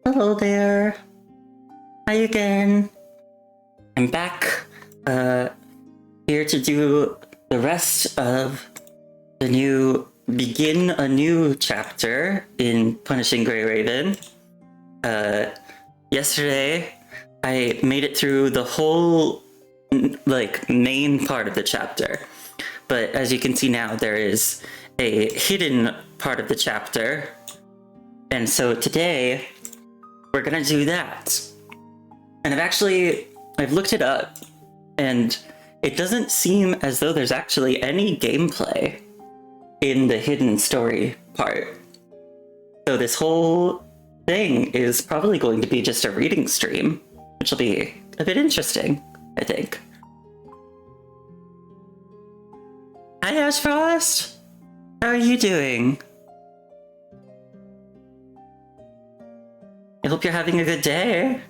Hello there. Hi again. I'm back here to do the rest of the new begin a new chapter in Punishing Grey Raven. Yesterday I made it through the whole main part of the chapter. But as you can see now, there is a hidden part of the chapter. And so today we're gonna do that. And I've looked it up, and it doesn't seem as though there's actually any gameplay in the hidden story part. So this whole thing is probably going to be just a reading stream, which will be a bit interesting, I think. Hi, Ashfrost! How are you doing? I hope you're having a good day.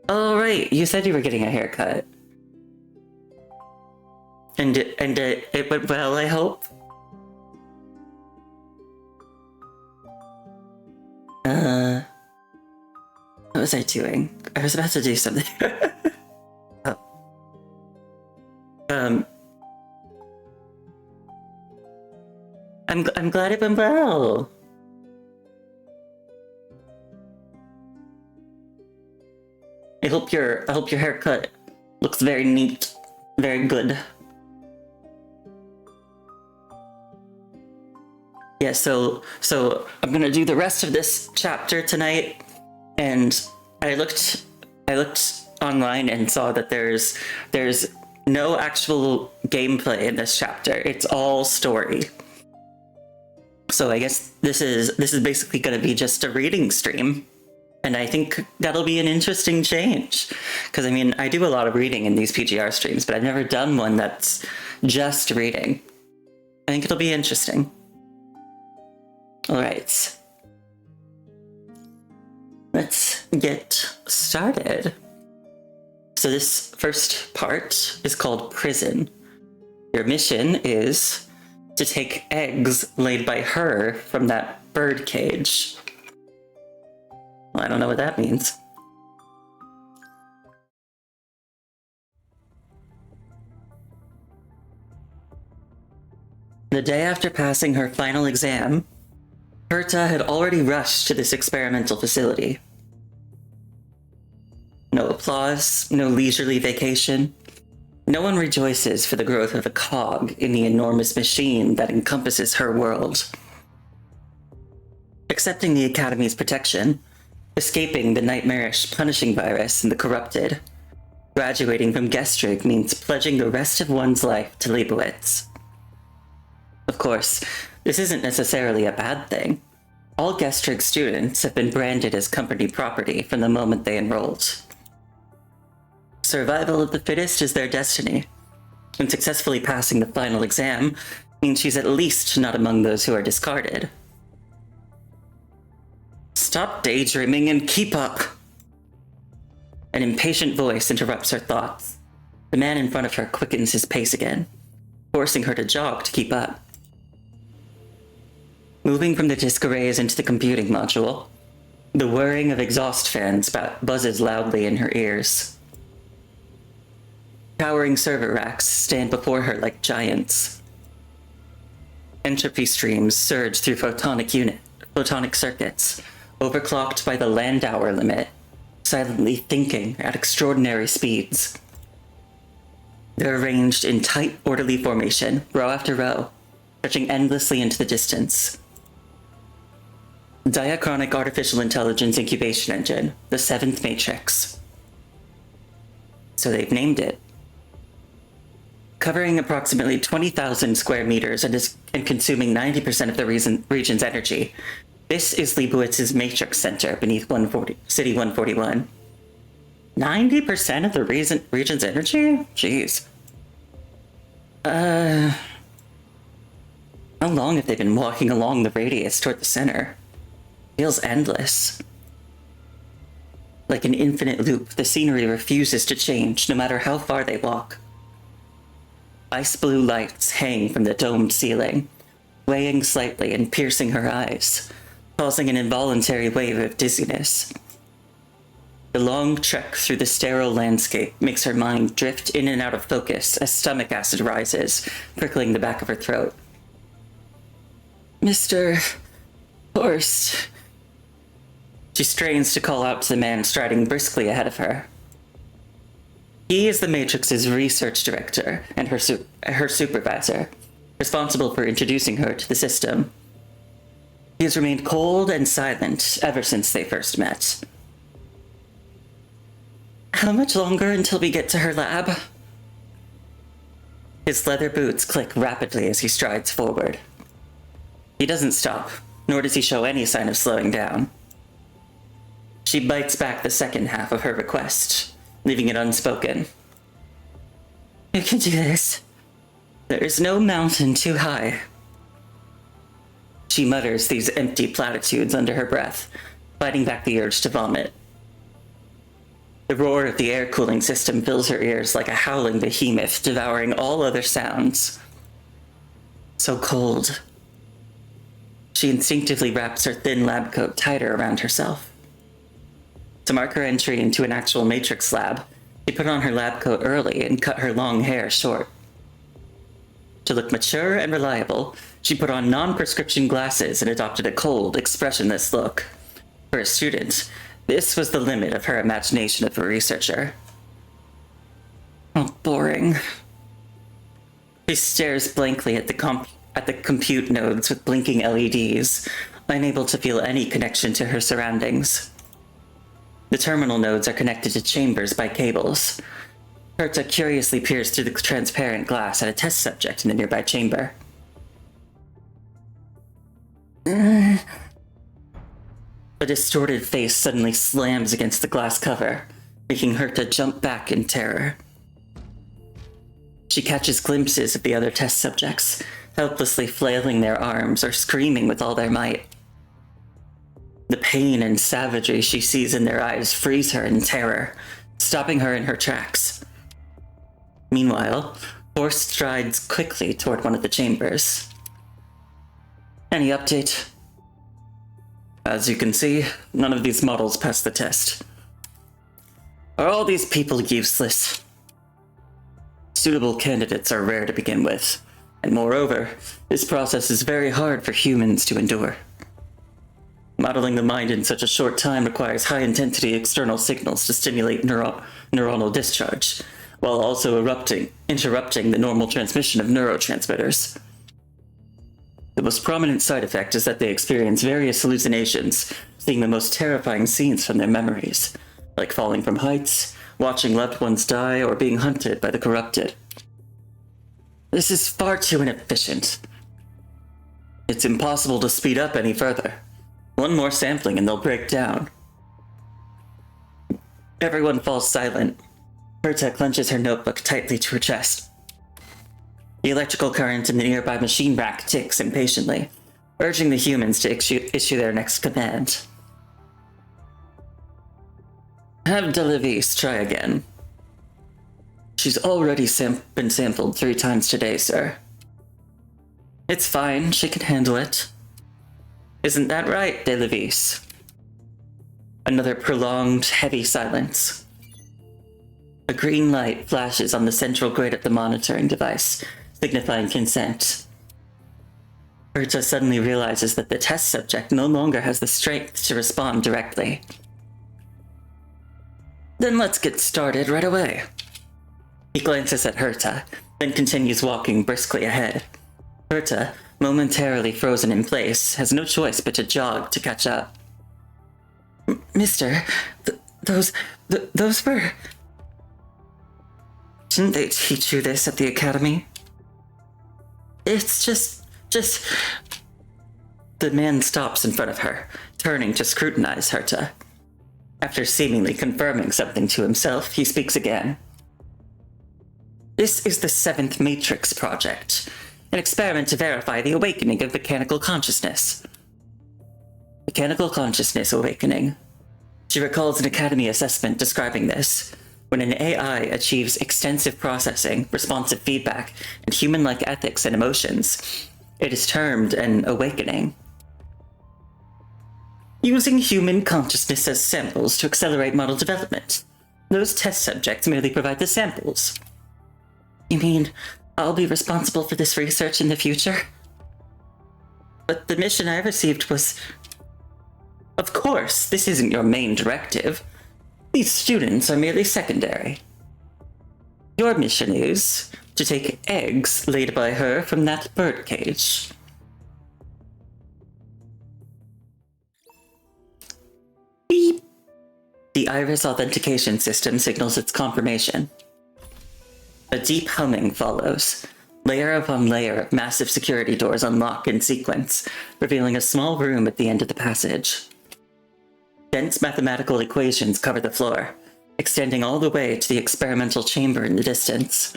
Oh, right, you said you were getting a haircut. And it went well, I hope? What was I doing? I was about to do something. Oh. I'm glad it went well. I hope your haircut looks very neat, very good. Yeah, so I'm gonna do the rest of this chapter tonight, and I looked online and saw that there's no actual gameplay in this chapter. It's all story. So I guess this is basically gonna be just a reading stream. And I think that'll be an interesting change. Because, I mean, I do a lot of reading in these PGR streams, but I've never done one that's just reading. I think it'll be interesting. Alright. Let's get started. So this first part is called Prison. Your mission is to take eggs laid by her from that bird cage. Well, I don't know what that means. The day after passing her final exam, Herta had already rushed to this experimental facility. No applause, no leisurely vacation. No one rejoices for the growth of a cog in the enormous machine that encompasses her world. Accepting the Academy's protection, escaping the nightmarish punishing virus and the corrupted, graduating from Gestrig means pledging the rest of one's life to Leibowitz. Of course, this isn't necessarily a bad thing. All Gestrig students have been branded as company property from the moment they enrolled. Survival of the fittest is their destiny, and successfully passing the final exam means she's at least not among those who are discarded. Stop daydreaming and keep up! An impatient voice interrupts her thoughts. The man in front of her quickens his pace again, forcing her to jog to keep up. Moving from the disk arrays into the computing module, the whirring of exhaust fans buzzes loudly in her ears. Towering server racks stand before her like giants. Entropy streams surge through photonic circuits, overclocked by the Landauer limit, silently thinking at extraordinary speeds. They're arranged in tight, orderly formation, row after row, stretching endlessly into the distance. Diachronic Artificial Intelligence Incubation Engine, the Seventh Matrix. So they've named it. Covering approximately 20,000 square meters and consuming 90% of the region's energy, this is Leibowitz's Matrix Center beneath City 141. 90% of the region's energy? Jeez. How long have they been walking along the radius toward the center? Feels endless. Like an infinite loop, the scenery refuses to change no matter how far they walk. Ice blue lights hang from the domed ceiling, weighing slightly and piercing her eyes, causing an involuntary wave of dizziness. The long trek through the sterile landscape makes her mind drift in and out of focus as stomach acid rises, prickling the back of her throat. Mr. Horst. She strains to call out to the man striding briskly ahead of her. He is the Matrix's research director and her supervisor, responsible for introducing her to the system. He has remained cold and silent ever since they first met. How much longer until we get to her lab? His leather boots click rapidly as he strides forward. He doesn't stop, nor does he show any sign of slowing down. She bites back the second half of her request, leaving it unspoken. You can do this. There is no mountain too high. She mutters these empty platitudes under her breath, fighting back the urge to vomit. The roar of the air cooling system fills her ears like a howling behemoth, devouring all other sounds. So cold. She instinctively wraps her thin lab coat tighter around herself. To mark her entry into an actual Matrix lab, she put on her lab coat early and cut her long hair short. To look mature and reliable, she put on non-prescription glasses and adopted a cold, expressionless look. For a student, this was the limit of her imagination of a researcher. Oh, boring. She stares blankly at the compute nodes with blinking LEDs, unable to feel any connection to her surroundings. The terminal nodes are connected to chambers by cables. Herta curiously peers through the transparent glass at a test subject in the nearby chamber. A distorted face suddenly slams against the glass cover, making Herta jump back in terror. She catches glimpses of the other test subjects, helplessly flailing their arms or screaming with all their might. The pain and savagery she sees in their eyes freeze her in terror, stopping her in her tracks. Meanwhile, Horst strides quickly toward one of the chambers. Any update? As you can see, none of these models passed the test. Are all these people useless? Suitable candidates are rare to begin with, and moreover, this process is very hard for humans to endure. Modeling the mind in such a short time requires high-intensity external signals to stimulate neuronal discharge, while also interrupting the normal transmission of neurotransmitters. The most prominent side effect is that they experience various hallucinations, seeing the most terrifying scenes from their memories, like falling from heights, watching loved ones die, or being hunted by the corrupted. This is far too inefficient. It's impossible to speed up any further. One more sampling and they'll break down. Everyone falls silent. Herta clenches her notebook tightly to her chest. The electrical current in the nearby machine rack ticks impatiently, urging the humans to issue their next command. Have Delavis try again. She's already been sampled 3 times today, sir. It's fine, she can handle it. Isn't that right, Delavis? Another prolonged, heavy silence. A green light flashes on the central grid of the monitoring device, signifying consent. Herta suddenly realizes that the test subject no longer has the strength to respond directly. Then let's get started right away. He glances at Herta, then continues walking briskly ahead. Herta, momentarily frozen in place, has no choice but to jog to catch up. Mister, those were... Didn't they teach you this at the academy? It's just... The man stops in front of her, turning to scrutinize Herta. After seemingly confirming something to himself, he speaks again. This is the 7th Matrix Project, an experiment to verify the awakening of mechanical consciousness. Mechanical consciousness awakening. She recalls an academy assessment describing this, When an AI achieves extensive processing, responsive feedback, and human-like ethics and emotions, it is termed an awakening. Using human consciousness as samples to accelerate model development. Those test subjects merely provide the samples. You mean I'll be responsible for this research in the future? But the mission I received was... Of course, this isn't your main directive. These students are merely secondary. Your mission is to take eggs laid by her from that birdcage. Beep. The iris authentication system signals its confirmation. A deep humming follows. Layer upon layer of massive security doors unlock in sequence, revealing a small room at the end of the passage. Dense mathematical equations cover the floor, extending all the way to the experimental chamber in the distance.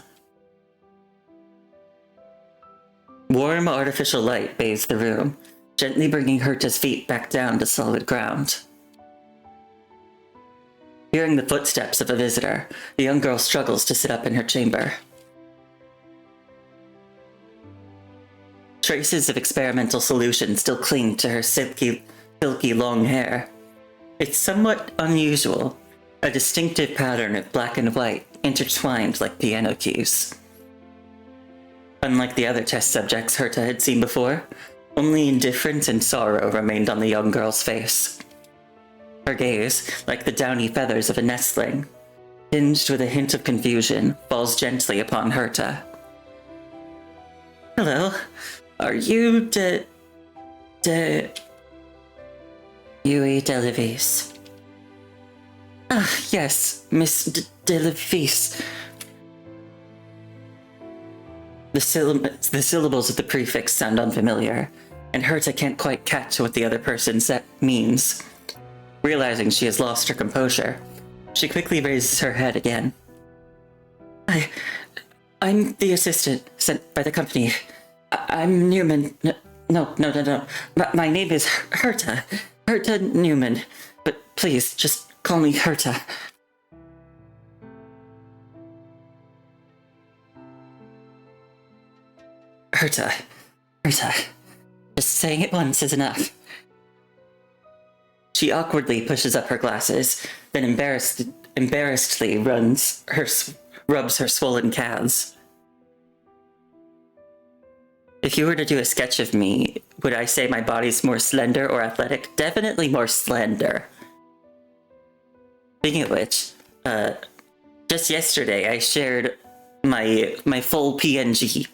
Warm artificial light bathes the room, gently bringing Herta's feet back down to solid ground. Hearing the footsteps of a visitor, the young girl struggles to sit up in her chamber. Traces of experimental solution still cling to her silky long hair. It's somewhat unusual, a distinctive pattern of black and white intertwined like piano keys. Unlike the other test subjects Herta had seen before, only indifference and sorrow remained on the young girl's face. Her gaze, like the downy feathers of a nestling, tinged with a hint of confusion, falls gently upon Herta. Hello, are you Yui Delavis? Ah, yes, Miss Delavis. The syllables of the prefix sound unfamiliar, and Herta can't quite catch what the other person means. Realizing she has lost her composure, she quickly raises her head again. I'm the assistant sent by the company. I'm Newman. No. My name is Herta. Herta Newman. But please, just call me Herta. Herta. Just saying it once is enough. She awkwardly pushes up her glasses, then embarrassedly rubs her swollen calves. If you were to do a sketch of me, would I say my body's more slender or athletic? Definitely more slender. Speaking of which, just yesterday I shared my full PNG,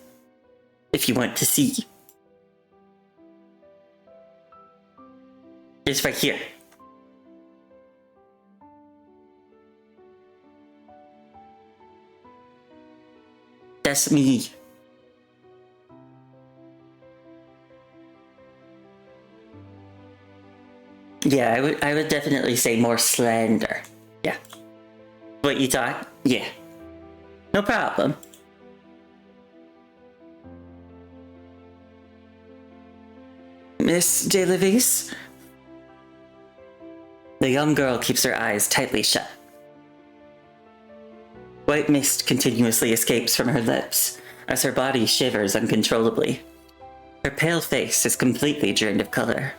if you want to see. It's right here. That's me. Yeah, I would definitely say more slender. Yeah. What you thought? Yeah. No problem. Miss DeLavis? The young girl keeps her eyes tightly shut. White mist continuously escapes from her lips as her body shivers uncontrollably. Her pale face is completely drained of color.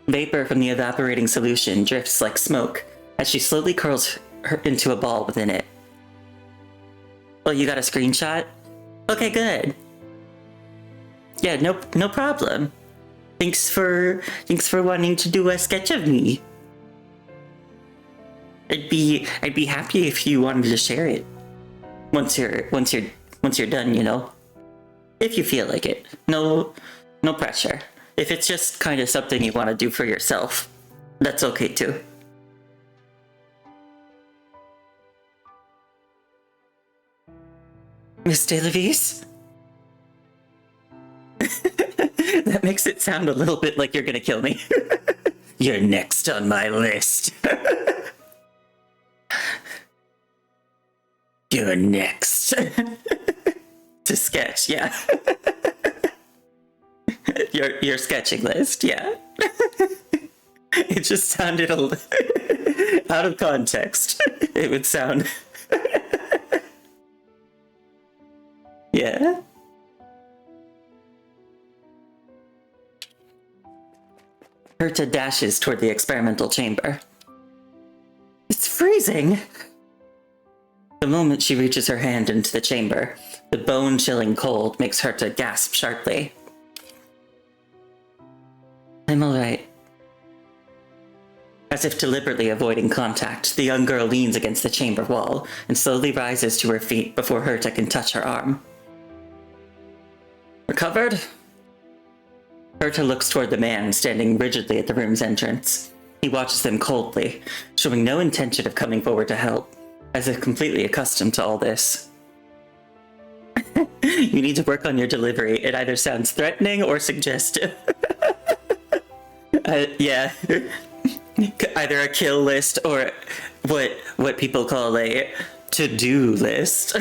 Vapor from the evaporating solution drifts like smoke as she slowly curls her into a ball within it. Oh, you got a screenshot? Okay, good. Yeah, no problem. Thanks for wanting to do a sketch of me. I'd be happy if you wanted to share it. Once you're done, you know. If you feel like it. No pressure. If it's just kind of something you want to do for yourself, that's okay too. Miss DeLavis? That makes it sound a little bit like you're gonna kill me. You're next on my list. You're next. To sketch, yeah. Your sketching list, yeah. It just sounded out of context. it would sound. Yeah? Herta dashes toward the experimental chamber. It's freezing! The moment she reaches her hand into the chamber, the bone-chilling cold makes Herta gasp sharply. I'm alright. As if deliberately avoiding contact, the young girl leans against the chamber wall and slowly rises to her feet before Herta can touch her arm. Recovered? Herta looks toward the man standing rigidly at the room's entrance. He watches them coldly, showing no intention of coming forward to help, as if completely accustomed to all this. You need to work on your delivery. It either sounds threatening or suggestive. Yeah. Either a kill list or what people call a to-do list.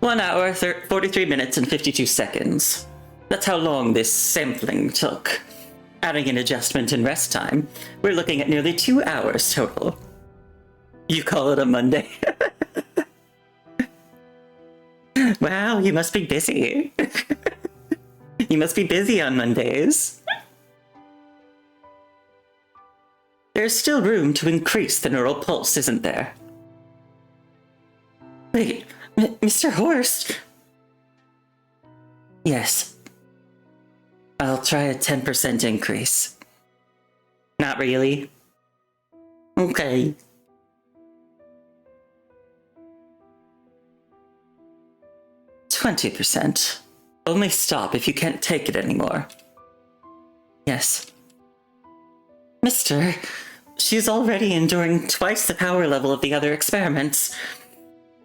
1 hour, 43 minutes, and 52 seconds. That's how long this sampling took. Adding an adjustment and rest time, we're looking at nearly 2 hours total. You call it a Monday? Wow, you must be busy. You must be busy on Mondays. There's still room to increase the neural pulse, isn't there? Wait, Mr. Horst? Yes. I'll try a 10% increase. Not really? Okay. "20%. Only stop if you can't take it anymore." Yes. Mister, she's already enduring twice the power level of the other experiments.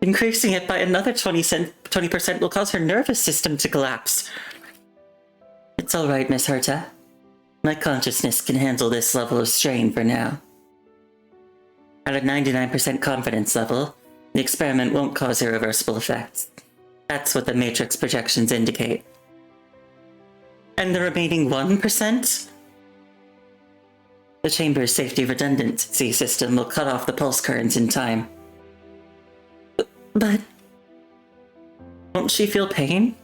Increasing it by another 20% will cause her nervous system to collapse. It's alright, Miss Herta. My consciousness can handle this level of strain for now. At a 99% confidence level, the experiment won't cause irreversible effects. That's what the matrix projections indicate. And the remaining 1%? The chamber's safety redundancy system will cut off the pulse currents in time. But won't she feel pain?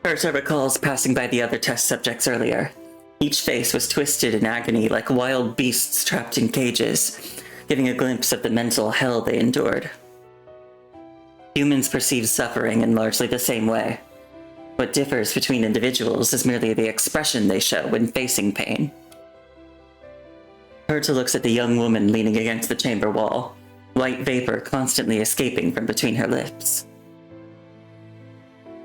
Herta recalls passing by the other test subjects earlier. Each face was twisted in agony like wild beasts trapped in cages, giving a glimpse of the mental hell they endured. Humans perceive suffering in largely the same way. What differs between individuals is merely the expression they show when facing pain. Herta looks at the young woman leaning against the chamber wall, white vapor constantly escaping from between her lips.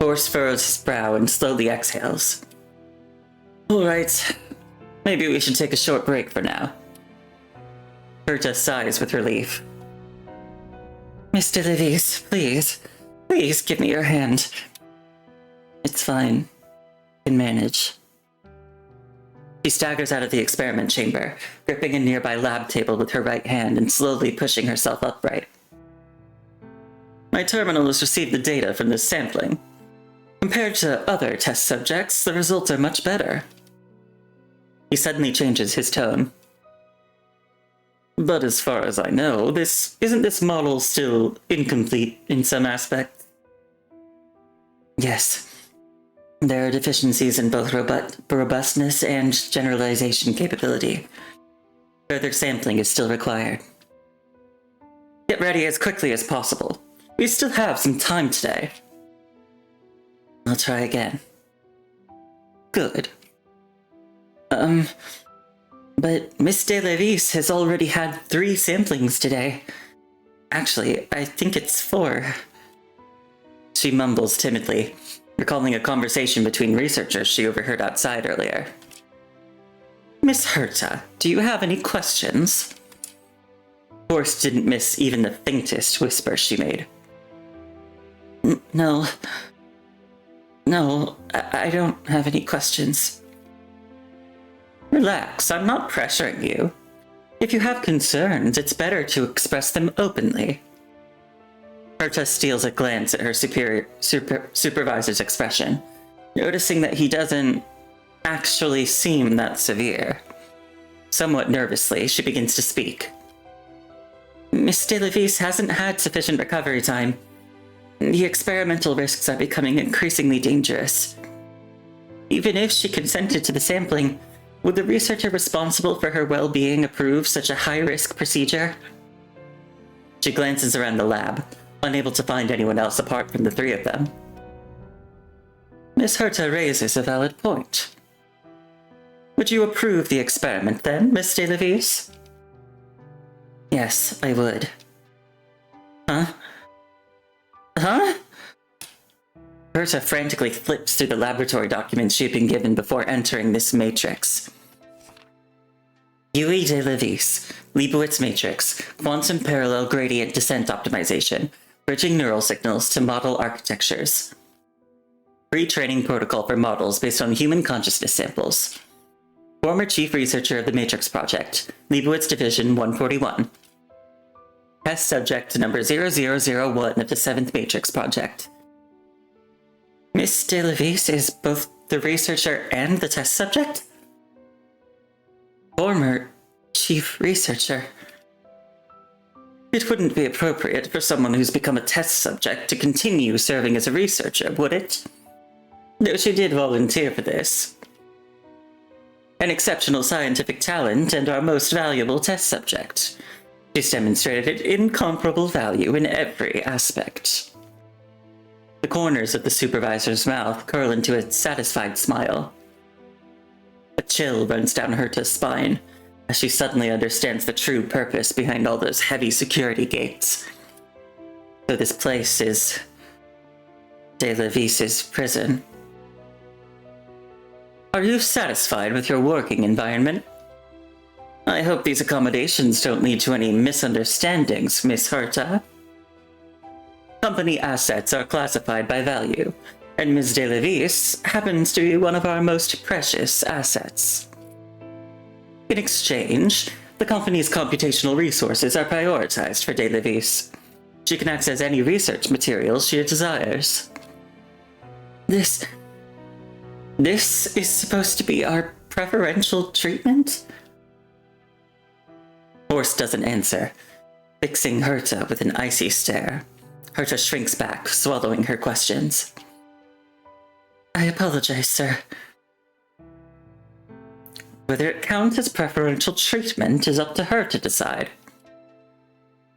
Horst furrows his brow and slowly exhales. Alright, maybe we should take a short break for now. Herta sighs with relief. Mr. Levis, please give me your hand. It's fine. I can manage. She staggers out of the experiment chamber, gripping a nearby lab table with her right hand and slowly pushing herself upright. My terminal has received the data from this sampling. Compared to other test subjects, the results are much better. He suddenly changes his tone. But as far as I know, isn't this model still incomplete in some aspects? Yes. There are deficiencies in both robustness and generalization capability. Further sampling is still required. Get ready as quickly as possible. We still have some time today. I'll try again. Good. But Miss De Levis has already had 3 samplings today. Actually, I think it's 4. She mumbles timidly, recalling a conversation between researchers she overheard outside earlier. Miss Herta, do you have any questions? Horst didn't miss even the faintest whisper she made. No, I don't have any questions. Relax, I'm not pressuring you. If you have concerns, it's better to express them openly. Herta steals a glance at her supervisor's expression, noticing that he doesn't actually seem that severe. Somewhat nervously, she begins to speak. Miss DeLavis hasn't had sufficient recovery time. The experimental risks are becoming increasingly dangerous. Even if she consented to the sampling, would the researcher responsible for her well-being approve such a high-risk procedure? She glances around the lab, unable to find anyone else apart from the three of them. Miss Herta raises a valid point. Would you approve the experiment then, Miss DeLavis? Yes, I would. Huh? Herta frantically flips through the laboratory documents she had been given before entering this matrix. Yui DeLavis, Leibowitz Matrix, Quantum Parallel Gradient Descent Optimization, Bridging Neural Signals to Model Architectures. Pre-training protocol for models based on human consciousness samples. Former Chief Researcher of the Matrix Project, Leibowitz Division 141. Test Subject number 0001 of the 7th Matrix Project. Miss DeLavis is both the researcher and the test subject? Former Chief Researcher. It wouldn't be appropriate for someone who's become a test subject to continue serving as a researcher, would it? Though she did volunteer for this. An exceptional scientific talent and our most valuable test subject. She's demonstrated incomparable value in every aspect. The corners of the supervisor's mouth curl into a satisfied smile. A chill runs down Herta's spine as she suddenly understands the true purpose behind all those heavy security gates. So this place is DeLavis's prison. Are you satisfied with your working environment? I hope these accommodations don't lead to any misunderstandings, Miss Herta. Company assets are classified by value, and Ms. DeLavis happens to be one of our most precious assets. In exchange, the company's computational resources are prioritized for DeLavis. She can access any research materials she desires. This is supposed to be our preferential treatment? Horst doesn't answer, fixing Herta with an icy stare. Herta shrinks back, swallowing her questions. I apologize, sir. Whether it counts as preferential treatment is up to her to decide.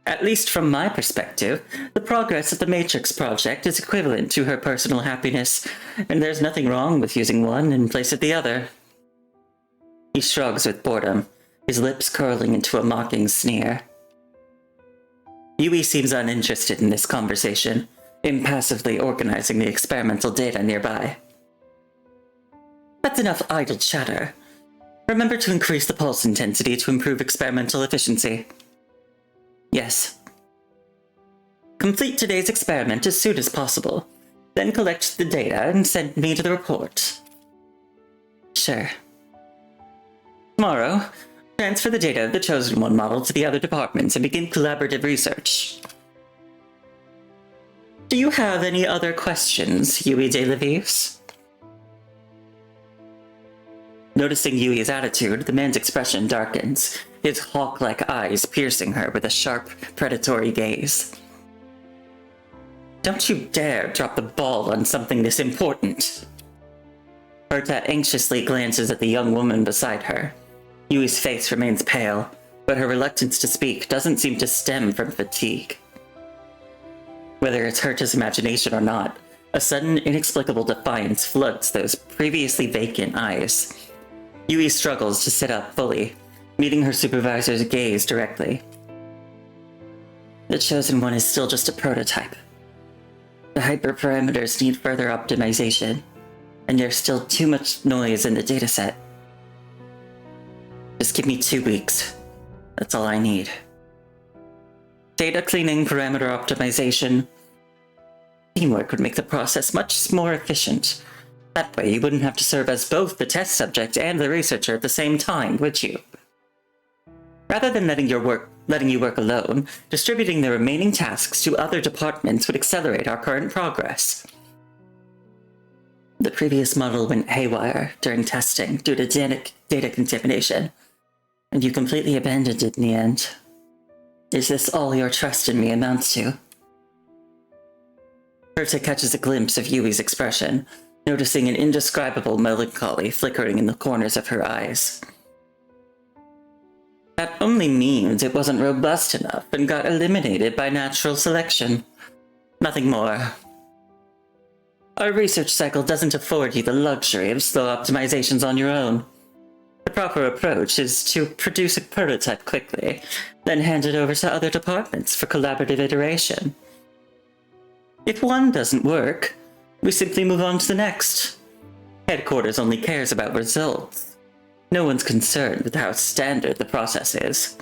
At least from my perspective, the progress of the Matrix Project is equivalent to her personal happiness, and there's nothing wrong with using one in place of the other. He shrugs with boredom, his lips curling into a mocking sneer. Yui seems uninterested in this conversation, impassively organizing the experimental data nearby. That's enough idle chatter. Remember to increase the pulse intensity to improve experimental efficiency. Yes. Complete today's experiment as soon as possible, then collect the data and send me to the report. Sure. Tomorrow, transfer the data of the Chosen One model to the other departments and begin collaborative research. Do you have any other questions, Yui DeLavis? Noticing Yui's attitude, the man's expression darkens, his hawk-like eyes piercing her with a sharp, predatory gaze. Don't you dare drop the ball on something this important! Herta anxiously glances at the young woman beside her. Yui's face remains pale, but her reluctance to speak doesn't seem to stem from fatigue. Whether it's Herta's imagination or not, a sudden, inexplicable defiance floods those previously vacant eyes. Yui struggles to sit up fully, meeting her supervisor's gaze directly. The Chosen One is still just a prototype. The hyperparameters need further optimization, and there's still too much noise in the dataset. Just give me 2 weeks. That's all I need. Data cleaning, parameter optimization. Teamwork would make the process much more efficient. That way you wouldn't have to serve as both the test subject and the researcher at the same time, would you? Rather than letting you work alone, distributing the remaining tasks to other departments would accelerate our current progress. The previous model went haywire during testing due to data contamination, and you completely abandoned it in the end. Is this all your trust in me amounts to? Herta catches a glimpse of Yui's expression, noticing an indescribable melancholy flickering in the corners of her eyes. That only means it wasn't robust enough and got eliminated by natural selection. Nothing more. Our research cycle doesn't afford you the luxury of slow optimizations on your own. The proper approach is to produce a prototype quickly, then hand it over to other departments for collaborative iteration. If one doesn't work, we simply move on to the next. Headquarters only cares about results. No one's concerned with how standard the process is.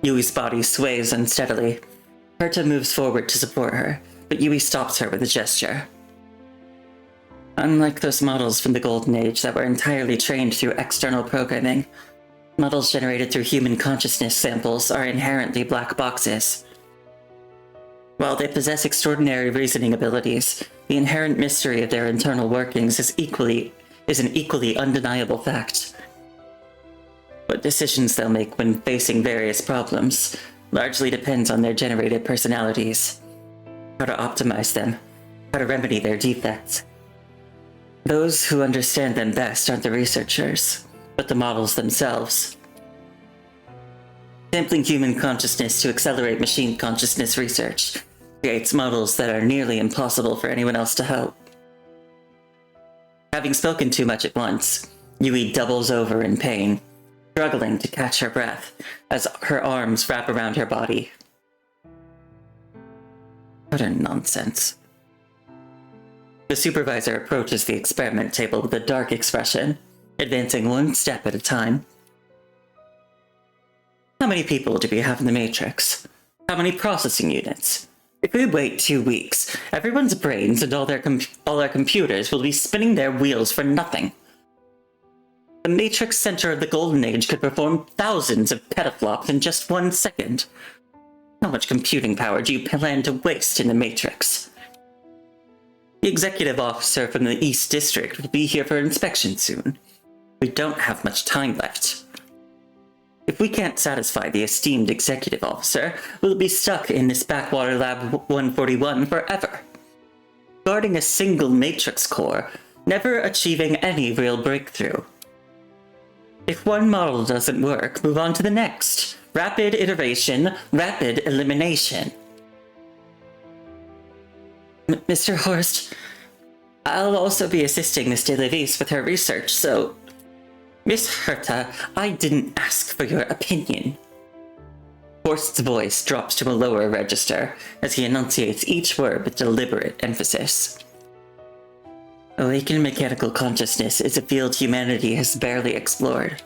Yui's body sways unsteadily. Herta moves forward to support her, but Yui stops her with a gesture. Unlike those models from the Golden Age that were entirely trained through external programming, models generated through human consciousness samples are inherently black boxes. While they possess extraordinary reasoning abilities, the inherent mystery of their internal workings is an equally undeniable fact. What decisions they'll make when facing various problems largely depends on their generated personalities, how to optimize them, how to remedy their defects. Those who understand them best aren't the researchers, but the models themselves. Sampling human consciousness to accelerate machine consciousness research creates models that are nearly impossible for anyone else to help. Having spoken too much at once, Yui doubles over in pain, struggling to catch her breath as her arms wrap around her body. Utter nonsense. The supervisor approaches the experiment table with a dark expression, advancing one step at a time. How many people do we have in the Matrix? How many processing units? If we wait 2 weeks, everyone's brains and all their computers will be spinning their wheels for nothing. The Matrix Center of the Golden Age could perform thousands of petaflops in just 1 second. How much computing power do you plan to waste in the Matrix? The executive officer from the East District will be here for inspection soon. We don't have much time left. If we can't satisfy the esteemed executive officer, we'll be stuck in this backwater lab 141 forever. Guarding a single matrix core, never achieving any real breakthrough. If one model doesn't work, move on to the next. Rapid iteration, rapid elimination. Mr. Horst, I'll also be assisting Miss DeLevis with her research, so... Miss Herta, I didn't ask for your opinion. Horst's voice drops to a lower register as he enunciates each word with deliberate emphasis. Awakened mechanical consciousness is a field humanity has barely explored.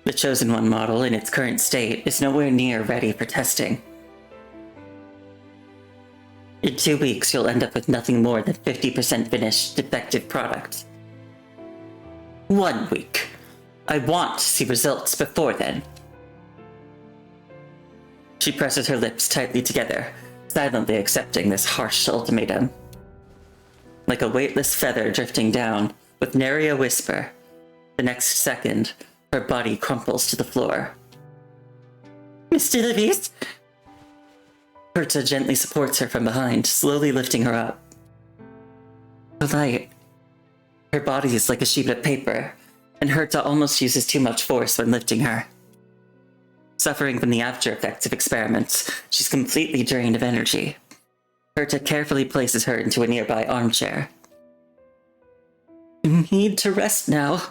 The Chosen One model in its current state is nowhere near ready for testing. In 2 weeks, you'll end up with nothing more than 50% finished defective product. 1 week. I want to see results before then. She presses her lips tightly together, silently accepting this harsh ultimatum. Like a weightless feather drifting down, with nary a whisper, the next second, her body crumples to the floor. Miss DeLevis? Herta gently supports her from behind, slowly lifting her up. The light. Her body is like a sheet of paper, and Herta almost uses too much force when lifting her. Suffering from the after effects of experiments, she's completely drained of energy. Herta carefully places her into a nearby armchair. You need to rest now.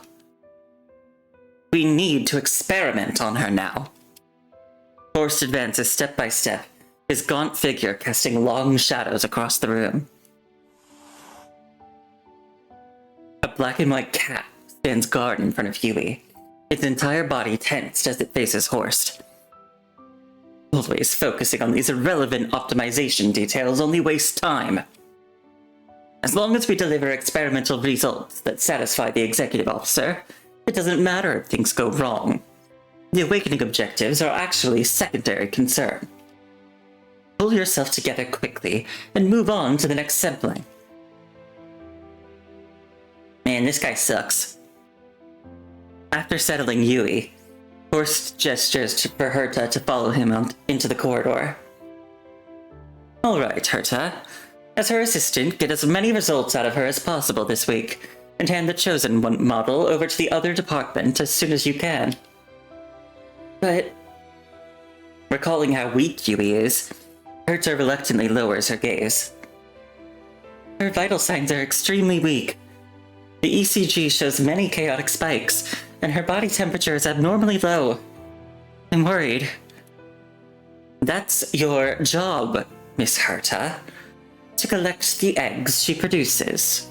We need to experiment on her now. Horst advances step by step, his gaunt figure casting long shadows across the room. A black and white cat stands guard in front of Yui, its entire body tensed as it faces Horst. Always focusing on these irrelevant optimization details only wastes time. As long as we deliver experimental results that satisfy the executive officer, it doesn't matter if things go wrong. The awakening objectives are actually secondary concern. Pull yourself together quickly and move on to the next sampling. Man, this guy sucks. After settling Yui, Horst gestures for Herta to follow him out into the corridor. Alright, Herta. As her assistant, get as many results out of her as possible this week, and hand the chosen one model over to the other department as soon as you can. But, recalling how weak Yui is, Herta reluctantly lowers her gaze. Her vital signs are extremely weak. The ECG shows many chaotic spikes, and her body temperature is abnormally low. I'm worried. That's your job, Miss Herta, to collect the eggs she produces.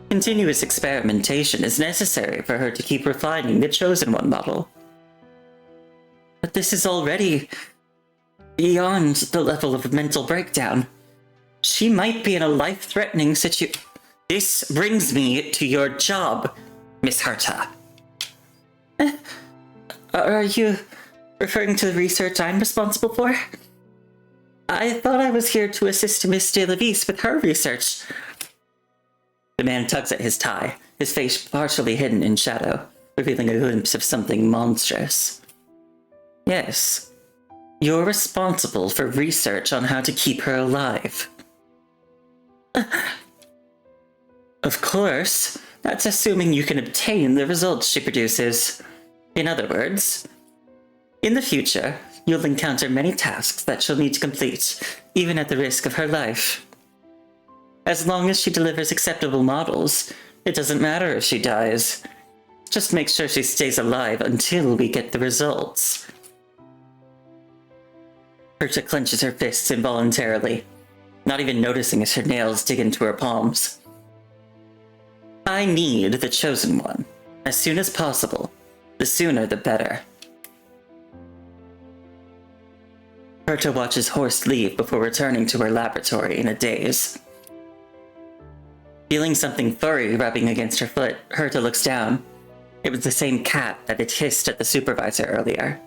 Continuous experimentation is necessary for her to keep refining the chosen one model. But this is already beyond the level of mental breakdown. She might be in a life-threatening situation. This brings me to your job, Miss Herta. Are you referring to the research I'm responsible for? I thought I was here to assist Miss de Levis with her research. The man tugs at his tie, his face partially hidden in shadow, revealing a glimpse of something monstrous. Yes, you're responsible for research on how to keep her alive. Of course, that's assuming you can obtain the results she produces. In other words, in the future, you'll encounter many tasks that she'll need to complete, even at the risk of her life. As long as she delivers acceptable models, it doesn't matter if she dies. Just make sure she stays alive until we get the results. Herta clenches her fists involuntarily, not even noticing as her nails dig into her palms. I need the chosen one, as soon as possible. The sooner the better. Herta watches Horst leave before returning to her laboratory in a daze. Feeling something furry rubbing against her foot, Herta looks down. It was the same cat that had hissed at the supervisor earlier.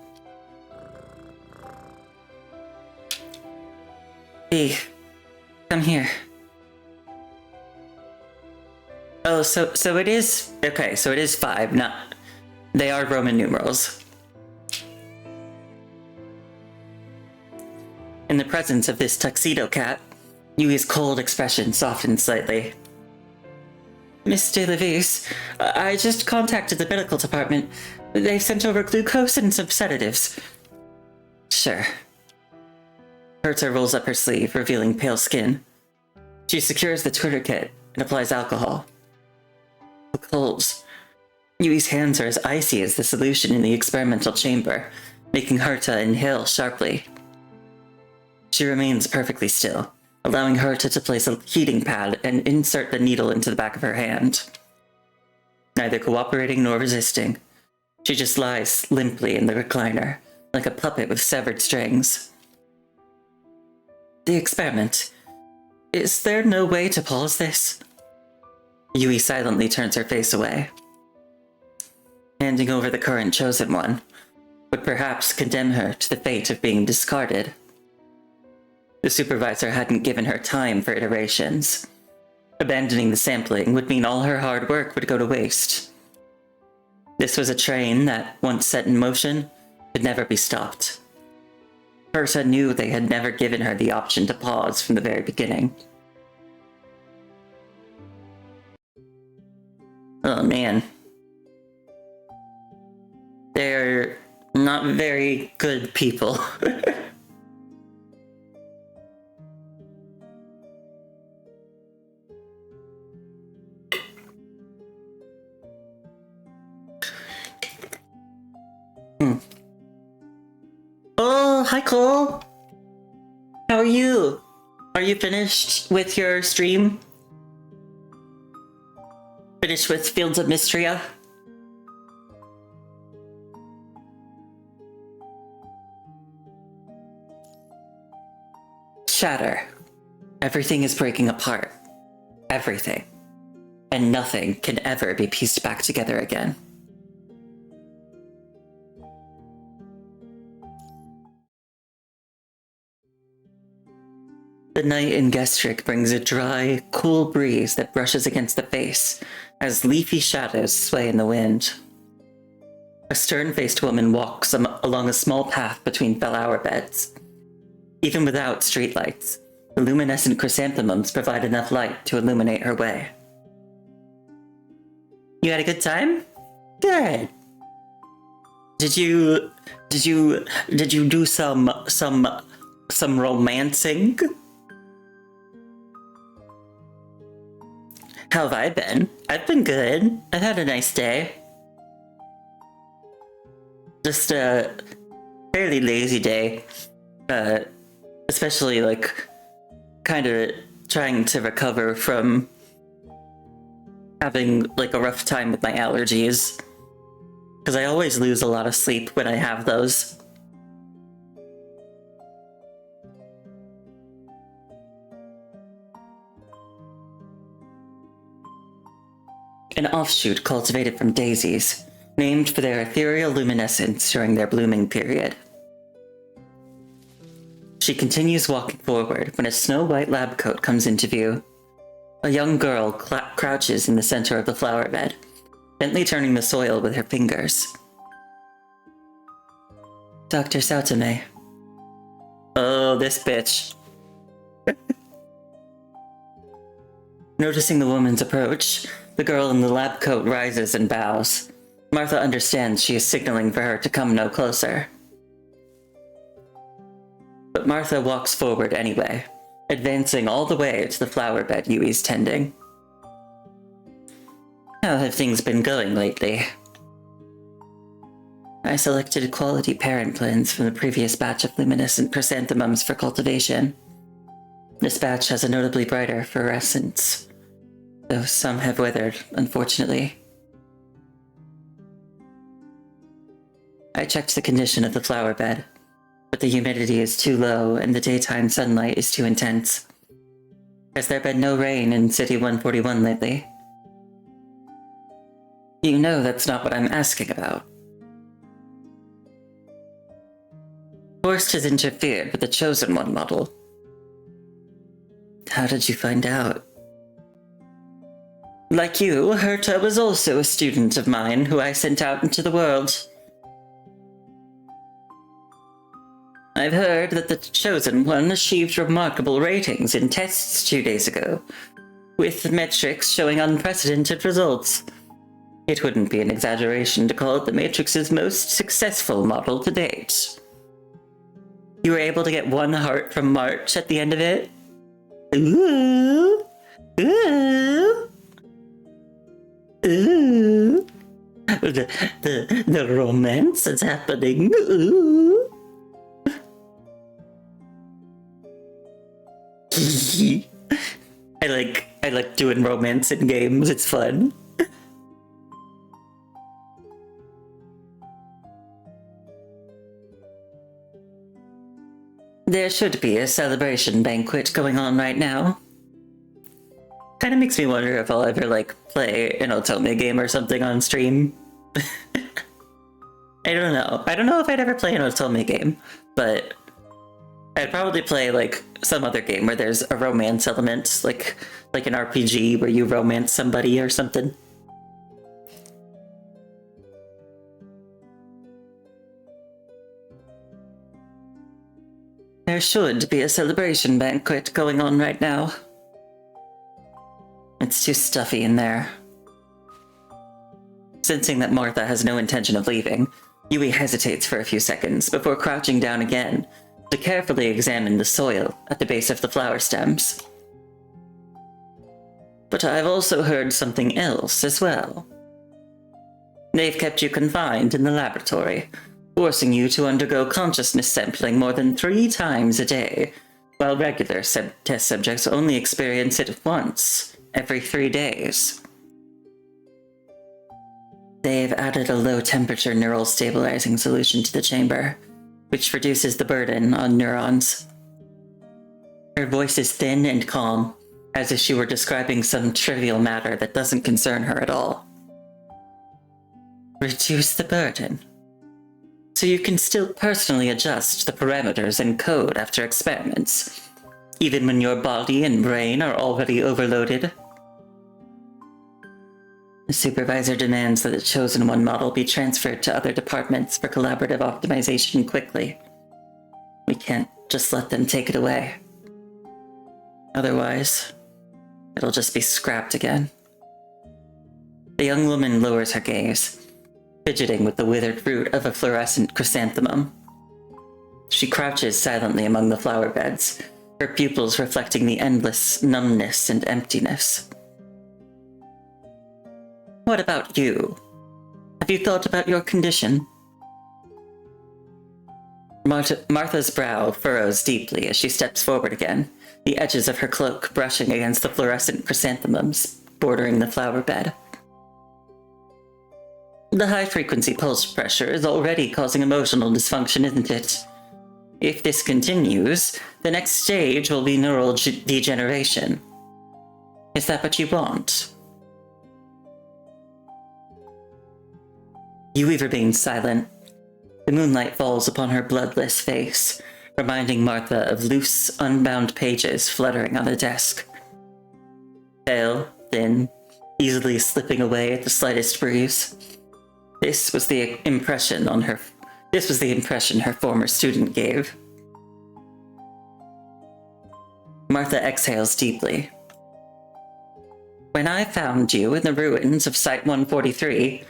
Hey, come here. Oh, so it is... Okay, so it is 5, not... They are Roman numerals. In the presence of this tuxedo cat, Yui's cold expression softened slightly. Miss de Levis, I just contacted the medical department. They've sent over glucose and some sedatives. Sure. Herta rolls up her sleeve, revealing pale skin. She secures the tourniquet and applies alcohol. The cold. Yui's hands are as icy as the solution in the experimental chamber, making Herta inhale sharply. She remains perfectly still, allowing Herta to place a heating pad and insert the needle into the back of her hand. Neither cooperating nor resisting, she just lies limply in the recliner, like a puppet with severed strings. The experiment. Is there no way to pause this? Yui silently turns her face away. Handing over the current chosen one would perhaps condemn her to the fate of being discarded. The supervisor hadn't given her time for iterations. Abandoning the sampling would mean all her hard work would go to waste. This was a train that, once set in motion, could never be stopped. Herta knew they had never given her the option to pause from the very beginning. Oh man. They're not very good people. Oh, hi Cole! How are you? Are you finished with your stream? Finished with Fields of Mystria? Shatter. Everything is breaking apart. Everything. And nothing can ever be pieced back together again. The night in Gestrick brings a dry, cool breeze that brushes against the face as leafy shadows sway in the wind. A stern-faced woman walks along a small path between flower beds. Even without streetlights, the luminescent chrysanthemums provide enough light to illuminate her way. You had a good time? Good. Did you do some romancing? How have I been? I've been good. I've had a nice day. Just a fairly lazy day. Especially, like, kind of trying to recover from having, like, a rough time with my allergies. Because I always lose a lot of sleep when I have those. An offshoot cultivated from daisies, named for their ethereal luminescence during their blooming period. She continues walking forward when a snow-white lab coat comes into view. A young girl crouches in the center of the flower bed, gently turning the soil with her fingers. Dr. Sautame. Oh, this bitch. Noticing the woman's approach, the girl in the lab coat rises and bows. Martha understands she is signaling for her to come no closer. But Martha walks forward anyway, advancing all the way to the flower bed Yui's tending. How have things been going lately? I selected quality parent plants from the previous batch of luminescent chrysanthemums for cultivation. This batch has a notably brighter fluorescence, though some have withered, unfortunately. I checked the condition of the flower bed, but the humidity is too low and the daytime sunlight is too intense. Has there been no rain in City 141 lately? You know that's not what I'm asking about. Forst has interfered with the Chosen One model. How did you find out? Like you, Herta was also a student of mine who I sent out into the world. I've heard that the Chosen One achieved remarkable ratings in tests 2 days ago, with metrics showing unprecedented results. It wouldn't be an exaggeration to call it the Matrix's most successful model to date. You were able to get 1 heart from March at the end of it? Ooh! Ooh! Ooh! The romance is happening. Ooh! I like doing romance in games, it's fun. There should be a celebration banquet going on right now. Kinda makes me wonder if I'll ever, like, play an Otome game or something on stream. I don't know. I don't know if I'd ever play an Otome game, but I'd probably play, like, some other game where there's a romance element, like an RPG where you romance somebody or something. There should be a celebration banquet going on right now. It's too stuffy in there. Sensing that Martha has no intention of leaving, Yui hesitates for a few seconds before crouching down again to carefully examine the soil at the base of the flower stems. But I've also heard something else as well. They've kept you confined in the laboratory, forcing you to undergo consciousness sampling more than 3 times a day, while regular test subjects only experience it once every 3 days. They've added a low-temperature neural stabilizing solution to the chamber, which reduces the burden on neurons. Her voice is thin and calm, as if she were describing some trivial matter that doesn't concern her at all. Reduce the burden, so you can still personally adjust the parameters and code after experiments. even when your body and brain are already overloaded. The supervisor demands that the Chosen One model be transferred to other departments for collaborative optimization quickly. We can't just let them take it away. Otherwise, it'll just be scrapped again. The young woman lowers her gaze, fidgeting with the withered root of a fluorescent chrysanthemum. She crouches silently among the flower beds, her pupils reflecting the endless numbness and emptiness. What about you? Have you thought about your condition? Martha's brow furrows deeply as she steps forward again, the edges of her cloak brushing against the fluorescent chrysanthemums bordering the flower bed. The high-frequency pulse pressure is already causing emotional dysfunction, isn't it? If this continues, the next stage will be neural degeneration. Is that what you want? Yui remains silent. The moonlight falls upon her bloodless face, reminding Martha of loose, unbound pages fluttering on a desk. Pale, thin, easily slipping away at the slightest breeze. This was the impression her former student gave. Martha exhales deeply. When I found you in the ruins of Site 143,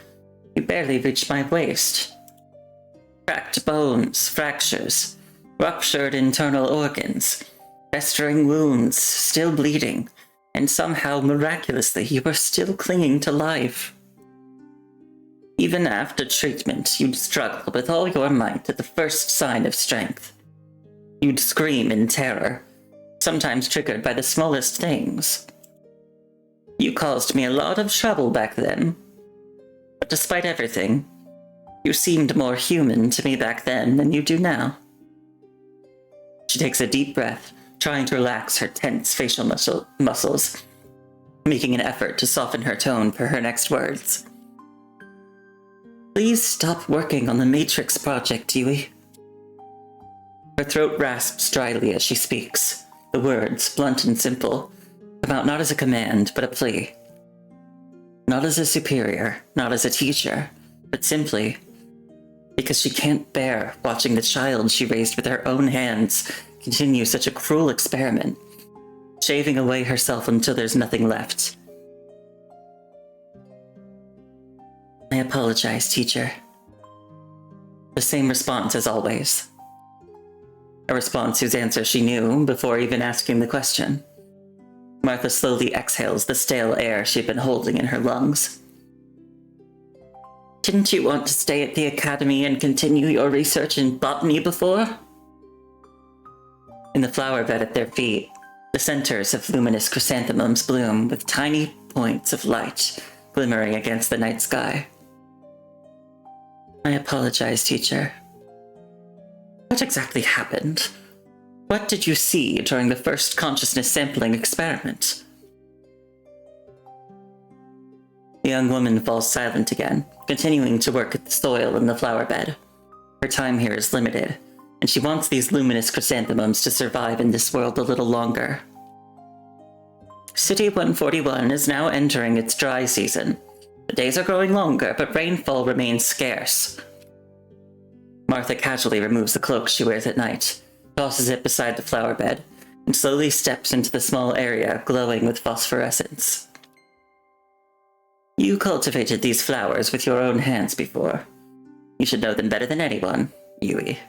you barely reached my waist. Cracked bones, fractures, ruptured internal organs, festering wounds, still bleeding, and somehow, miraculously, you were still clinging to life. Even after treatment, you'd struggle with all your might at the first sign of strength. You'd scream in terror, sometimes triggered by the smallest things. You caused me a lot of trouble back then. But despite everything, you seemed more human to me back then than you do now. She takes a deep breath, trying to relax her tense facial muscles, making an effort to soften her tone for her next words. Please stop working on the Matrix project, Yui. Her throat rasps dryly as she speaks, the words, blunt and simple, come out not as a command, but a plea. Not as a superior, not as a teacher, but simply because she can't bear watching the child she raised with her own hands continue such a cruel experiment, shaving away herself until there's nothing left. I apologize, teacher. The same response as always. A response whose answer she knew before even asking the question. Martha slowly exhales the stale air she'd been holding in her lungs. Didn't you want to stay at the academy and continue your research in botany before? In the flower bed at their feet, the centers of luminous chrysanthemums bloom with tiny points of light glimmering against the night sky. I apologize, teacher. What exactly happened? What did you see during the first consciousness sampling experiment? The young woman falls silent again, continuing to work at the soil in the flower bed. Her time here is limited, and she wants these luminous chrysanthemums to survive in this world a little longer. City 141 is now entering its dry season. The days are growing longer, but rainfall remains scarce. Martha casually removes the cloak she wears at night, tosses it beside the flower bed, and slowly steps into the small area glowing with phosphorescence. You cultivated these flowers with your own hands before. You should know them better than anyone, Yui.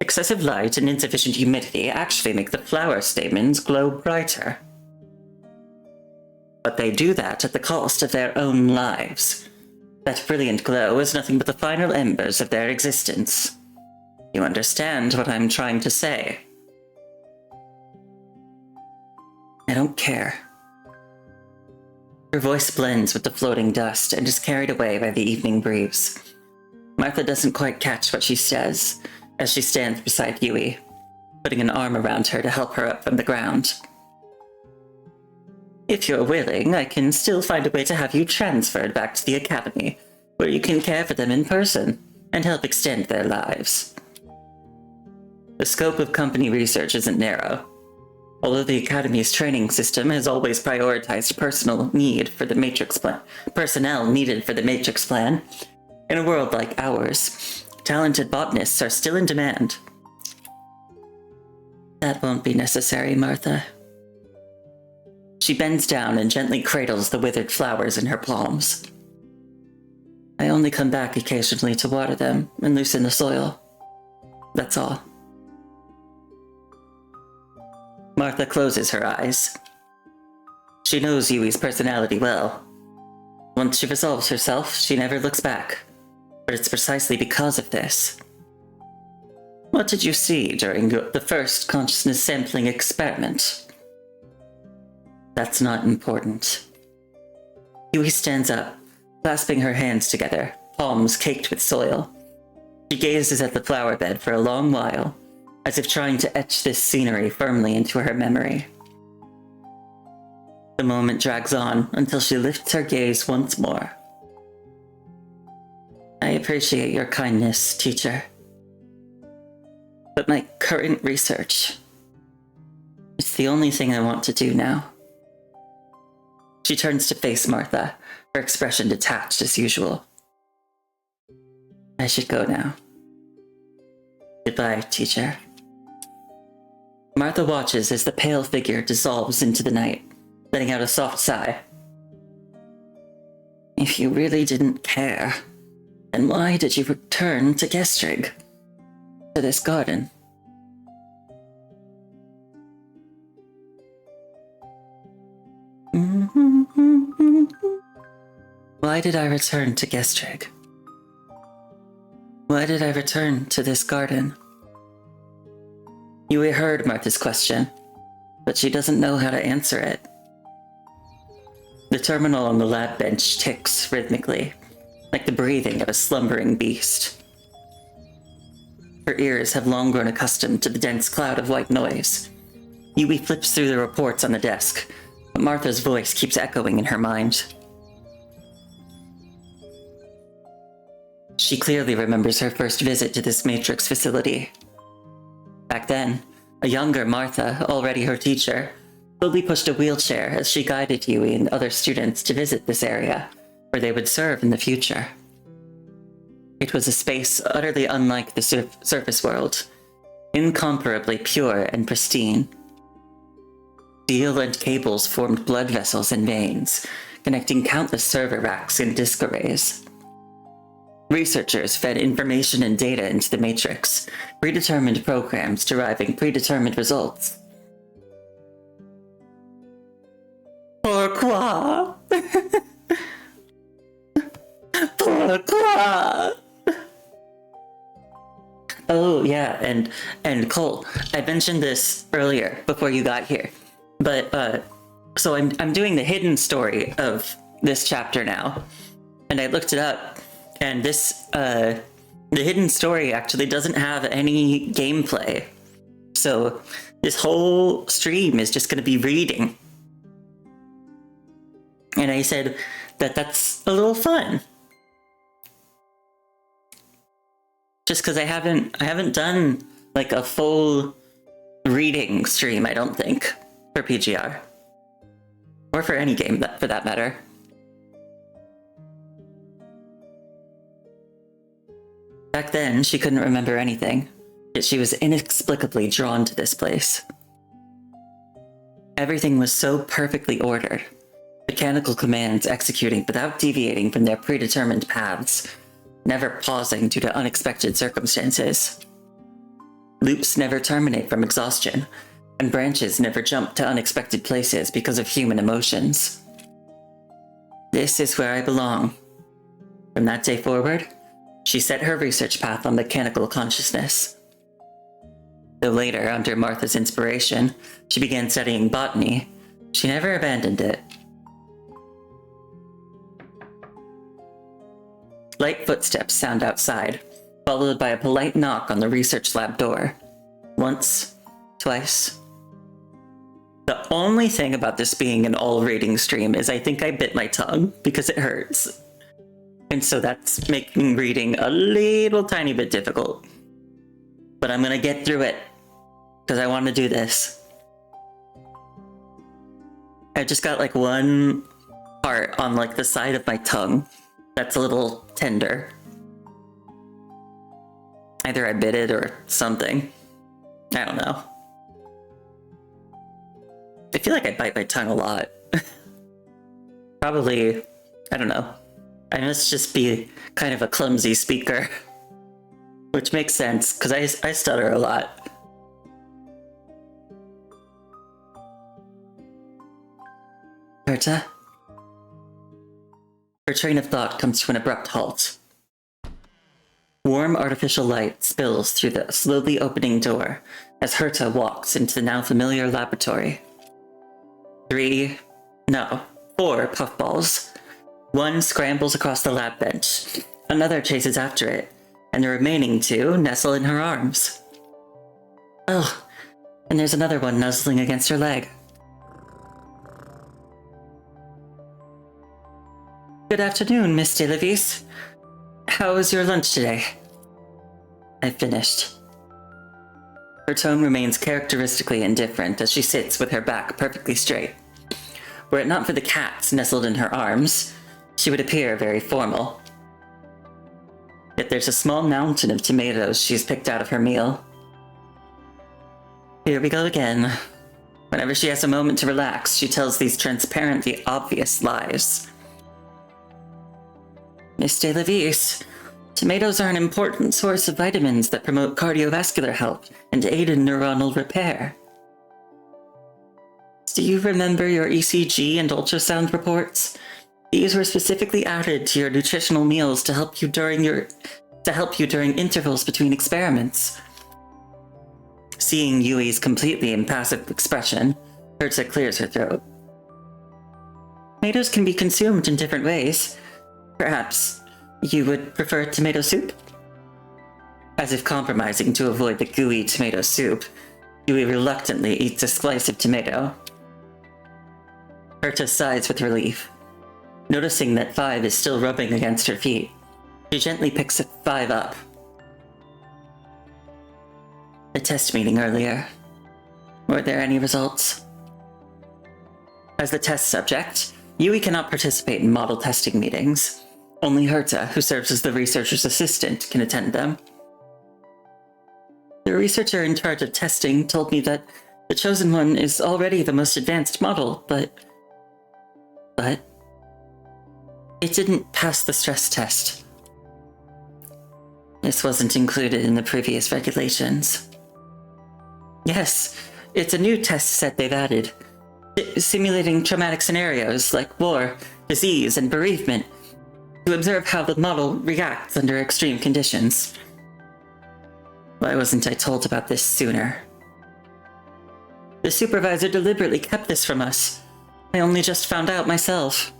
Excessive light and insufficient humidity actually make the flower stamens glow brighter. But they do that at the cost of their own lives. That brilliant glow is nothing but the final embers of their existence. You understand what I'm trying to say? I don't care. Her voice blends with the floating dust and is carried away by the evening breeze. Martha doesn't quite catch what she says as she stands beside Yui, putting an arm around her to help her up from the ground. If you're willing, I can still find a way to have you transferred back to the academy, where you can care for them in person and help extend their lives. The scope of company research isn't narrow. Although the Academy's training system has always prioritized personnel needed for the Matrix Plan, in a world like ours, talented botanists are still in demand. That won't be necessary, Martha. She bends down and gently cradles the withered flowers in her palms. I only come back occasionally to water them and loosen the soil. That's all. Martha closes her eyes. She knows Yui's personality well. Once she resolves herself, she never looks back. But it's precisely because of this. What did you see during the first consciousness sampling experiment? That's not important. Yui stands up, clasping her hands together, palms caked with soil. She gazes at the flower bed for a long while, as if trying to etch this scenery firmly into her memory. The moment drags on until she lifts her gaze once more. I appreciate your kindness, teacher. But my current research, it's the only thing I want to do now. She turns to face Martha, her expression detached as usual. I should go now. Goodbye, teacher. Martha watches as the pale figure dissolves into the night, letting out a soft sigh. If you really didn't care, then why did you return to Gestrig? To this garden? Why did I return to Gestrig? Why did I return to this garden? Yui heard Martha's question, but she doesn't know how to answer it. The terminal on the lab bench ticks rhythmically, like the breathing of a slumbering beast. Her ears have long grown accustomed to the dense cloud of white noise. Yui flips through the reports on the desk, but Martha's voice keeps echoing in her mind. She clearly remembers her first visit to this Matrix facility. Back then, a younger Martha, already her teacher, slowly pushed a wheelchair as she guided Yui and other students to visit this area, where they would serve in the future. It was a space utterly unlike the surface world, incomparably pure and pristine. Steel and cables formed blood vessels and veins, connecting countless server racks and disk arrays. Researchers fed information and data into the Matrix, predetermined programs deriving predetermined results. Pourquoi? Pourquoi? Oh yeah, and Cole, I mentioned this earlier before you got here, but so I'm doing the hidden story of this chapter now, and I looked it up, and this the hidden story actually doesn't have any gameplay, so this whole stream is just going to be reading, and I said that that's a little fun. Just because I haven't done like a full reading stream, I don't think, for PGR. Or for any game for that matter. Back then, she couldn't remember anything, yet she was inexplicably drawn to this place. Everything was so perfectly ordered, mechanical commands executing without deviating from their predetermined paths, never pausing due to unexpected circumstances. Loops never terminate from exhaustion, and branches never jump to unexpected places because of human emotions. This is where I belong. From that day forward, she set her research path on mechanical consciousness. Though later, under Martha's inspiration, she began studying botany, she never abandoned it. Light footsteps sound outside, followed by a polite knock on the research lab door. Once, twice. The only thing about this being an all-reading stream is I think I bit my tongue because it hurts. And so that's making reading a little tiny bit difficult. but I'm gonna get through it, because I want to do this. I just got like one part on like the side of my tongue that's a little tender. Either I bit it or something. I don't know. I feel like I bite my tongue a lot. Probably, I don't know. I must just be kind of a clumsy speaker. Which makes sense, because I stutter a lot. Berta? Her train of thought comes to an abrupt halt. Warm artificial light spills through the slowly opening door as Herta walks into the now familiar laboratory. 4 puffballs. One scrambles across the lab bench, another chases after it, and the remaining 2 nestle in her arms. Oh, and there's another one nuzzling against her leg. Good afternoon, Miss DeLavis. How was your lunch today? I've finished. Her tone remains characteristically indifferent as she sits with her back perfectly straight. Were it not for the cats nestled in her arms, she would appear very formal. Yet there's a small mountain of tomatoes she's picked out of her meal. Here we go again. Whenever she has a moment to relax, she tells these transparently obvious lies. Miss DeLavis, tomatoes are an important source of vitamins that promote cardiovascular health and aid in neuronal repair. Do you remember your ECG and ultrasound reports? These were specifically added to your nutritional meals to help you during intervals between experiments. Seeing Yui's completely impassive expression, Herta clears her throat. Tomatoes can be consumed in different ways. Perhaps you would prefer tomato soup? As if compromising to avoid the gooey tomato soup, Yui reluctantly eats a slice of tomato. Herta sighs with relief. Noticing that 5 is still rubbing against her feet, she gently picks 5 up. The test meeting earlier. Were there any results? As the test subject, Yui cannot participate in model testing meetings. Only Herta, who serves as the researcher's assistant, can attend them. The researcher in charge of testing told me that the chosen one is already the most advanced model, but it didn't pass the stress test. This wasn't included in the previous regulations. Yes, it's a new test set they've added, simulating traumatic scenarios like war, disease, and bereavement, to observe how the model reacts under extreme conditions. Why wasn't I told about this sooner? The supervisor deliberately kept this from us. I only just found out myself.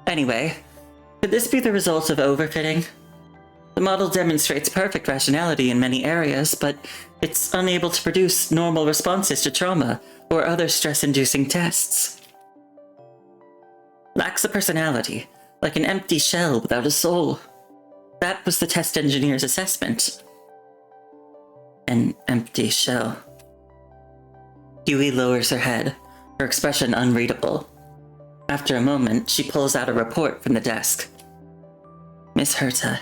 Anyway, could this be the result of overfitting? The model demonstrates perfect rationality in many areas, but it's unable to produce normal responses to trauma or other stress-inducing tests. Lacks a personality, like an empty shell without a soul. That was the test engineer's assessment. An empty shell. Yui lowers her head, her expression unreadable. After a moment, she pulls out a report from the desk. Miss Herta,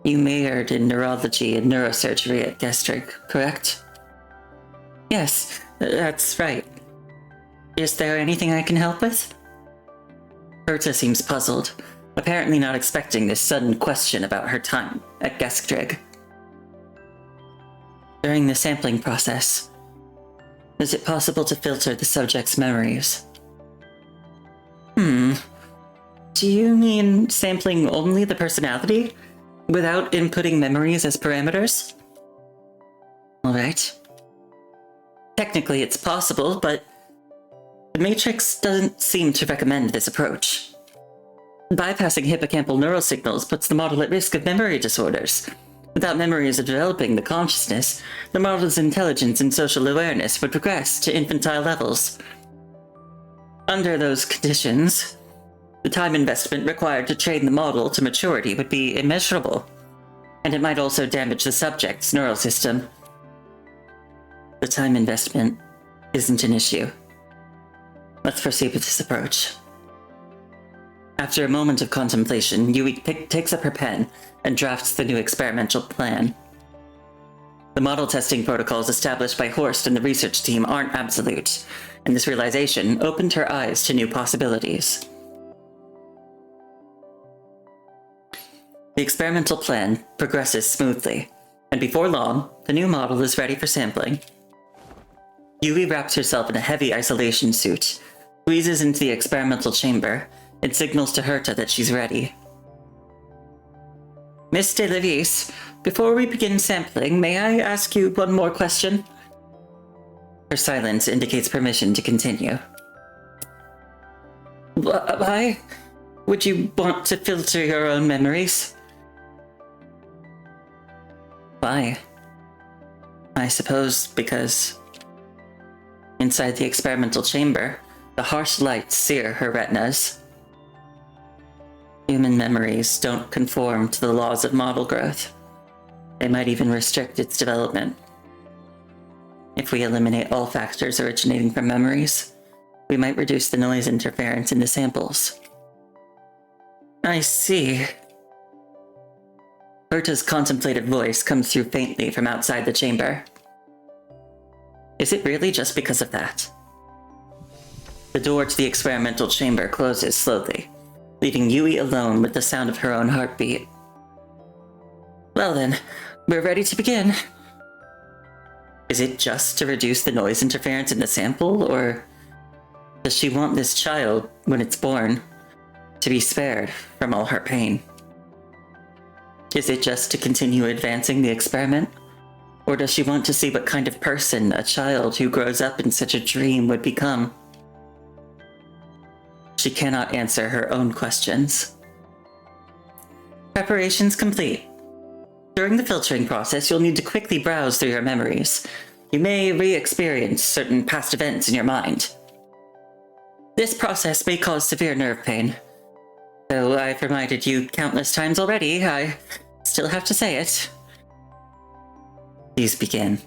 you majored in neurology and neurosurgery at Gestrick, correct? Yes, that's right. Is there anything I can help with? Herta seems puzzled, apparently not expecting this sudden question about her time at Gestrick. During the sampling process, is it possible to filter the subject's memories? Do you mean sampling only the personality, without inputting memories as parameters? Alright. Technically it's possible, but the Matrix doesn't seem to recommend this approach. Bypassing hippocampal neural signals puts the model at risk of memory disorders. Without memories of developing the consciousness, the model's intelligence and social awareness would regress to infantile levels. Under those conditions, the time investment required to train the model to maturity would be immeasurable. and it might also damage the subject's neural system. The time investment isn't an issue. Let's proceed with this approach. After a moment of contemplation, Yui takes up her pen and drafts the new experimental plan. The model testing protocols established by Horst and the research team aren't absolute, and this realization opened her eyes to new possibilities. The experimental plan progresses smoothly, and before long, the new model is ready for sampling. Yui wraps herself in a heavy isolation suit, squeezes into the experimental chamber, and signals to Herta that she's ready. Miss DeLevis, before we begin sampling, may I ask you one more question? Her silence indicates permission to continue. Why would you want to filter your own memories? Why? I suppose because inside the experimental chamber, the harsh lights sear her retinas. Human memories don't conform to the laws of model growth. They might even restrict its development. If we eliminate all factors originating from memories, we might reduce the noise interference in the samples. I see. Herta's contemplative voice comes through faintly from outside the chamber. Is it really just because of that? The door to the experimental chamber closes slowly, leaving Yui alone with the sound of her own heartbeat. Well then, we're ready to begin. Is it just to reduce the noise interference in the sample, or does she want this child, when it's born, to be spared from all her pain? Is it just to continue advancing the experiment, or does she want to see what kind of person a child who grows up in such a dream would become? She cannot answer her own questions. Preparations complete. During the filtering process, you'll need to quickly browse through your memories. You may re-experience certain past events in your mind. This process may cause severe nerve pain. Though I've reminded you countless times already, I still have to say it. Please begin.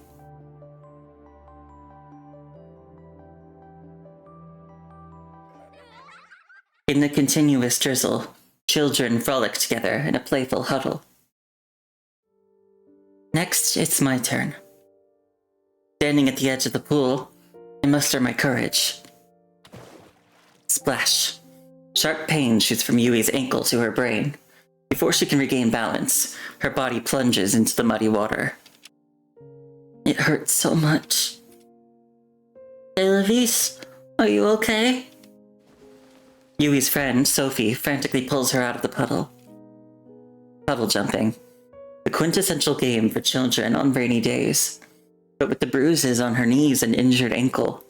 In the continuous drizzle, children frolic together in a playful huddle. Next, it's my turn. Standing at the edge of the pool, I muster my courage. Splash. Sharp pain shoots from Yui's ankle to her brain. Before she can regain balance, her body plunges into the muddy water. It hurts so much. Elvis, are you okay? Yui's friend, Sophie, frantically pulls her out of the puddle. Puddle jumping. The quintessential game for children on rainy days. But with the bruises on her knees and injured ankle.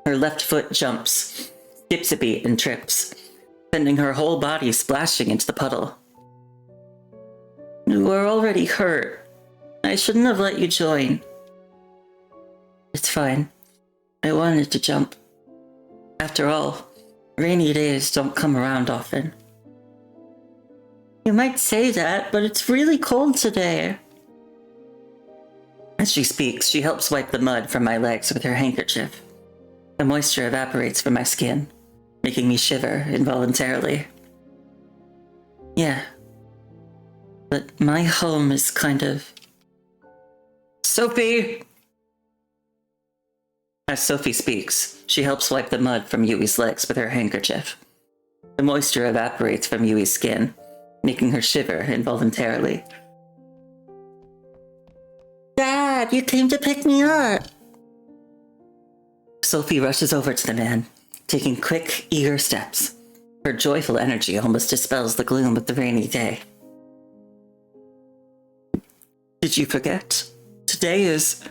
Her left foot jumps, skips a beat, and trips, sending her whole body splashing into the puddle. You were already hurt. I shouldn't have let you join. It's fine. I wanted to jump. After all, rainy days don't come around often. You might say that, but it's really cold today. As she speaks, she helps wipe the mud from my legs with her handkerchief. The moisture evaporates from my skin, making me shiver involuntarily. Yeah. But my home is kind of... Sophie! As Sophie speaks, she helps wipe the mud from Yui's legs with her handkerchief. The moisture evaporates from Yui's skin, making her shiver involuntarily. Dad, you came to pick me up! Sophie rushes over to the man, taking quick, eager steps. Her joyful energy almost dispels the gloom of the rainy day. Did you forget? Today is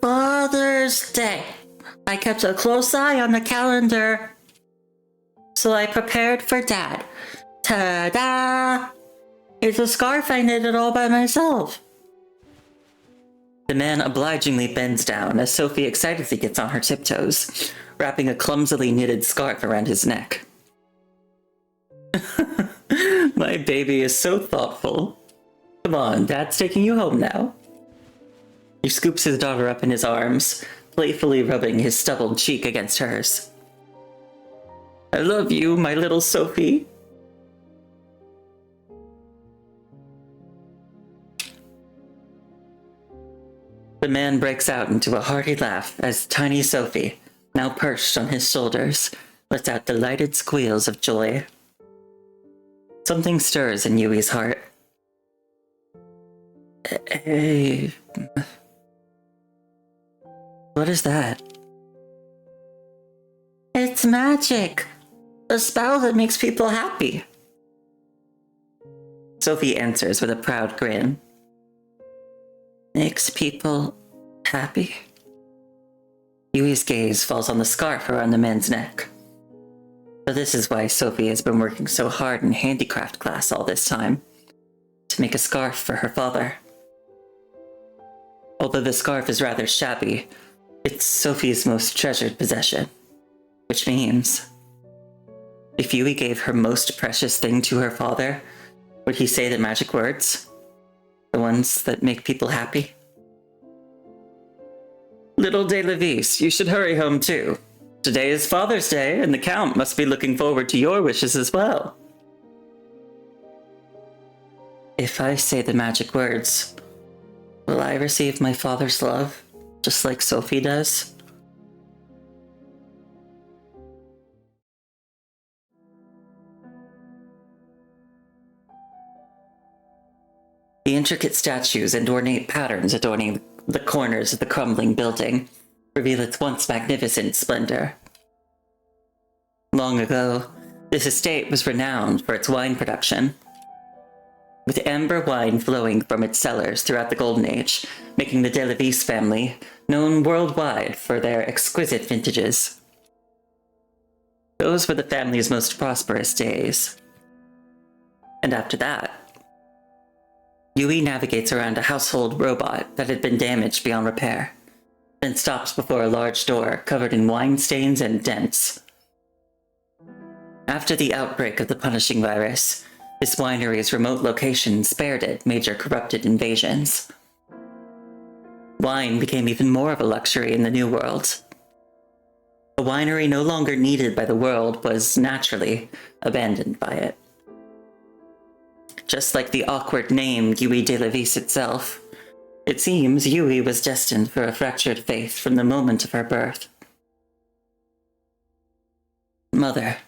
Father's Day. I kept a close eye on the calendar, so I prepared for Dad. Ta-da! It's a scarf I knitted all by myself. The man obligingly bends down as Sophie excitedly gets on her tiptoes, wrapping a clumsily knitted scarf around his neck. My baby is so thoughtful. Come on, Dad's taking you home now. He scoops his daughter up in his arms, playfully rubbing his stubbled cheek against hers. I love you, my little Sophie. The man breaks out into a hearty laugh as tiny Sophie, now perched on his shoulders, lets out delighted squeals of joy. Something stirs in Yui's heart. Hey... What is that? It's magic. A spell that makes people happy. Sophie answers with a proud grin. Makes people happy? Yui's gaze falls on the scarf around the man's neck. So this is why Sophie has been working so hard in handicraft class all this time. To make a scarf for her father. Although the scarf is rather shabby, it's Sophie's most treasured possession. Which means, if Yui gave her most precious thing to her father, would he say the magic words? The ones that make people happy? Little De Levis, you should hurry home too. Today is Father's Day, and the Count must be looking forward to your wishes as well. If I say the magic words, will I receive my father's love, just like Sophie does? The intricate statues and ornate patterns adorning the corners of the crumbling building reveal its once magnificent splendor. Long ago, this estate was renowned for its wine production, with amber wine flowing from its cellars throughout the Golden Age, making the De Levis family known worldwide for their exquisite vintages. Those were the family's most prosperous days. And after that, Yui navigates around a household robot that had been damaged beyond repair, then stops before a large door covered in wine stains and dents. After the outbreak of the punishing virus, this winery's remote location spared it major corrupted invasions. Wine became even more of a luxury in the New World. A winery no longer needed by the world was naturally abandoned by it. Just like the awkward name Yui de Levis itself, it seems Yui was destined for a fractured faith from the moment of her birth. Mother.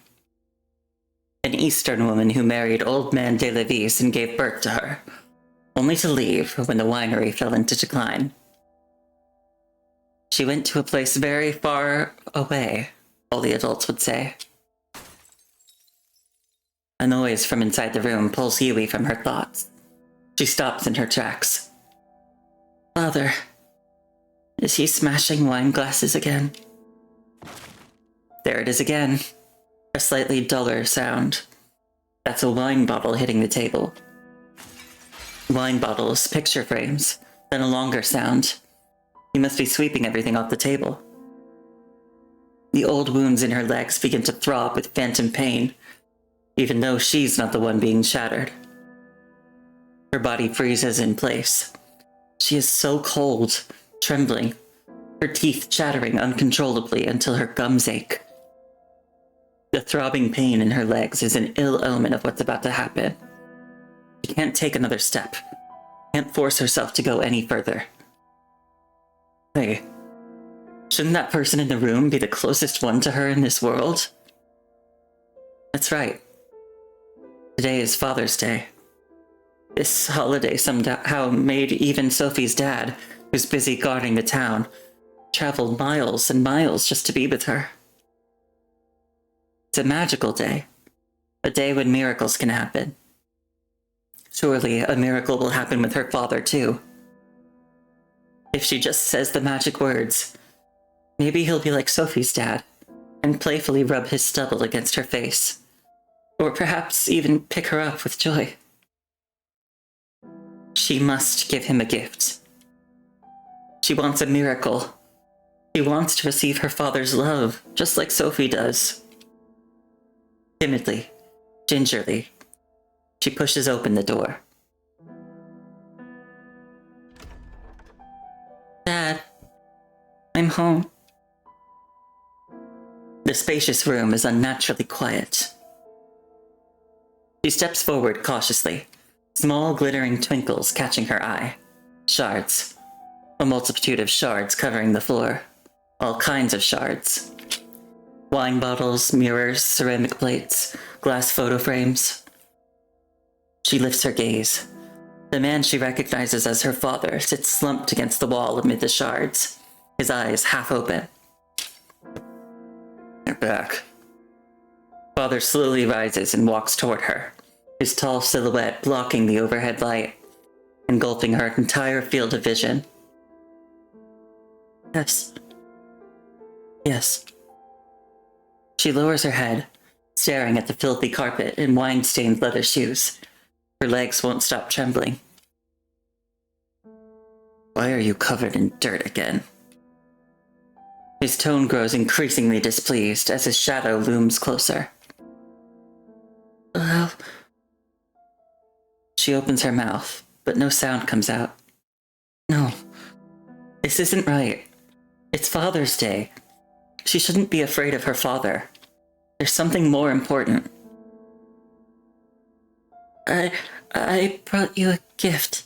An Eastern woman who married old man de Levis and gave birth to her, only to leave when the winery fell into decline. She went to a place very far away, all the adults would say. A noise from inside the room pulls Yui from her thoughts. She stops in her tracks. Father, is he smashing wine glasses again? There it is again. A slightly duller sound. That's a wine bottle hitting the table. Wine bottles, picture frames, then a longer sound. He must be sweeping everything off the table. The old wounds in her legs begin to throb with phantom pain, even though she's not the one being shattered. Her body freezes in place. She is so cold, trembling, her teeth chattering uncontrollably until her gums ache. The throbbing pain in her legs is an ill omen of what's about to happen. She can't take another step, can't force herself to go any further. Hey, shouldn't that person in the room be the closest one to her in this world? That's right. Today is Father's Day. This holiday somehow made even Sophie's dad, who's busy guarding the town, travel miles and miles just to be with her. It's a magical day. A day when miracles can happen. Surely a miracle will happen with her father too. If she just says the magic words, maybe he'll be like Sophie's dad, and playfully rub his stubble against her face. Or perhaps even pick her up with joy. She must give him a gift. She wants a miracle. She wants to receive her father's love, just like Sophie does. Timidly, gingerly, she pushes open the door. I'm home. The spacious room is unnaturally quiet. She steps forward cautiously, small glittering twinkles catching her eye. Shards. A multitude of shards covering the floor. All kinds of shards. Wine bottles, mirrors, ceramic plates, glass photo frames. She lifts her gaze. The man she recognizes as her father sits slumped against the wall amid the shards, his eyes half open. You're back. Father slowly rises and walks toward her, his tall silhouette blocking the overhead light, engulfing her entire field of vision. Yes. Yes. She lowers her head, staring at the filthy carpet and wine-stained leather shoes. Her legs won't stop trembling. Why are you covered in dirt again? His tone grows increasingly displeased as his shadow looms closer. Well... She opens her mouth, but no sound comes out. No. This isn't right. It's Father's Day. She shouldn't be afraid of her father. There's something more important. I brought you a gift.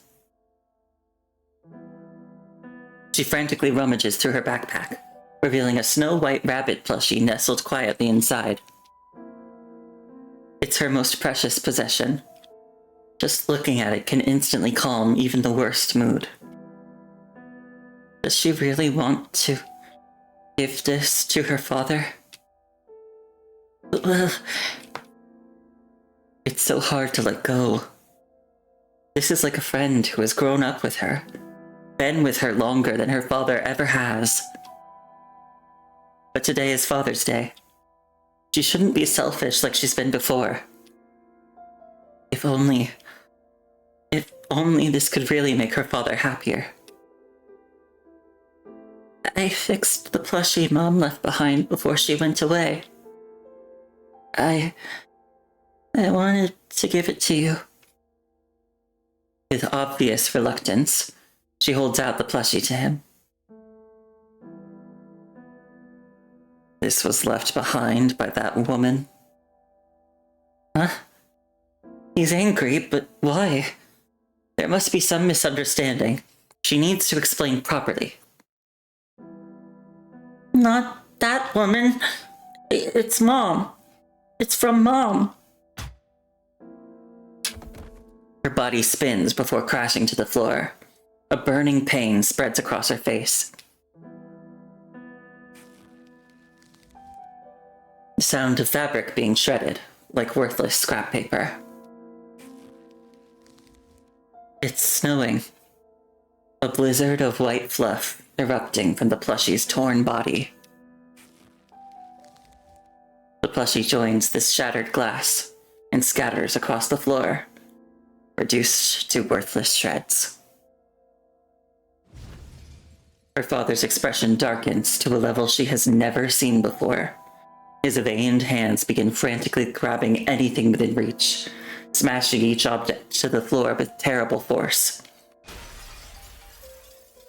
She frantically rummages through her backpack, revealing a snow-white rabbit plushie nestled quietly inside. It's her most precious possession. Just looking at it can instantly calm even the worst mood. Does she really want to give this to her father? Well, it's so hard to let go. This is like a friend who has grown up with her, been with her longer than her father ever has. But today is Father's Day. She shouldn't be selfish like she's been before. If only this could really make her father happier. I fixed the plushie Mom left behind before she went away. I wanted to give it to you. With obvious reluctance, she holds out the plushie to him. This was left behind by that woman. Huh? He's angry, but why? There must be some misunderstanding. She needs to explain properly. Not that woman. It's Mom. It's from Mom. Her body spins before crashing to the floor. A burning pain spreads across her face. The sound of fabric being shredded, like worthless scrap paper. It's snowing. A blizzard of white fluff erupting from the plushie's torn body. The plushie joins this shattered glass and scatters across the floor, reduced to worthless shreds. Her father's expression darkens to a level she has never seen before. His veined hands begin frantically grabbing anything within reach, smashing each object to the floor with terrible force.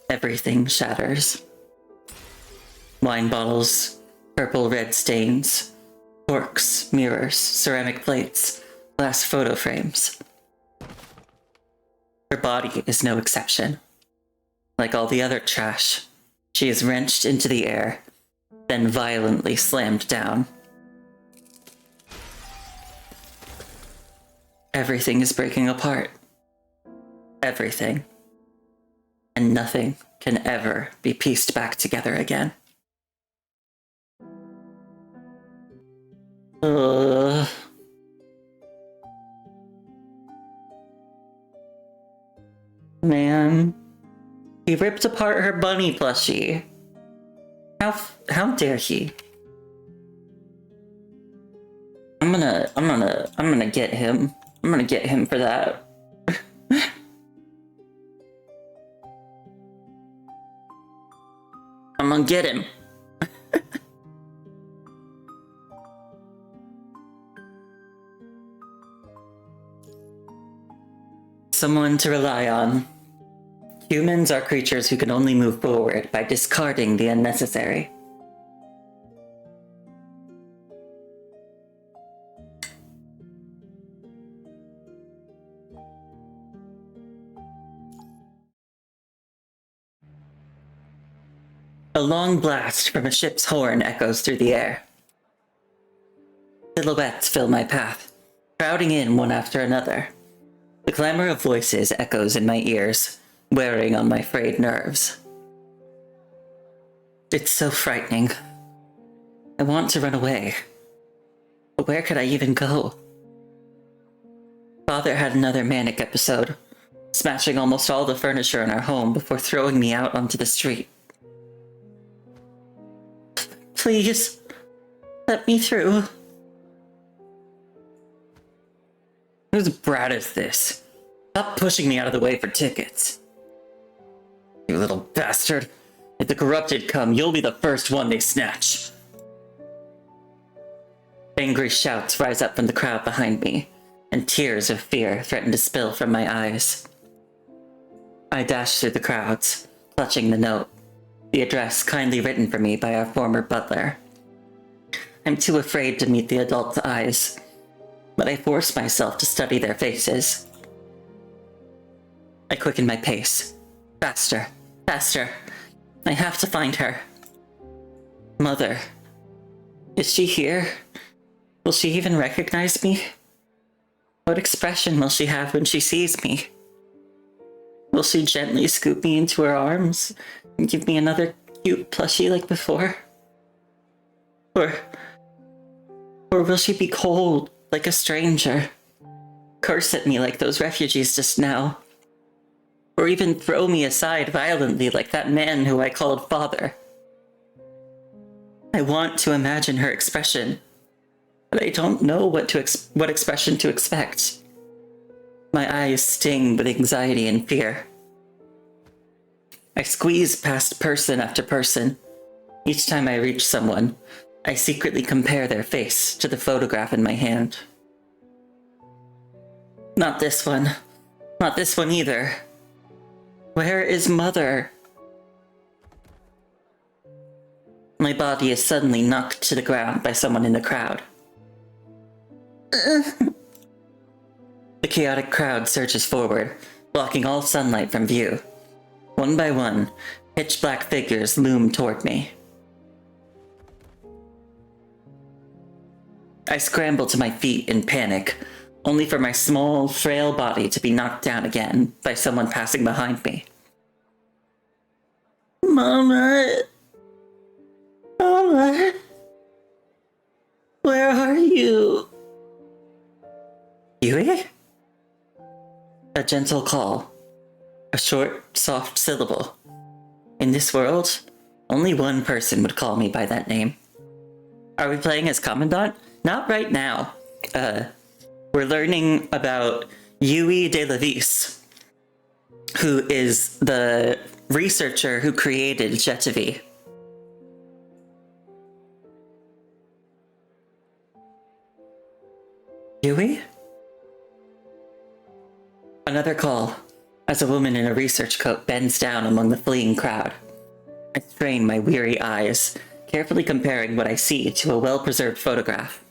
Everything shatters. Wine bottles, purple-red stains, forks, mirrors, ceramic plates, glass photo frames. Her body is no exception. Like all the other trash, she is wrenched into the air, then violently slammed down. Everything is breaking apart. Everything. And nothing can ever be pieced back together again. Man. He ripped apart her bunny plushie. How dare he? I'm gonna get him. I'm gonna get him for that. I'm gonna get him. Someone to rely on. Humans are creatures who can only move forward by discarding the unnecessary. A long blast from a ship's horn echoes through the air. Silhouettes fill my path, crowding in one after another. The clamor of voices echoes in my ears, wearing on my frayed nerves. It's so frightening. I want to run away. But where could I even go? Father had another manic episode, smashing almost all the furniture in our home before throwing me out onto the street. Please, let me through. Whose brat is this? Stop pushing me out of the way for tickets. You little bastard. If the corrupted come, you'll be the first one they snatch. Angry shouts rise up from the crowd behind me, and tears of fear threaten to spill from my eyes. I dash through the crowds, clutching the note, the address kindly written for me by our former butler. I'm too afraid to meet the adults' eyes, but I force myself to study their faces. I quicken my pace. Faster, faster. I have to find her. Mother. Is she here? Will she even recognize me? What expression will she have when she sees me? Will she gently scoop me into her arms and give me another cute plushie like before? Or will she be cold like a stranger, curse at me like those refugees just now, or even throw me aside violently like that man who I called father? I want to imagine her expression, but I don't know what expression to expect. My eyes sting with anxiety and fear. I squeeze past person after person. Each time I reach someone, I secretly compare their face to the photograph in my hand. Not this one. Not this one either. Where is Mother? My body is suddenly knocked to the ground by someone in the crowd. The chaotic crowd surges forward, blocking all sunlight from view. One by one, pitch-black figures loom toward me. I scramble to my feet in panic, only for my small, frail body to be knocked down again by someone passing behind me. Mama! Mama! Where are you? Yui? A gentle call. A short, soft syllable. In this world, only one person would call me by that name. Are we playing as Commandant? Not right now. We're learning about Yui de la Vis, who is the researcher who created Jetavi. Yui? Another call, as a woman in a research coat bends down among the fleeing crowd. I strain my weary eyes, carefully comparing what I see to a well-preserved photograph.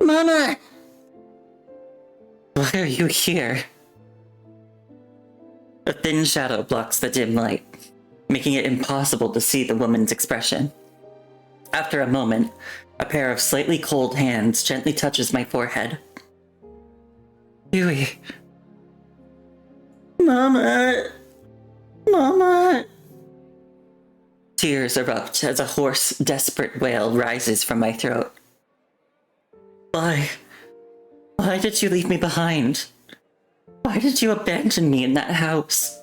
Mama! Why are you here? A thin shadow blocks the dim light, making it impossible to see the woman's expression. After a moment, a pair of slightly cold hands gently touches my forehead. Yui. Mama! Mama! Tears erupt as a hoarse, desperate wail rises from my throat. Why? Why did you leave me behind? Why did you abandon me in that house?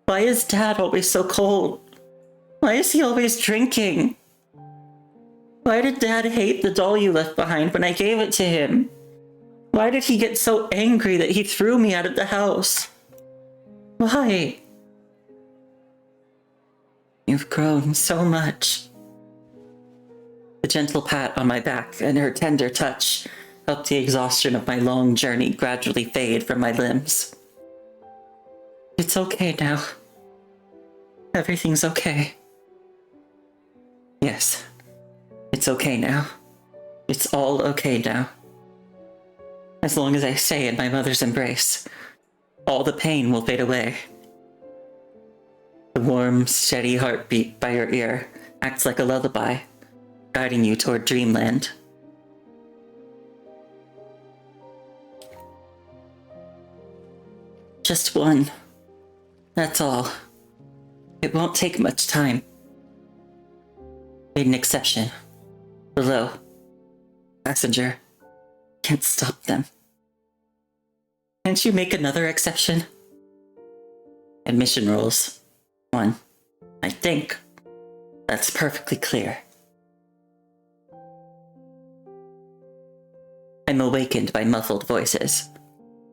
Why is Dad always so cold? Why is he always drinking? Why did Dad hate the doll you left behind when I gave it to him? Why did he get so angry that he threw me out of the house? Why? You've grown so much. The gentle pat on my back and her tender touch helped the exhaustion of my long journey gradually fade from my limbs. It's okay now. Everything's okay. Yes, it's okay now. It's all okay now. As long as I stay in my mother's embrace, all the pain will fade away. The warm, steady heartbeat by your ear acts like a lullaby, guiding you toward dreamland. Just one. That's all. It won't take much time. Made an exception. Below. Passenger. Can't stop them. Can't you make another exception? Admission rules. 1. I think. That's perfectly clear. I'm awakened by muffled voices.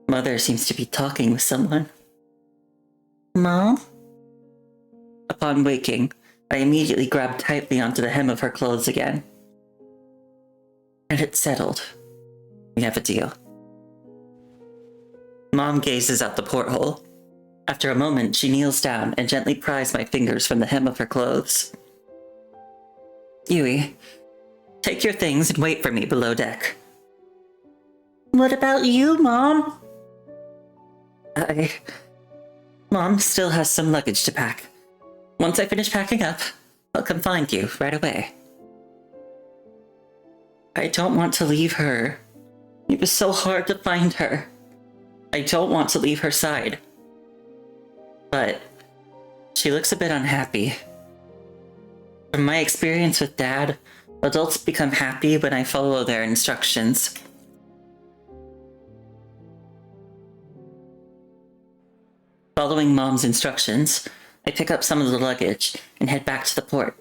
Mother seems to be talking with someone. Mom? Upon waking, I immediately grabbed tightly onto the hem of her clothes again. And it's settled. We have a deal. Mom gazes out the porthole. After a moment, she kneels down and gently pries my fingers from the hem of her clothes. Yui, take your things and wait for me below deck. What about you, Mom? Mom still has some luggage to pack. Once I finish packing up, I'll come find you right away. I don't want to leave her. It was so hard to find her. I don't want to leave her side. But she looks a bit unhappy. From my experience with Dad, adults become happy when I follow their instructions. Following Mom's instructions, I pick up some of the luggage and head back to the port.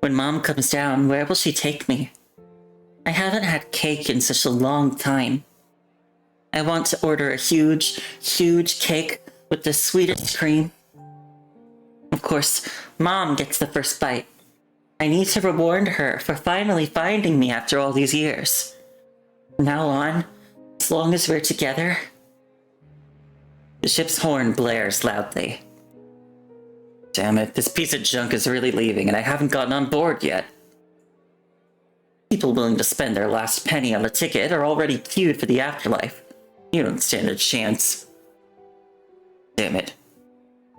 When Mom comes down, where will she take me? I haven't had cake in such a long time. I want to order a huge, huge cake with the sweetest cream. Of course, Mom gets the first bite. I need to reward her for finally finding me after all these years. From now on, as long as we're together... The ship's horn blares loudly. Damn it, this piece of junk is really leaving and I haven't gotten on board yet. People willing to spend their last penny on the ticket are already queued for the afterlife. You don't stand a chance. Damn it.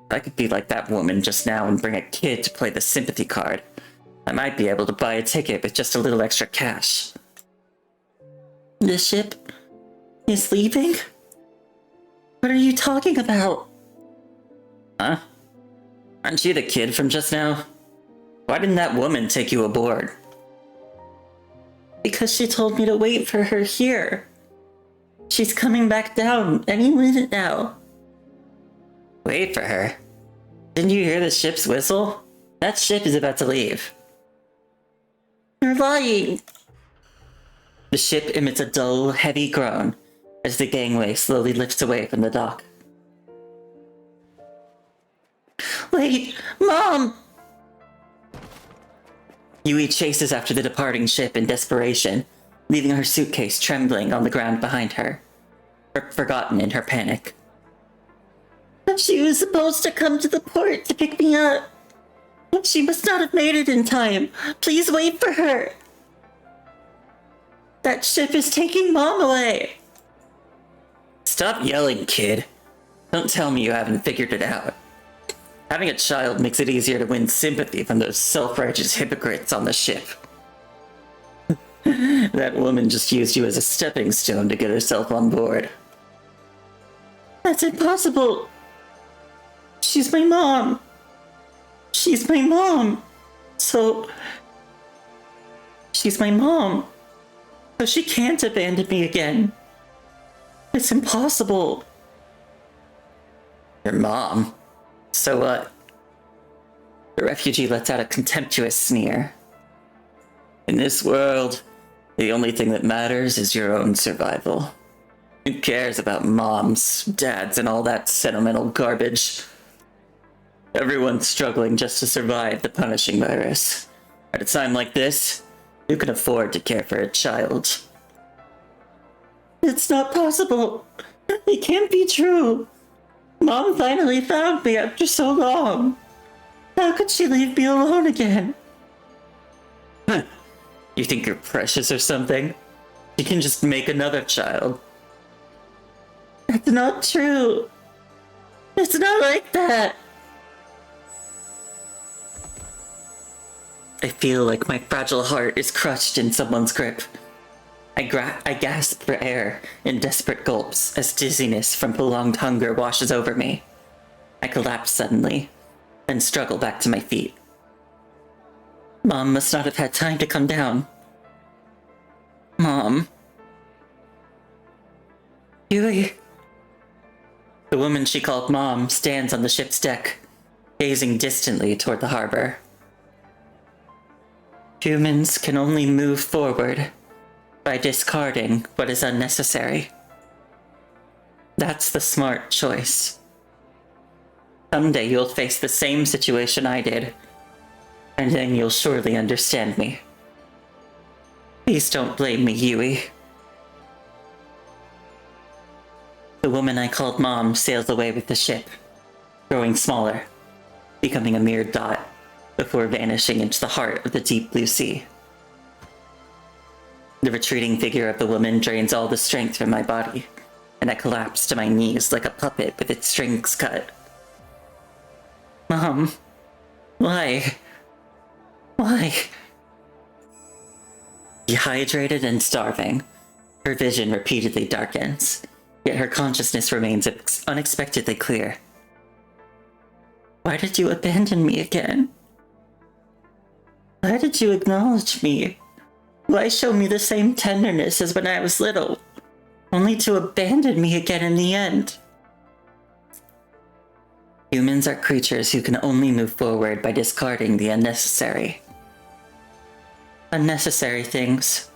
If I could be like that woman just now and bring a kid to play the sympathy card, I might be able to buy a ticket with just a little extra cash. The ship is leaving? What are you talking about? Huh? Aren't you the kid from just now? Why didn't that woman take you aboard? Because she told me to wait for her here. She's coming back down any minute now. Wait for her? Didn't you hear the ship's whistle? That ship is about to leave. You're lying. The ship emits a dull, heavy groan as the gangway slowly lifts away from the dock. Wait, Mom! Yui chases after the departing ship in desperation, leaving her suitcase trembling on the ground behind her, forgotten in her panic. She was supposed to come to the port to pick me up. She must not have made it in time. Please wait for her. That ship is taking Mom away. Stop yelling, kid. Don't tell me you haven't figured it out. Having a child makes it easier to win sympathy from those self-righteous hypocrites on the ship. That woman just used you as a stepping stone to get herself on board. That's impossible. She's my mom. She's my mom. So she can't abandon me again. It's impossible. Your mom? So what? The refugee lets out a contemptuous sneer. In this world, the only thing that matters is your own survival. Who cares about moms, dads, and all that sentimental garbage? Everyone's struggling just to survive the punishing virus. At a time like this, who can afford to care for a child? It's not possible. It can't be true. Mom finally found me after so long. How could she leave me alone again? You think you're precious or something? You can just make another child. That's not true. It's not like that. I feel like my fragile heart is crushed in someone's grip. I gasp for air in desperate gulps as dizziness from prolonged hunger washes over me. I collapse suddenly, then struggle back to my feet. Mom must not have had time to come down. Mom. Yui. The woman she called Mom stands on the ship's deck, gazing distantly toward the harbor. Humans can only move forward by discarding what is unnecessary. That's the smart choice. Someday you'll face the same situation I did, and then you'll surely understand me. Please don't blame me, Yui. The woman I called Mom sails away with the ship, growing smaller, becoming a mere dot, before vanishing into the heart of the deep blue sea. The retreating figure of the woman drains all the strength from my body, and I collapse to my knees like a puppet with its strings cut. Mom, why? Why? Dehydrated and starving, her vision repeatedly darkens, yet her consciousness remains unexpectedly clear. Why did you abandon me again? Why did you acknowledge me? Why show me the same tenderness as when I was little, only to abandon me again in the end? Humans are creatures who can only move forward by discarding the unnecessary. Unnecessary things.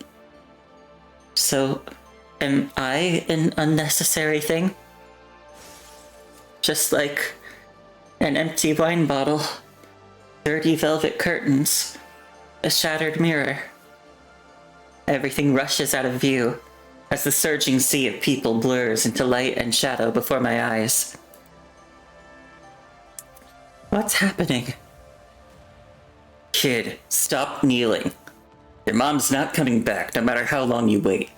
So, am I an unnecessary thing? Just like an empty wine bottle, dirty velvet curtains, a shattered mirror. Everything rushes out of view as the surging sea of people blurs into light and shadow before my eyes. What's happening? Kid, stop kneeling. Your mom's not coming back no matter how long you wait.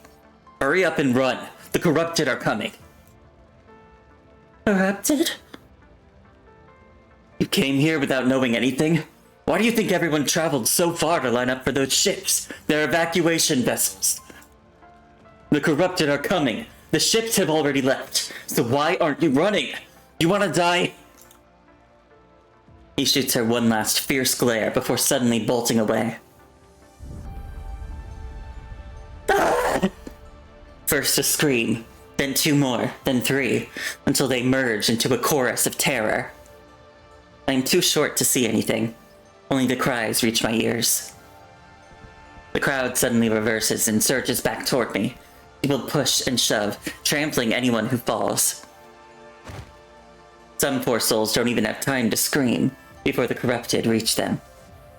Hurry up and run. The corrupted are coming. Corrupted? You came here without knowing anything? Why do you think everyone traveled so far to line up for those ships? They're evacuation vessels. The corrupted are coming. The ships have already left. So why aren't you running? You want to die? He shoots her one last fierce glare before suddenly bolting away. Ah! First a scream, then two more, then three, until they merge into a chorus of terror. I am too short to see anything. Only the cries reach my ears. The crowd suddenly reverses and surges back toward me. People push and shove, trampling anyone who falls. Some poor souls don't even have time to scream before the corrupted reach them,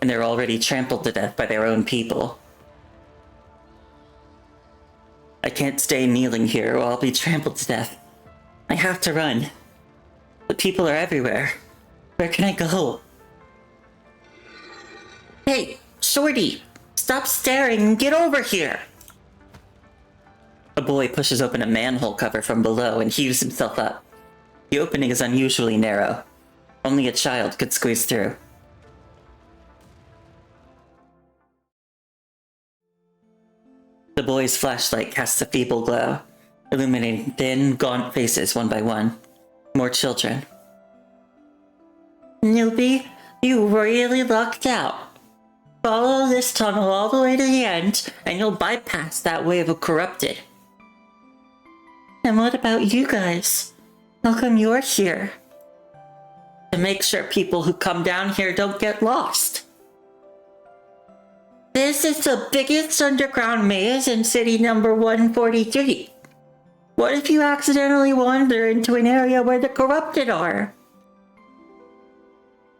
and they're already trampled to death by their own people. I can't stay kneeling here or I'll be trampled to death. I have to run. But people are everywhere. Where can I go? Hey, Shorty! Stop staring and get over here! A boy pushes open a manhole cover from below and heaves himself up. The opening is unusually narrow. Only a child could squeeze through. The boy's flashlight casts a feeble glow, illuminating thin, gaunt faces one by one. More children. Newbie, you really lucked out. Follow this tunnel all the way to the end, and you'll bypass that wave of corrupted. And what about you guys? How come you're here? To make sure people who come down here don't get lost. This is the biggest underground maze in city number 143. What if you accidentally wander into an area where the corrupted are?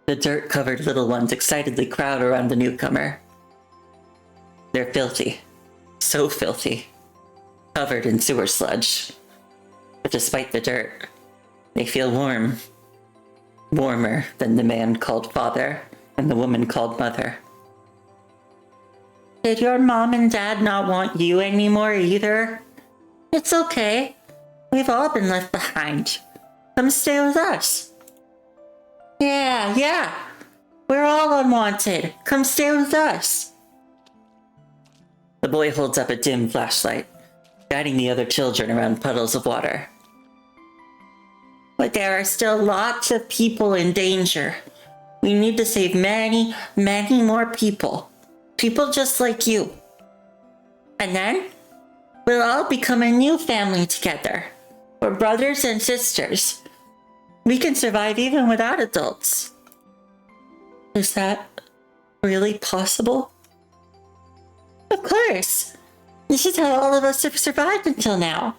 The dirt-covered little ones excitedly crowd around the newcomer. They're filthy. So filthy. Covered in sewer sludge. But despite the dirt, They feel warm. Warmer than the man called father and the woman called mother. Did your mom and dad not want you anymore either? It's okay. We've all been left behind. Come stay with us. Yeah. We're all unwanted. Come stay with us. The boy holds up a dim flashlight, guiding the other children around puddles of water. But there are still lots of people in danger. We need to save many, many more people. People just like you. And then, we'll all become a new family together. We're brothers and sisters. We can survive even without adults. Is that really possible? Of course. This is how all of us have survived until now.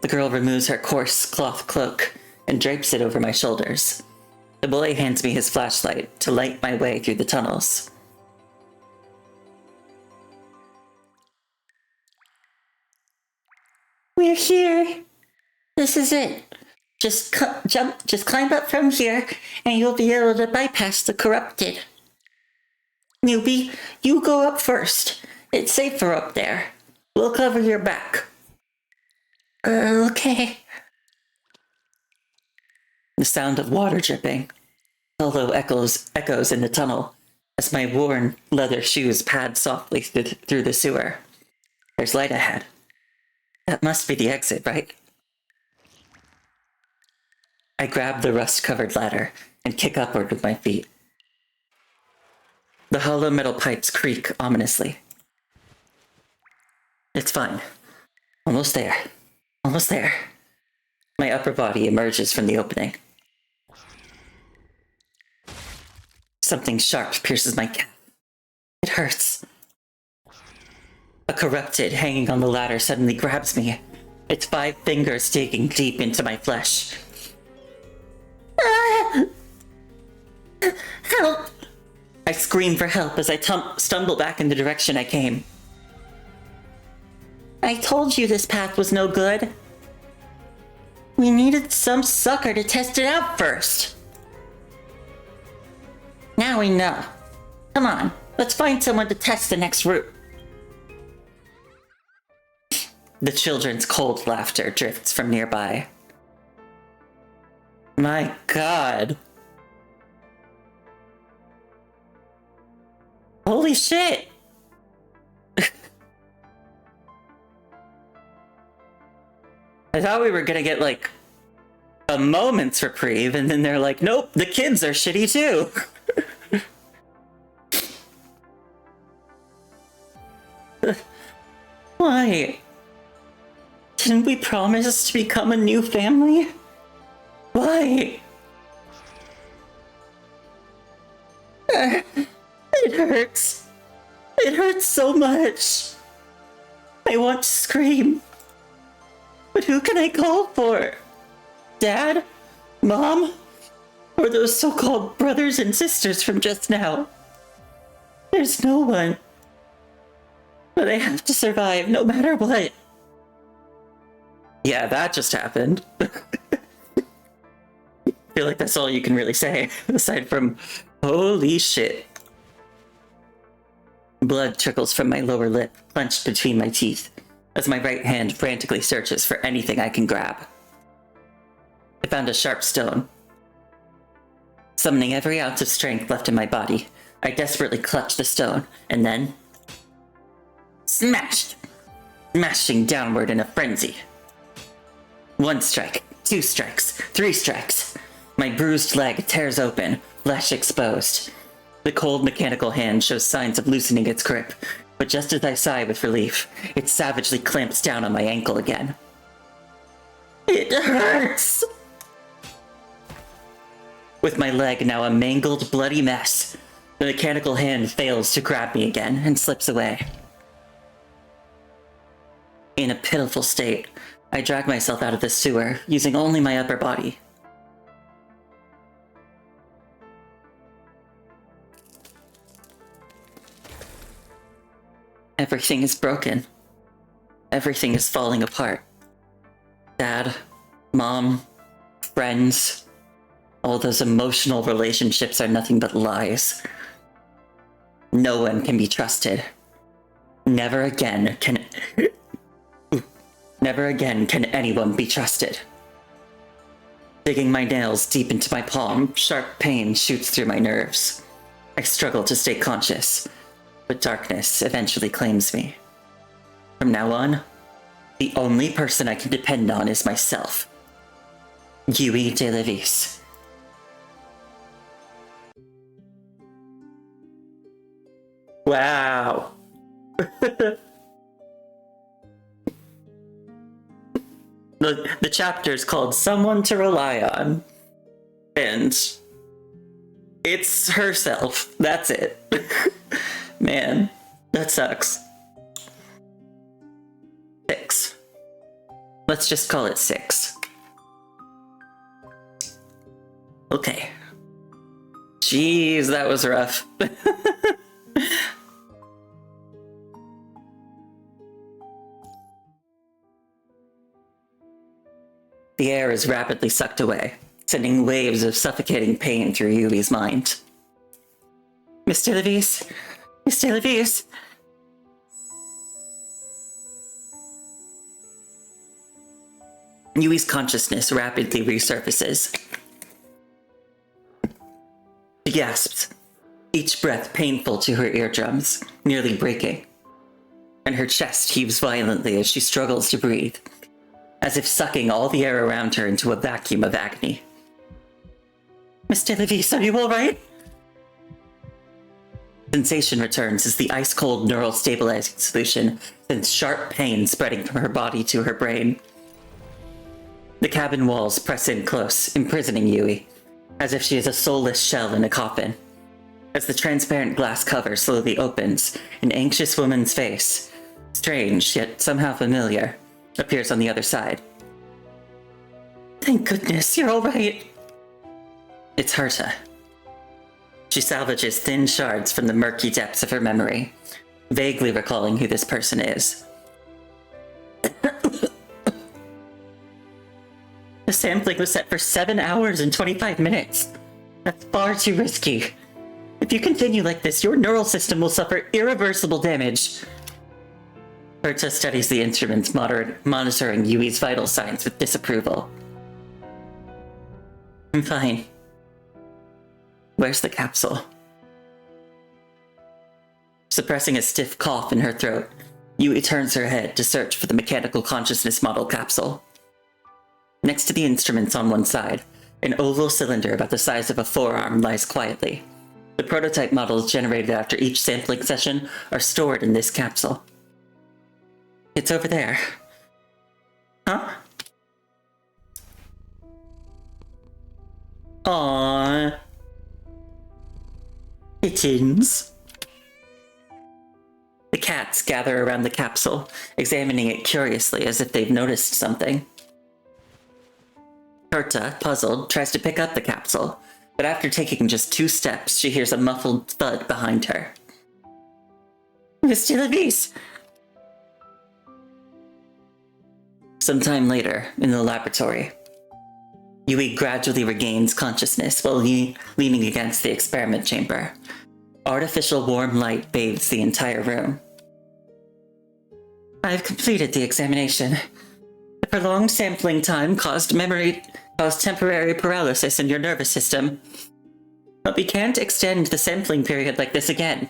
The girl removes her coarse cloth cloak and drapes it over my shoulders. The boy hands me his flashlight to light my way through the tunnels. We're here. This is it. Just climb up from here, and you'll be able to bypass the corrupted. Newbie, you go up first. It's safer up there. We'll cover your back. Okay. The sound of water dripping, hollow echoes in the tunnel as my worn leather shoes pad softly through the sewer. There's light ahead. That must be the exit, right? I grab the rust-covered ladder and kick upward with my feet. The hollow metal pipes creak ominously. It's fine. Almost there. Almost there. My upper body emerges from the opening. Something sharp pierces my calf. It hurts. A corrupted hanging on the ladder suddenly grabs me, its 5 fingers digging deep into my flesh. Help! I scream for help as I stumble back in the direction I came. I told you this path was no good. We needed some sucker to test it out first. Now we know. Come on, let's find someone to test the next route. The children's cold laughter drifts from nearby. My God. Holy shit! I thought we were gonna get, like, a moment's reprieve, and then they're like, nope, the kids are shitty too! Why? Didn't we promise to become a new family? Why? It hurts. It hurts so much. I want to scream. But who can I call for? Dad? Mom? Or those so-called brothers and sisters from just now? There's no one. But I have to survive no matter what. Yeah, that just happened. I feel like that's all you can really say, aside from, holy shit. Blood trickles from my lower lip, clenched between my teeth, as my right hand frantically searches for anything I can grab. I found a sharp stone. Summoning every ounce of strength left in my body, I desperately clutched the stone, and then... smashed! Smashing downward in a frenzy. 1 strike, 2 strikes, 3 strikes. My bruised leg tears open, flesh exposed. The cold mechanical hand shows signs of loosening its grip, but just as I sigh with relief, it savagely clamps down on my ankle again. It hurts! With my leg now a mangled, bloody mess, the mechanical hand fails to grab me again and slips away. In a pitiful state, I drag myself out of the sewer, using only my upper body. Everything is broken. Everything is falling apart. Dad, mom, friends, all those emotional relationships are nothing but lies. No one can be trusted. Never again can anyone be trusted. Digging my nails deep into my palm, sharp pain shoots through my nerves. I struggle to stay conscious, but darkness eventually claims me. From now on, the only person I can depend on is myself. Yui de Levis. Wow. The chapter is called Someone to Rely On. And it's herself. That's it. Man, that sucks. 6. Let's just call it 6. Okay. Jeez, that was rough. The air is rapidly sucked away, sending waves of suffocating pain through Yui's mind. Mr. Levis? Mr. Levis? Yui's consciousness rapidly resurfaces. She gasps, each breath painful to her eardrums, nearly breaking. And her chest heaves violently as she struggles to breathe, as if sucking all the air around her into a vacuum of agony. Mr. Levis, are you alright? Sensation returns as the ice-cold neural stabilizing solution sends sharp pain spreading from her body to her brain. The cabin walls press in close, imprisoning Yui, as if she is a soulless shell in a coffin. As the transparent glass cover slowly opens, an anxious woman's face, strange yet somehow familiar, appears on the other side. Thank goodness, you're alright. It's Herta. She salvages thin shards from the murky depths of her memory, vaguely recalling who this person is. The sampling was set for 7 hours and 25 minutes. That's far too risky. If you continue like this, your neural system will suffer irreversible damage. Herta studies the instruments monitoring Yui's vital signs with disapproval. I'm fine. Where's the capsule? Suppressing a stiff cough in her throat, Yui turns her head to search for the mechanical consciousness model capsule. Next to the instruments on one side, an oval cylinder about the size of a forearm lies quietly. The prototype models generated after each sampling session are stored in this capsule. It's over there. Huh? Aww. Kittens. The cats gather around the capsule, examining it curiously as if they've noticed something. Herta, puzzled, tries to pick up the capsule, but after taking just 2 steps, she hears a muffled thud behind her. Mr. Levis! Sometime later, in the laboratory, Yui gradually regains consciousness while leaning against the experiment chamber. Artificial warm light bathes the entire room. I've completed the examination. The prolonged sampling time caused temporary paralysis in your nervous system. But we can't extend the sampling period like this again.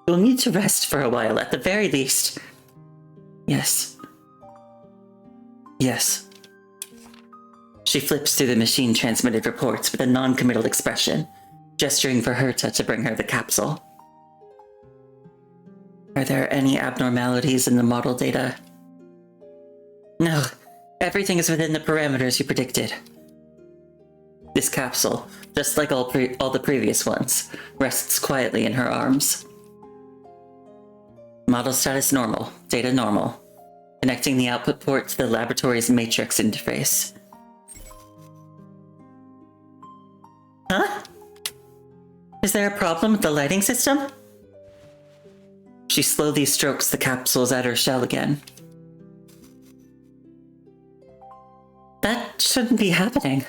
You'll need to rest for a while at the very least. Yes. Yes. She flips through the machine-transmitted reports with a non-committal expression, gesturing for Herta to bring her the capsule. Are there any abnormalities in the model data? No, everything is within the parameters you predicted. This capsule, just like all the previous ones, rests quietly in her arms. Model status normal, data normal, connecting the output port to the laboratory's matrix interface. Huh? Is there a problem with the lighting system? She slowly strokes the capsule's outer shell again. That shouldn't be happening.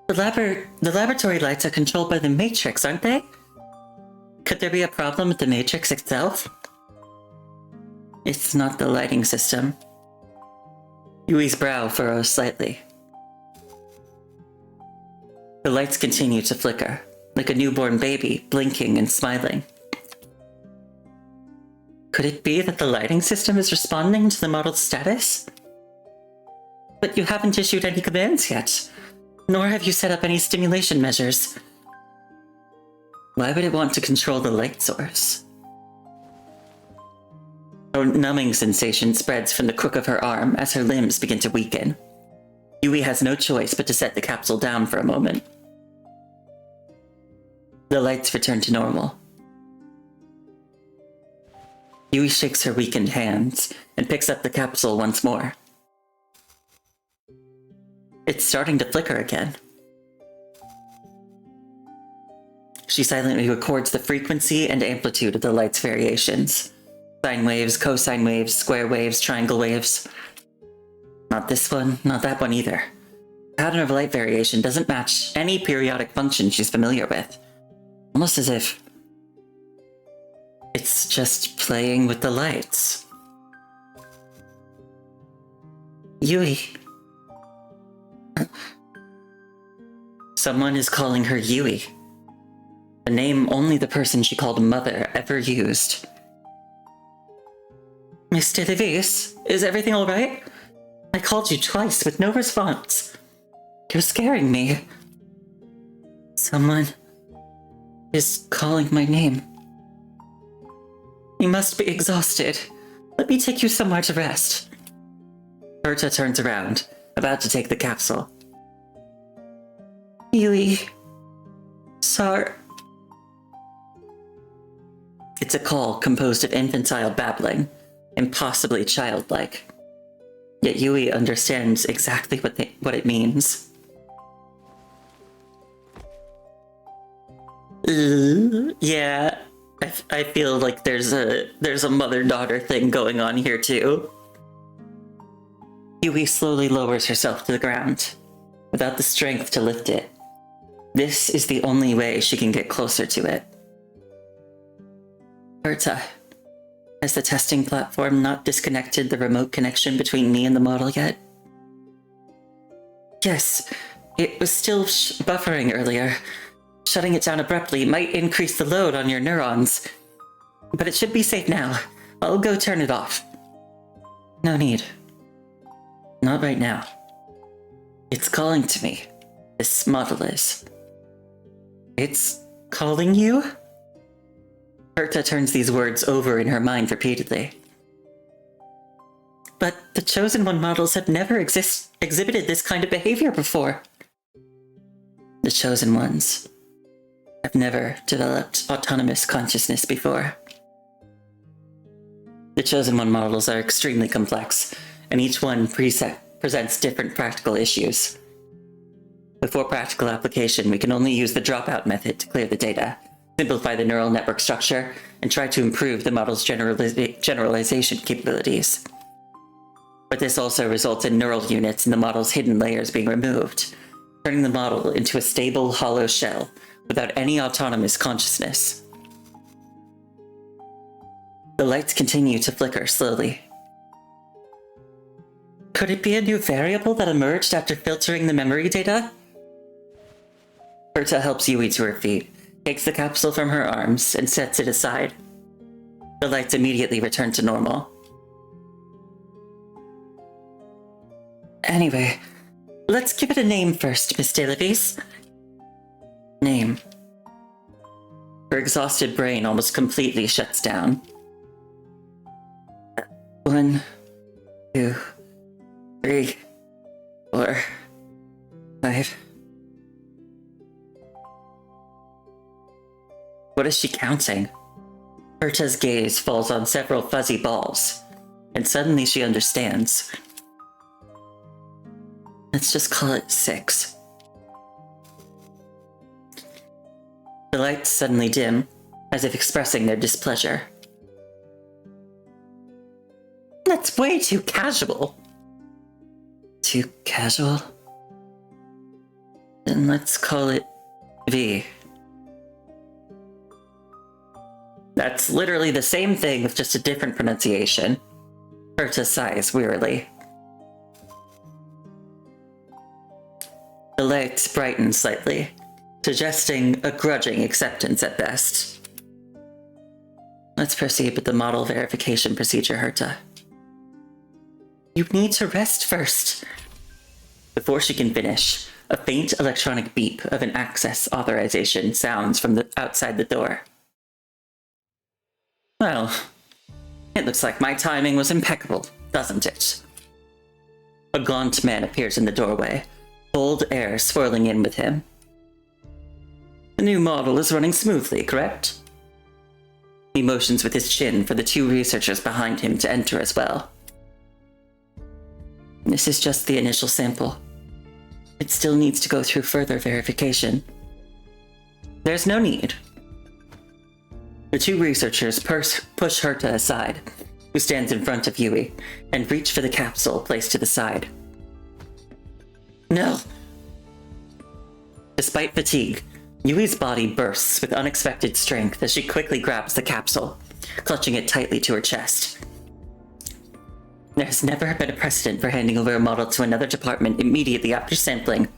The laboratory lights are controlled by the Matrix, aren't they? Could there be a problem with the Matrix itself? It's not the lighting system. Yui's brow furrows slightly. The lights continue to flicker, like a newborn baby, blinking and smiling. Could it be that the lighting system is responding to the model's status? But you haven't issued any commands yet, nor have you set up any stimulation measures. Why would it want to control the light source? A numbing sensation spreads from the crook of her arm as her limbs begin to weaken. Yui has no choice but to set the capsule down for a moment. The lights return to normal. Yui shakes her weakened hands and picks up the capsule once more. It's starting to flicker again. She silently records the frequency and amplitude of the light's variations. Sine waves, cosine waves, square waves, triangle waves. Not this one, not that one either. The pattern of light variation doesn't match any periodic function she's familiar with. Almost as if it's just playing with the lights. Yui. Someone is calling her Yui. A name only the person she called mother ever used. Mr. Levis, is everything alright? I called you twice with no response. You're scaring me. Someone is calling my name. You must be exhausted. Let me take you somewhere to rest. Berta turns around, about to take the capsule. Yui. Sar. It's a call composed of infantile babbling, impossibly childlike. Yet Yui understands exactly what it means. Yeah, I feel like there's a mother-daughter thing going on here too. Yui slowly lowers herself to the ground, without the strength to lift it. This is the only way she can get closer to it. Berta, has the testing platform not disconnected the remote connection between me and the model yet? Yes, it was still buffering earlier. Shutting it down abruptly might increase the load on your neurons. But it should be safe now. I'll go turn it off. No need. Not right now. It's calling to me. This model is. It's calling you? Berta turns these words over in her mind repeatedly. But the Chosen One models have never exhibited this kind of behavior before. The Chosen Ones have never developed autonomous consciousness before. The Chosen One models are extremely complex, and each one presents different practical issues. Before practical application, we can only use the dropout method to clear the data, simplify the neural network structure, and try to improve the model's generalization capabilities. But this also results in neural units in the model's hidden layers being removed, turning the model into a stable, hollow shell without any autonomous consciousness. The lights continue to flicker slowly. Could it be a new variable that emerged after filtering the memory data? Berta helps Yui to her feet, takes the capsule from her arms, and sets it aside. The lights immediately return to normal. Anyway, let's give it a name first, Miss Delavis. Name. Her exhausted brain almost completely shuts down. 1, 2, 3, 4, 5. What is she counting? Berta's gaze falls on several fuzzy balls, and suddenly she understands. Let's just call it 6. The lights suddenly dim, as if expressing their displeasure. That's way too casual. Too casual? Then let's call it V. That's literally the same thing with just a different pronunciation. Herta sighs wearily. The lights brighten slightly, suggesting a grudging acceptance at best. Let's proceed with the model verification procedure, Herta. You need to rest first. Before she can finish, a faint electronic beep of an access authorization sounds from outside the door. Well, it looks like my timing was impeccable, doesn't it? A gaunt man appears in the doorway, cold air swirling in with him. The new model is running smoothly, correct? He motions with his chin for the two researchers behind him to enter as well. This is just the initial sample. It still needs to go through further verification. There's no need. The two researchers push Herta aside, who stands in front of Yui, and reach for the capsule placed to the side. No! Despite fatigue, Yui's body bursts with unexpected strength as she quickly grabs the capsule, clutching it tightly to her chest. There has never been a precedent for handing over a model to another department immediately after sampling.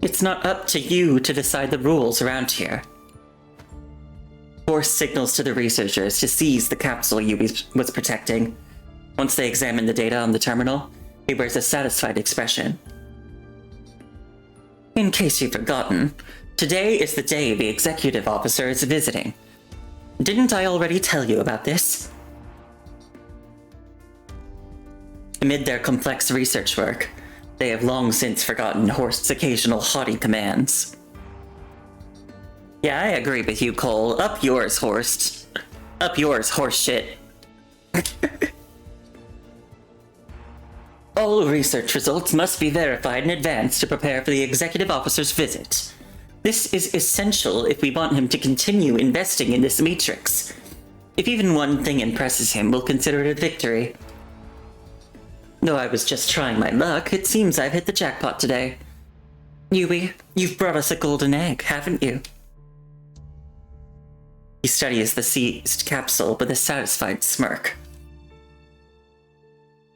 It's not up to you to decide the rules around here. Force signals to the researchers to seize the capsule Yui was protecting. Once they examine the data on the terminal, he wears a satisfied expression. In case you've forgotten, today is the day the executive officer is visiting. Didn't I already tell you about this? Amid their complex research work, they have long since forgotten Horst's occasional haughty commands. Yeah, I agree with you, Cole. Up yours, Horst. Up yours, horse shit. All research results must be verified in advance to prepare for the executive officer's visit. This is essential if we want him to continue investing in this matrix. If even one thing impresses him, we'll consider it a victory. Though I was just trying my luck, it seems I've hit the jackpot today. Yui, you've brought us a golden egg, haven't you? He studies the seized capsule with a satisfied smirk.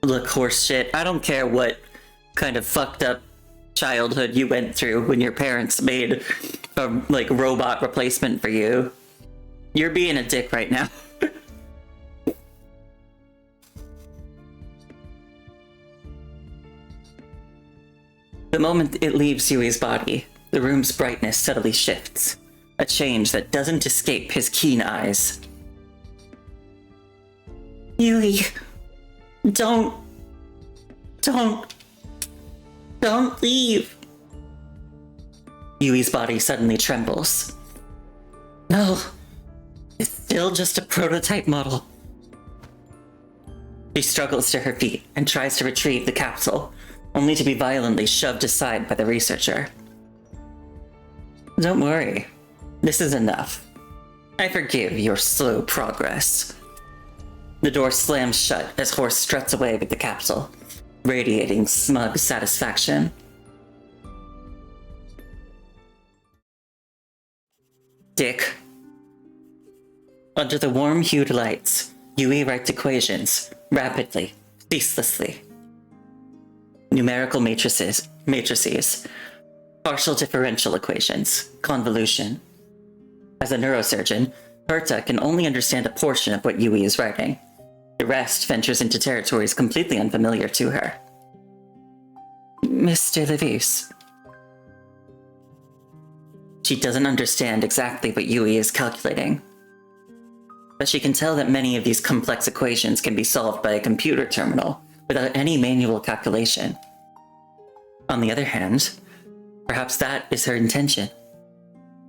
Look, horse shit, I don't care what kind of fucked up childhood you went through when your parents made a, robot replacement for you. You're being a dick right now. The moment it leaves Yui's body, the room's brightness subtly shifts. A change that doesn't escape his keen eyes. Yui, don't leave. Yui's body suddenly trembles. No, it's still just a prototype model. She struggles to her feet and tries to retrieve the capsule, only to be violently shoved aside by the researcher. Don't worry. This is enough. I forgive your slow progress. The door slams shut as Horst struts away with the capsule, radiating smug satisfaction. Dick. Under the warm-hued lights, Yui writes equations, rapidly, ceaselessly. Numerical matrices, partial differential equations, convolution. As a neurosurgeon, Herta can only understand a portion of what Yui is writing. The rest ventures into territories completely unfamiliar to her. Mr. Levis. She doesn't understand exactly what Yui is calculating, but she can tell that many of these complex equations can be solved by a computer terminal without any manual calculation. On the other hand, perhaps that is her intention.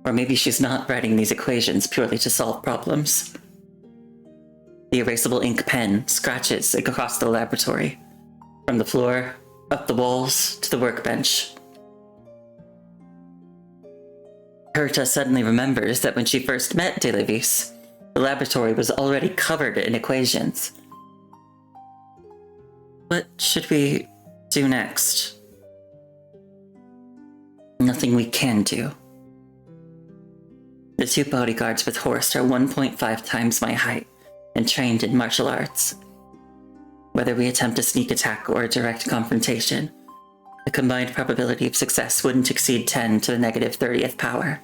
Or maybe she's not writing these equations purely to solve problems. The erasable ink pen scratches across the laboratory, from the floor, up the walls, to the workbench. Herta suddenly remembers that when she first met De Levis, the laboratory was already covered in equations. What should we do next? Nothing we can do. The two bodyguards with Horst are 1.5 times my height and trained in martial arts. Whether we attempt a sneak attack or a direct confrontation, the combined probability of success wouldn't exceed 10 to the negative 30th power.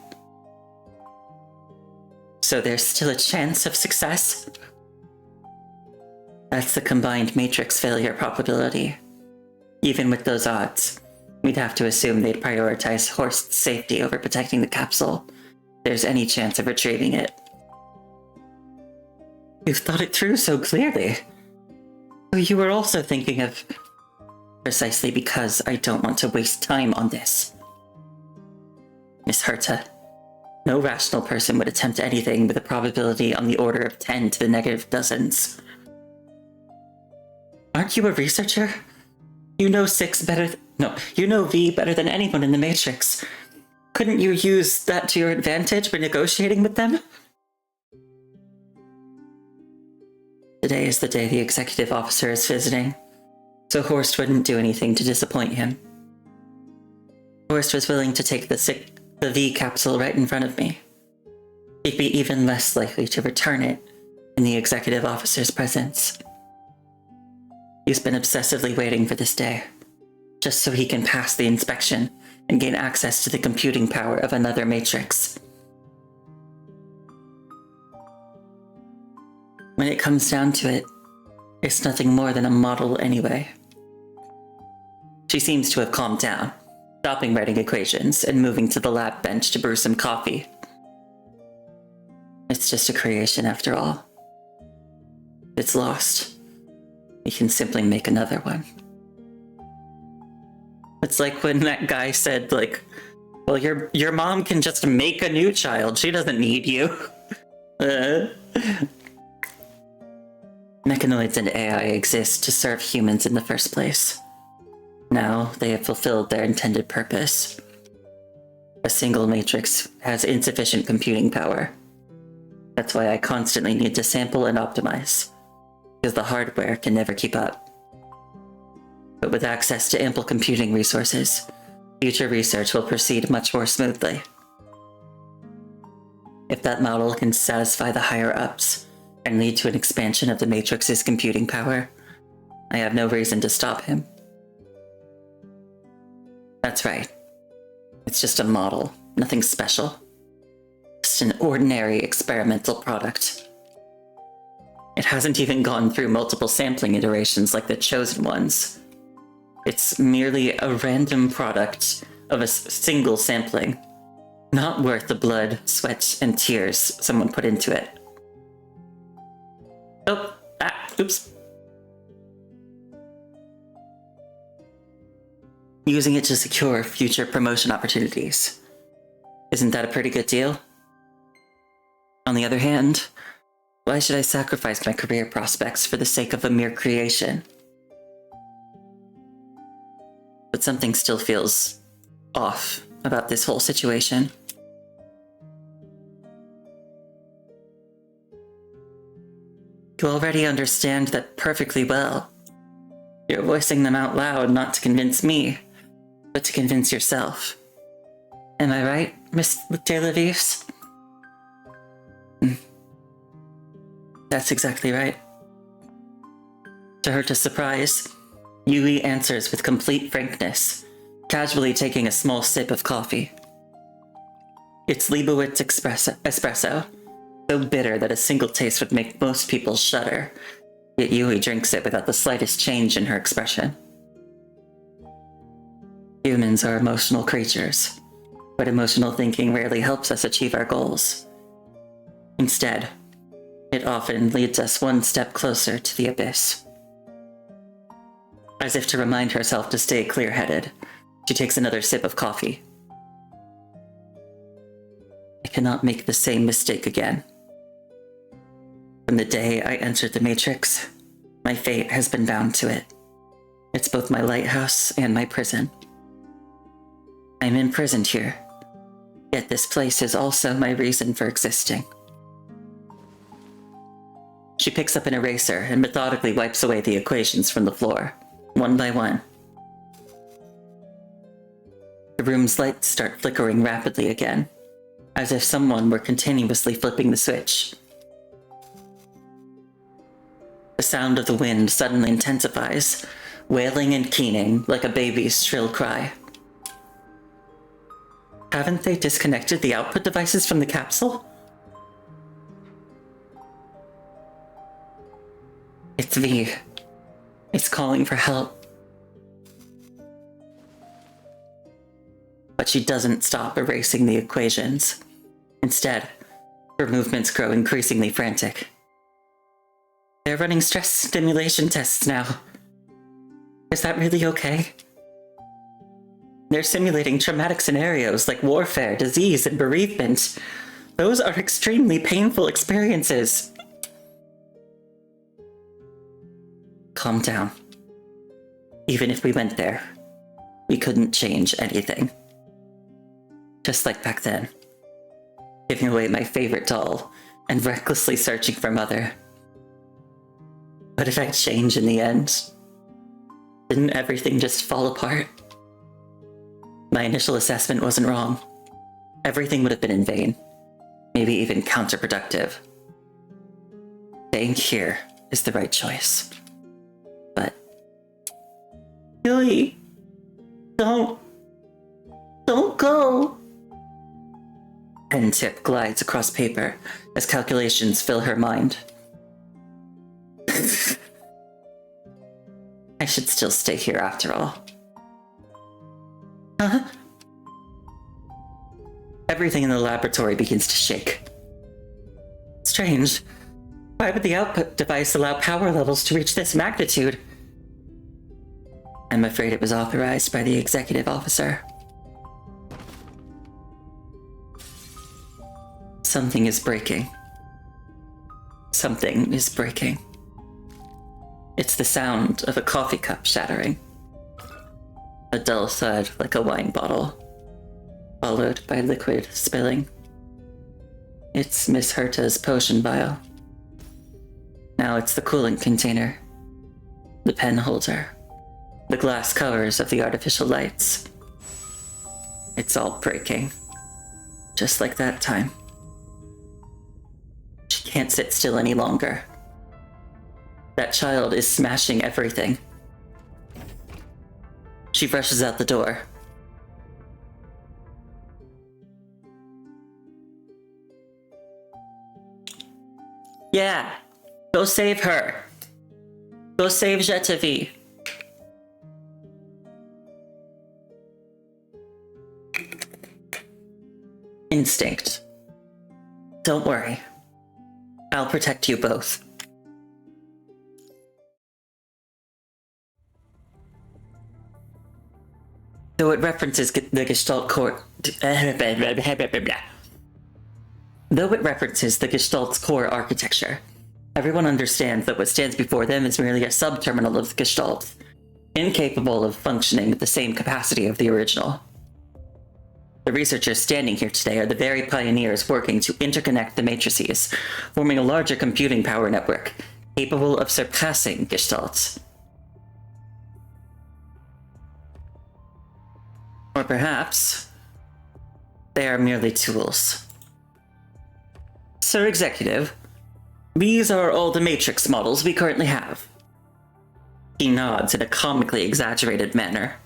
So there's still a chance of success? That's the combined matrix failure probability. Even with those odds, we'd have to assume they'd prioritize Horst's safety over protecting the capsule. There's any chance of retrieving it. You've thought it through so clearly. So you were also thinking of... Precisely because I don't want to waste time on this. Miss Herta, no rational person would attempt anything with a probability on the order of 10 to the negative dozens. Aren't you a researcher? You know you know V better than anyone in the Matrix. Couldn't you use that to your advantage when negotiating with them? Today is the day the executive officer is visiting, so Horst wouldn't do anything to disappoint him. Horst was willing to take the V capsule right in front of me. He'd be even less likely to return it in the executive officer's presence. He's been obsessively waiting for this day, just so he can pass the inspection and gain access to the computing power of another matrix. When it comes down to it, it's nothing more than a model anyway. She seems to have calmed down, stopping writing equations and moving to the lab bench to brew some coffee. It's just a creation after all. If it's lost, we can simply make another one. It's like when that guy said, like, well, your mom can just make a new child. She doesn't need you. Mechanoids and AI exist to serve humans in the first place. Now they have fulfilled their intended purpose. A single matrix has insufficient computing power. That's why I constantly need to sample and optimize, because the hardware can never keep up. But with access to ample computing resources, future research will proceed much more smoothly. If that model can satisfy the higher-ups and lead to an expansion of the Matrix's computing power, I have no reason to stop him. That's right. It's just a model, nothing special. Just an ordinary experimental product. It hasn't even gone through multiple sampling iterations like the chosen ones. It's merely a random product of a single sampling, not worth the blood, sweat, and tears someone put into it. Oh, oops. Using it to secure future promotion opportunities. Isn't that a pretty good deal? On the other hand, why should I sacrifice my career prospects for the sake of a mere creation? But something still feels off about this whole situation. You already understand that perfectly well. You're voicing them out loud not to convince me, but to convince yourself. Am I right, Miss de la Vives? That's exactly right. To her surprise, Yui answers with complete frankness, casually taking a small sip of coffee. It's Leibowitz espresso, so bitter that a single taste would make most people shudder, yet Yui drinks it without the slightest change in her expression. Humans are emotional creatures, but emotional thinking rarely helps us achieve our goals. Instead, it often leads us one step closer to the abyss. As if to remind herself to stay clear-headed, she takes another sip of coffee. I cannot make the same mistake again. From the day I entered the Matrix, my fate has been bound to it. It's both my lighthouse and my prison. I'm imprisoned here, yet this place is also my reason for existing. She picks up an eraser and methodically wipes away the equations from the floor, one by one. The room's lights start flickering rapidly again, as if someone were continuously flipping the switch. The sound of the wind suddenly intensifies, wailing and keening like a baby's shrill cry. Haven't they disconnected the output devices from the capsule? It's V. It's calling for help. But she doesn't stop erasing the equations. Instead, her movements grow increasingly frantic. They're running stress stimulation tests now. Is that really okay? They're simulating traumatic scenarios like warfare, disease, and bereavement. Those are extremely painful experiences. Calm down. Even if we went there, we couldn't change anything. Just like back then. Giving away my favorite doll and recklessly searching for Mother. What if I change in the end? Didn't everything just fall apart? My initial assessment wasn't wrong. Everything would have been in vain. Maybe even counterproductive. Staying here is the right choice. But... Yui! Don't go! Pen tip glides across paper as calculations fill her mind. I should still stay here after all. Huh? Everything in the laboratory begins to shake. Strange. Why would the output device allow power levels to reach this magnitude? I'm afraid it was authorized by the executive officer. Something is breaking. Something is breaking. It's the sound of a coffee cup shattering. A dull thud like a wine bottle, followed by liquid spilling. It's Miss Herta's potion vial. Now it's the coolant container, the pen holder, the glass covers of the artificial lights. It's all breaking, just like that time. She can't sit still any longer. That child is smashing everything. She rushes out the door. Yeah, go save her. Go save Jetavi. Instinct. Don't worry. I'll protect you both. Though it references the Gestalt core... Though it references the Gestalt's core architecture, everyone understands that what stands before them is merely a sub-terminal of the Gestalt, incapable of functioning with the same capacity of the original. The researchers standing here today are the very pioneers working to interconnect the matrices, forming a larger computing power network, capable of surpassing Gestalt. Or perhaps, they are merely tools. Sir Executive, these are all the matrix models we currently have. He nods in a comically exaggerated manner,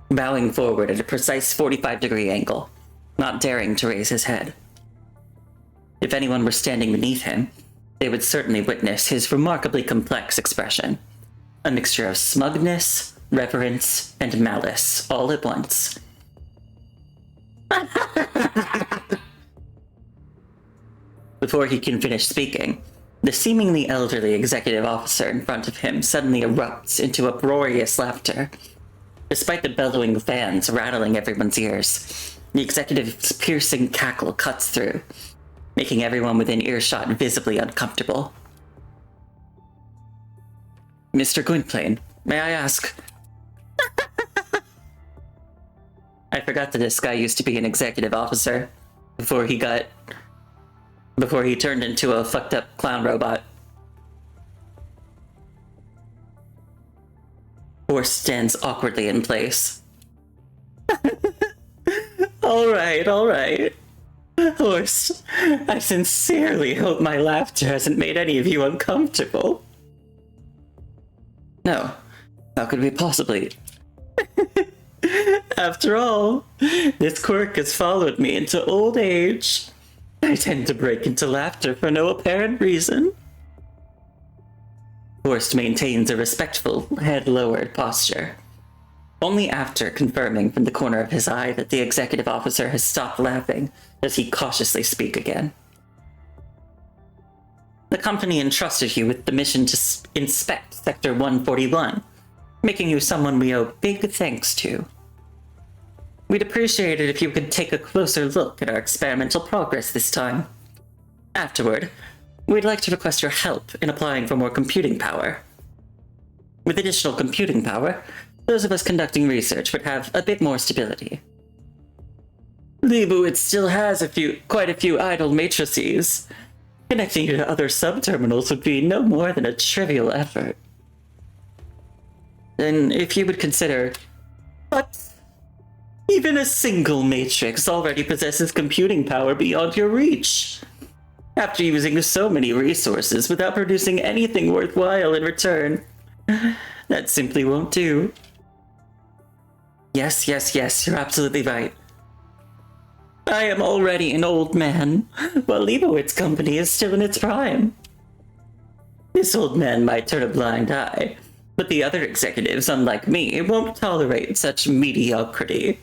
bowing forward at a precise 45-degree angle, not daring to raise his head. If anyone were standing beneath him, they would certainly witness his remarkably complex expression, a mixture of smugness, reverence, and malice all at once. Before he can finish speaking, the seemingly elderly executive officer in front of him suddenly erupts into uproarious laughter. Despite the bellowing fans rattling everyone's ears, the executive's piercing cackle cuts through, making everyone within earshot visibly uncomfortable. Mr. Gwynplaine, may I ask... I forgot that this guy used to be an executive officer before he turned into a fucked up clown robot. Or stands awkwardly in place. all right. Horst, I sincerely hope my laughter hasn't made any of you uncomfortable. No, how could we possibly? After all, this quirk has followed me into old age. I tend to break into laughter for no apparent reason. Horst maintains a respectful, head-lowered posture. Only after confirming from the corner of his eye that the executive officer has stopped laughing does he cautiously speak again. The company entrusted you with the mission to inspect Sector 141, making you someone we owe big thanks to. We'd appreciate it if you could take a closer look at our experimental progress this time. Afterward, we'd like to request your help in applying for more computing power. With additional computing power, those of us conducting research would have a bit more stability. Leibowitz still has quite a few idle matrices. Connecting you to other subterminals would be no more than a trivial effort. Then, if you would consider... But even a single matrix already possesses computing power beyond your reach. After using so many resources without producing anything worthwhile in return, that simply won't do. Yes, you're absolutely right. I am already an old man, while Leibowitz Company is still in its prime. This old man might turn a blind eye, but the other executives, unlike me, won't tolerate such mediocrity.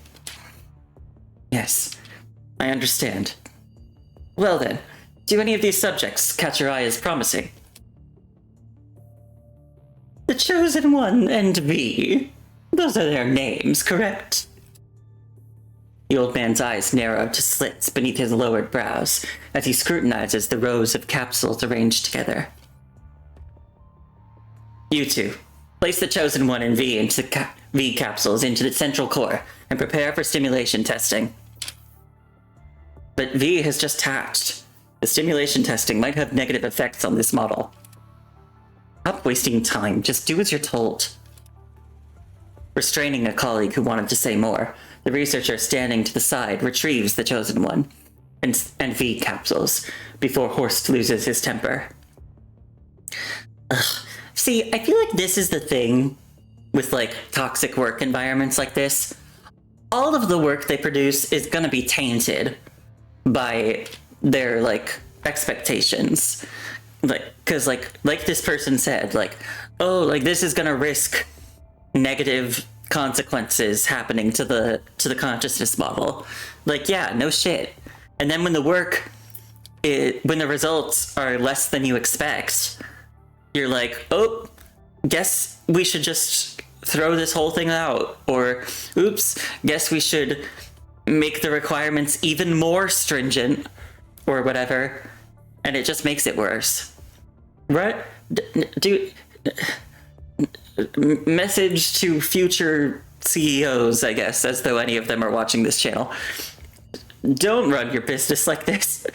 Yes, I understand. Well then, do any of these subjects catch your eye as promising? The Chosen One and V. Those are their names, correct? The old man's eyes narrow to slits beneath his lowered brows as he scrutinizes the rows of capsules arranged together. You two, place the Chosen One and V into the V capsules into the central core and prepare for stimulation testing. But V has just hatched. The stimulation testing might have negative effects on this model. Stop wasting time, just do as you're told. Restraining a colleague who wanted to say more, the researcher standing to the side retrieves the Chosen One and V capsules before Horst loses his temper. Ugh. See, I feel like this is the thing with, like, toxic work environments like this. All of the work they produce is gonna be tainted by their, like, expectations. Like, cause, like this person said, like, oh, like, this is gonna risk negative consequences happening to the consciousness model. Like, yeah, no shit. And then when the results are less than you expect, you're like, oh, guess we should just throw this whole thing out. Or, oops, guess we should make the requirements even more stringent, or whatever. And it just makes it worse. Right? Message to future CEOs, I guess, as though any of them are watching this channel. Don't run your business like this.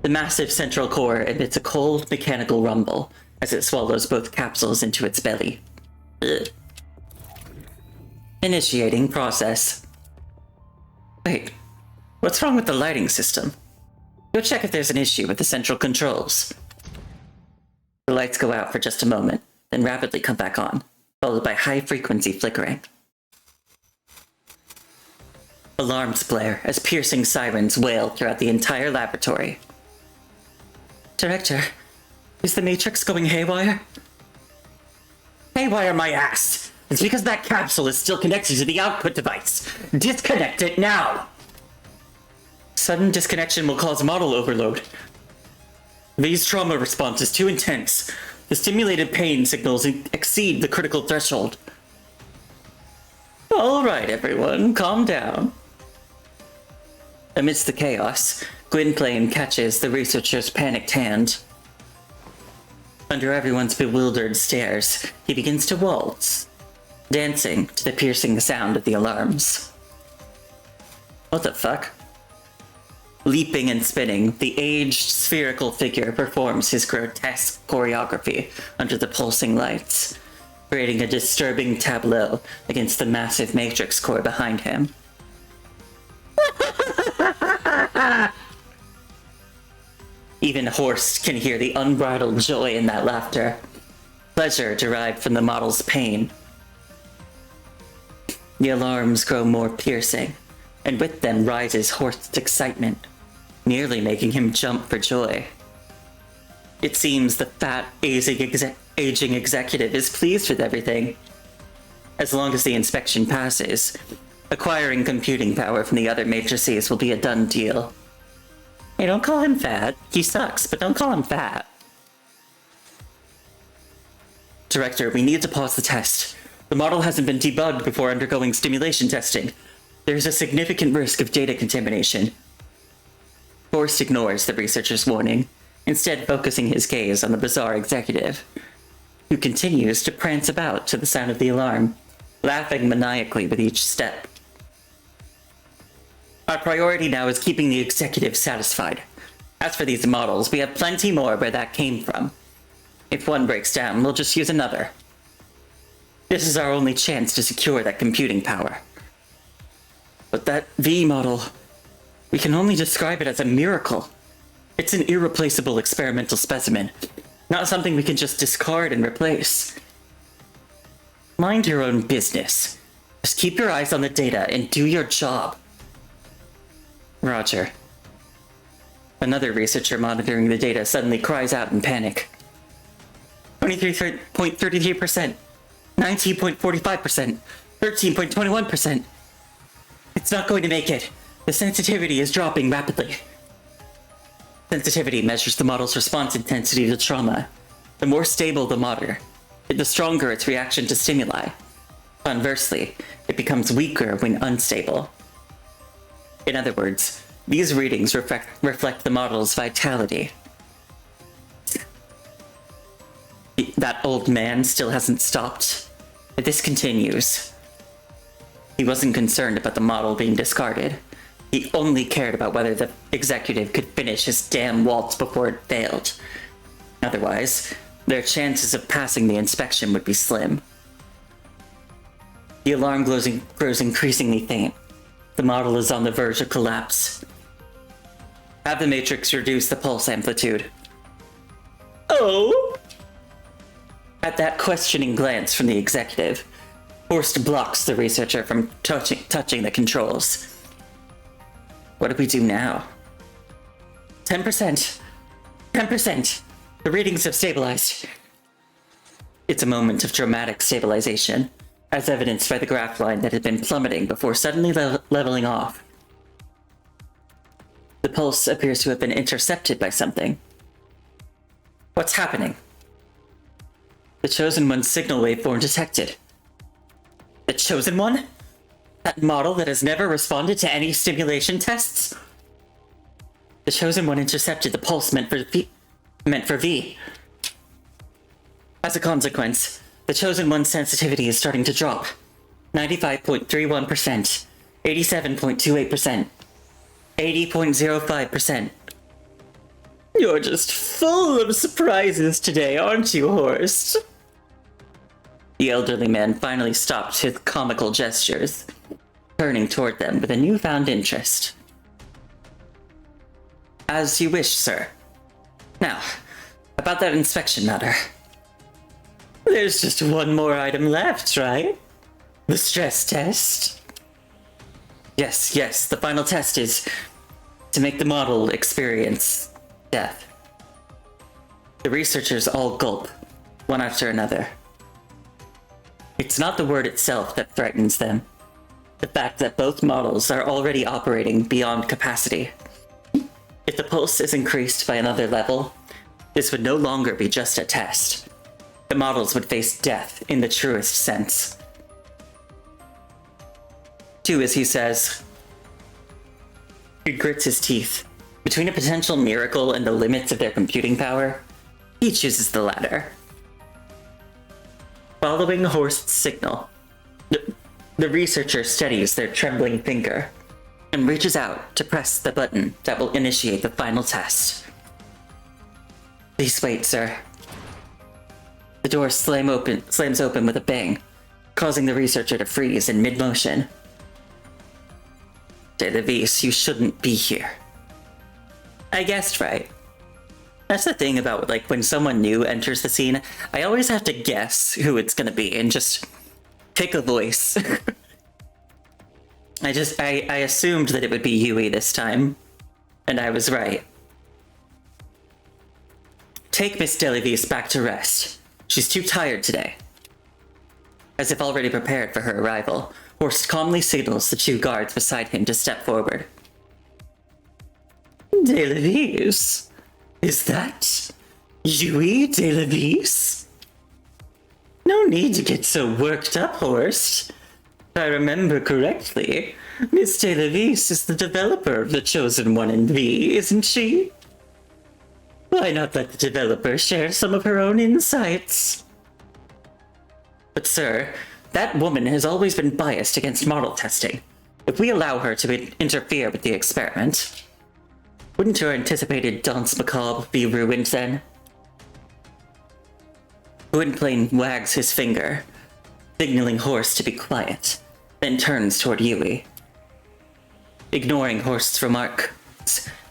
The massive central core emits a cold mechanical rumble as it swallows both capsules into its belly. Ugh. Initiating process. Wait, what's wrong with the lighting system? Go check if there's an issue with the central controls. The lights go out for just a moment, then rapidly come back on, followed by high-frequency flickering. Alarms blare as piercing sirens wail throughout the entire laboratory. Director, is the Matrix going haywire? Haywire my ass! It's because that capsule is still connected to the output device. Disconnect it now! Sudden disconnection will cause model overload. V's trauma response is too intense. The stimulated pain signals exceed the critical threshold. All right, everyone, calm down. Amidst the chaos, Gwynplaine catches the researcher's panicked hand. Under everyone's bewildered stares, he begins to waltz, dancing to the piercing sound of the alarms. What the fuck? Leaping and spinning, the aged spherical figure performs his grotesque choreography under the pulsing lights. creating a disturbing tableau against the massive matrix core behind him. Even Horst can hear the unbridled joy in that laughter, pleasure derived from the model's pain. The alarms grow more piercing, and with them rises Horst's excitement, nearly making him jump for joy. It seems the fat, aging executive is pleased with everything. As long as the inspection passes, acquiring computing power from the other matrices will be a done deal. Hey, don't call him fat. He sucks, but don't call him fat. Director, we need to pause the test. The model hasn't been debugged before undergoing stimulation testing. There's a significant risk of data contamination. Forrest ignores the researcher's warning, instead focusing his gaze on the bizarre executive, who continues to prance about to the sound of the alarm, laughing maniacally with each step. Our priority now is keeping the executive satisfied. As for these models, we have plenty more where that came from. If one breaks down, we'll just use another. This is our only chance to secure that computing power. But that V model, we can only describe it as a miracle. It's an irreplaceable experimental specimen, not something we can just discard and replace. Mind your own business. Just keep your eyes on the data and do your job. Roger. Another researcher monitoring the data suddenly cries out in panic. 23.33%, 19.45%, 13.21%. It's not going to make it. The sensitivity is dropping rapidly. Sensitivity measures the model's response intensity to trauma. The more stable the model, the stronger its reaction to stimuli. Conversely, it becomes weaker when unstable. In other words, these readings reflect the model's vitality. That old man still hasn't stopped. If this continues, he wasn't concerned about the model being discarded. He only cared about whether the executive could finish his damn waltz before it failed. Otherwise, their chances of passing the inspection would be slim. The alarm grows increasingly faint. The model is on the verge of collapse. Have the matrix reduce the pulse amplitude. Oh! At that questioning glance from the executive, Horst blocks the researcher from touching the controls. What do we do now? 10%. 10%. The readings have stabilized. It's a moment of dramatic stabilization, as evidenced by the graph line that had been plummeting before suddenly leveling off. The pulse appears to have been intercepted by something. What's happening? The Chosen One's signal waveform detected. The Chosen One? That model that has never responded to any stimulation tests? The Chosen One intercepted the pulse meant for V. As a consequence, the Chosen One's sensitivity is starting to drop. 95.31%, 87.28%, 80.05%. You're just full of surprises today, aren't you, Horst? The elderly man finally stopped his comical gestures, turning toward them with a newfound interest. As you wish, sir. Now, about that inspection matter. There's just one more item left, right? The stress test? Yes, the final test is to make the model experience death. The researchers all gulp, one after another. It's not the word itself that threatens them. The fact that both models are already operating beyond capacity. If the pulse is increased by another level, this would no longer be just a test. The models would face death in the truest sense. Do as he says. He grits his teeth. Between a potential miracle and the limits of their computing power, he chooses the latter. Following Horst's signal, the researcher steadies their trembling finger and reaches out to press the button that will initiate the final test. Please wait, sir. The door slams open with a bang, causing the researcher to freeze in mid-motion. Delavis, you shouldn't be here. I guessed right. That's the thing about, like, when someone new enters the scene, I always have to guess who it's gonna be and just pick a voice. I assumed that it would be Yui this time, and I was right. Take Miss Delavis back to rest. She's too tired today. As if already prepared for her arrival, Horst calmly signals the two guards beside him to step forward. Delavis? Is that Yui Delavis? No need to get so worked up, Horst. If I remember correctly, Miss Delavis is the developer of the Chosen One in V, isn't she? Why not let the developer share some of her own insights? But sir, that woman has always been biased against model testing. If we allow her to interfere with the experiment, wouldn't your anticipated danse macabre be ruined then? Gwynplaine wags his finger, signaling Horst to be quiet, then turns toward Yui. Ignoring Horst's remark,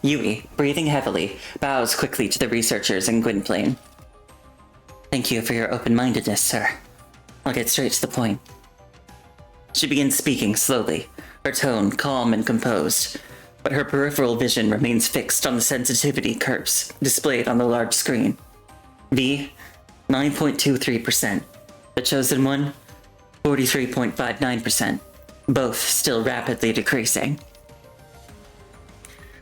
Yui, breathing heavily, bows quickly to the researchers and Gwynplaine. Thank you for your open-mindedness, sir. I'll get straight to the point. She begins speaking slowly, her tone calm and composed, but her peripheral vision remains fixed on the sensitivity curves displayed on the large screen. V, 9.23%. The Chosen One, 43.59%. Both still rapidly decreasing.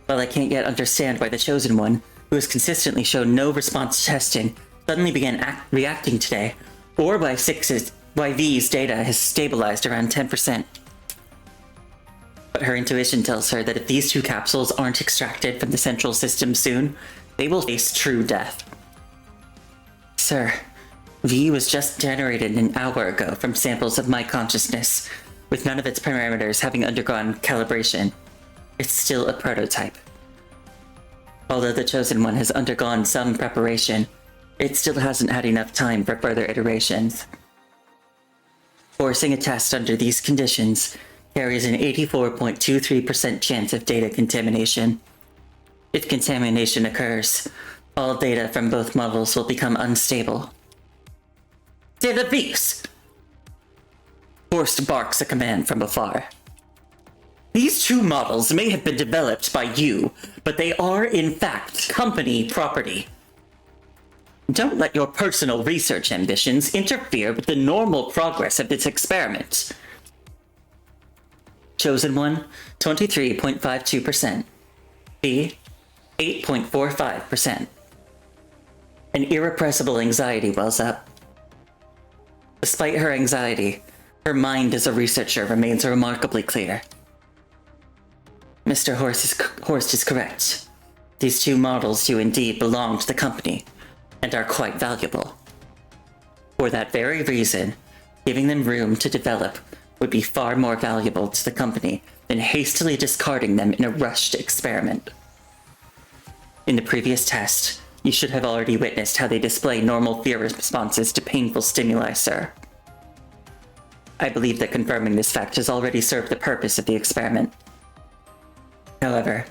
While I can't yet understand why the Chosen One, who has consistently shown no response to testing, suddenly began reacting today, or why V's data has stabilized around 10%. But her intuition tells her that if these two capsules aren't extracted from the central system soon, they will face true death. Sir, V was just generated an hour ago from samples of my consciousness, with none of its parameters having undergone calibration. It's still a prototype. Although the Chosen One has undergone some preparation, it still hasn't had enough time for further iterations. Forcing a test under these conditions carries an 84.23% chance of data contamination. If contamination occurs, all data from both models will become unstable. Delavis! Horst barks a command from afar. These two models may have been developed by you, but they are, in fact, company property. Don't let your personal research ambitions interfere with the normal progress of this experiment. Chosen One, 23.52%. B, 8.45%. An irrepressible anxiety wells up. Despite her anxiety, her mind as a researcher remains remarkably clear. Mr. Horst is correct. These two models do indeed belong to the company, and are quite valuable. For that very reason, giving them room to develop would be far more valuable to the company than hastily discarding them in a rushed experiment. In the previous test, you should have already witnessed how they display normal fear responses to painful stimuli, sir. I believe that confirming this fact has already served the purpose of the experiment. However,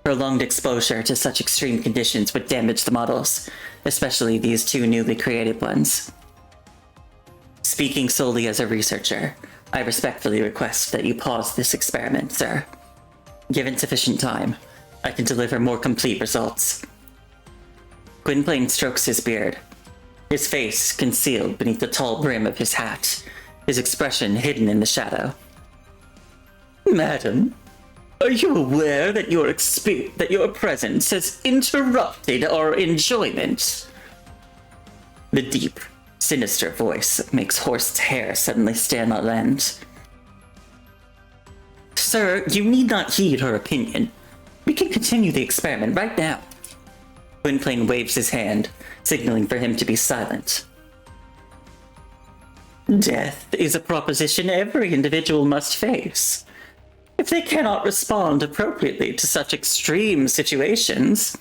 prolonged exposure to such extreme conditions would damage the models, especially these two newly created ones. Speaking solely as a researcher, I respectfully request that you pause this experiment, sir. Given sufficient time, I can deliver more complete results. Gwynplaine strokes his beard, his face concealed beneath the tall brim of his hat, his expression hidden in the shadow. Madam, are you aware that your presence has interrupted our enjoyment? The deep, sinister voice makes Horst's hair suddenly stand on end. Sir, you need not heed her opinion. We can continue the experiment right now. Gwynplaine waves his hand, signaling for him to be silent. Death is a proposition every individual must face. If they cannot respond appropriately to such extreme situations,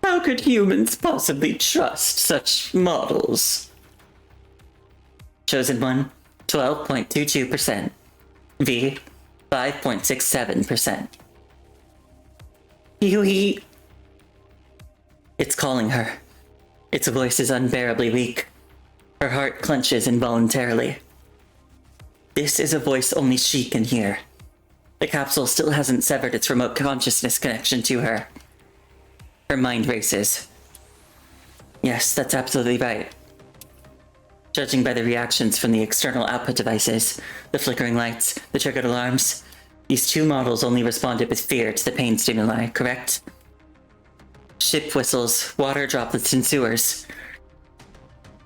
how could humans possibly trust such models? Chosen one, 12.22%. V, 5.67%. Yui! It's calling her. Its voice is unbearably weak. Her heart clenches involuntarily. This is a voice only she can hear. The capsule still hasn't severed its remote consciousness connection to her. Her mind races. Yes, that's absolutely right. Judging by the reactions from the external output devices, the flickering lights, the triggered alarms, these two models only responded with fear to the pain stimuli, correct? Ship whistles, water droplets in sewers.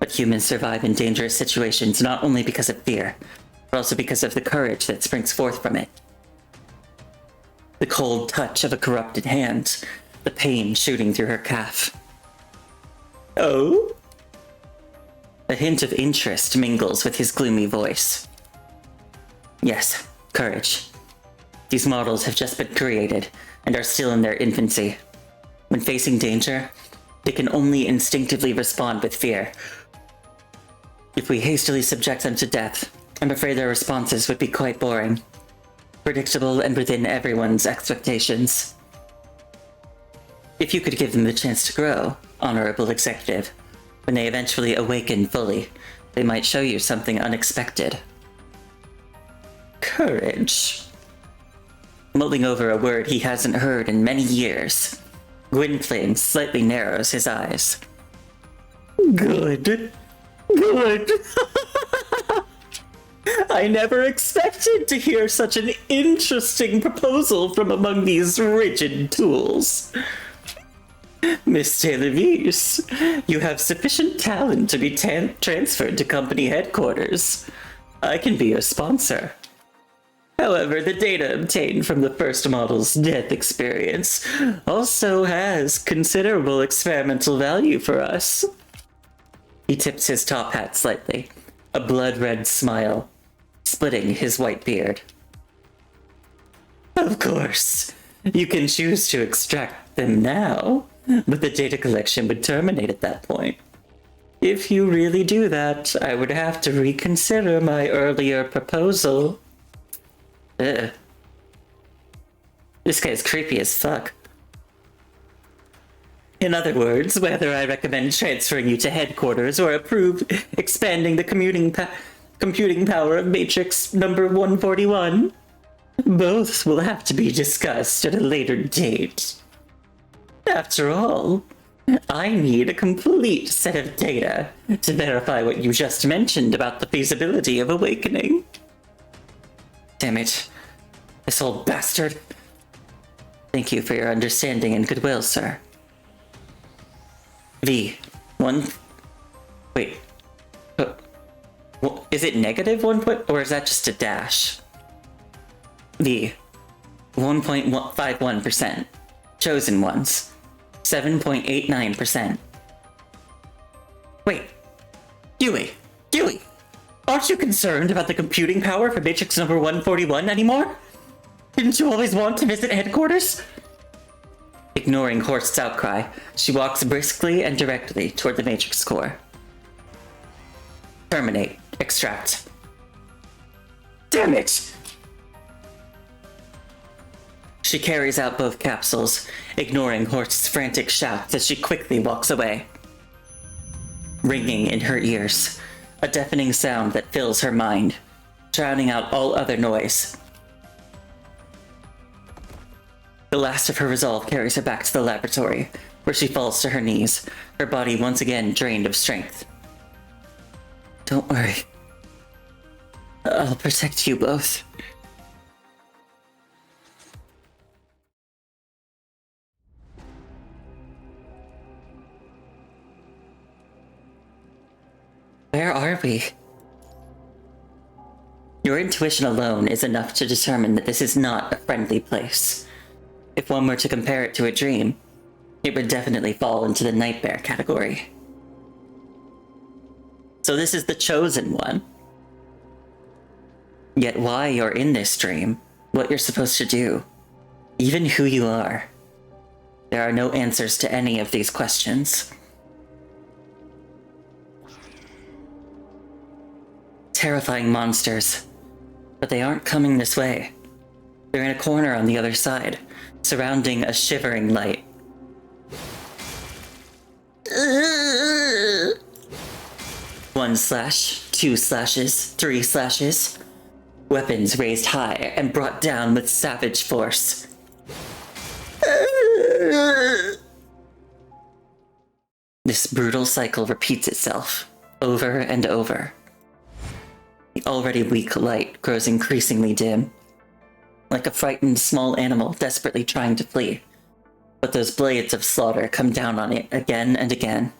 But humans survive in dangerous situations not only because of fear, but also because of the courage that springs forth from it. The cold touch of a corrupted hand, the pain shooting through her calf. Oh? A hint of interest mingles with his gloomy voice. Yes, courage. These models have just been created and are still in their infancy. When facing danger, they can only instinctively respond with fear. If we hastily subject them to death, I'm afraid their responses would be quite boring. Predictable and within everyone's expectations. If you could give them the chance to grow, Honorable Executive, when they eventually awaken fully, they might show you something unexpected. Courage. Mulling over a word he hasn't heard in many years, Gwynplaine slightly narrows his eyes. Good. Good. I never expected to hear such an interesting proposal from among these rigid tools. Miss Taylor-Vise, you have sufficient talent to be transferred to company headquarters. I can be your sponsor. However, the data obtained from the first model's death experience also has considerable experimental value for us. He tips his top hat slightly, a blood-red smile splitting his white beard. Of course, you can choose to extract them now, but the data collection would terminate at that point. If you really do that, I would have to reconsider my earlier proposal. Ugh. This guy's creepy as fuck. In other words, whether I recommend transferring you to headquarters or approve expanding the computing power of Matrix number 141, both will have to be discussed at a later date. After all, I need a complete set of data to verify what you just mentioned about the feasibility of awakening. Damn it. This old bastard. Thank you for your understanding and goodwill, sir. V. Wait. Is it negative 1 point, or is that just a dash? V. 1.51%. Chosen ones. 7.89%. Wait. Dewey! Aren't you concerned about the computing power for Matrix number 141 anymore? Didn't you always want to visit headquarters? Ignoring Horst's outcry, she walks briskly and directly toward the Matrix core. Terminate. Extract. Damn it! She carries out both capsules, ignoring Horst's frantic shouts as she quickly walks away. Ringing in her ears, a deafening sound that fills her mind, drowning out all other noise. The last of her resolve carries her back to the laboratory, where she falls to her knees, her body once again drained of strength. Don't worry. I'll protect you both. Where are we? Your intuition alone is enough to determine that this is not a friendly place. If one were to compare it to a dream, it would definitely fall into the nightmare category. So this is the chosen one. Yet why you're in this dream, what you're supposed to do, even who you are, there are no answers to any of these questions. terrifying monsters. But they aren't coming this way. They're in a corner on the other side, surrounding a shivering light. One slash, 2 slashes, 3 slashes. Weapons raised high and brought down with savage force. This brutal cycle repeats itself, over and over. The already weak light grows increasingly dim, like a frightened small animal desperately trying to flee. But those blades of slaughter come down on it again and again.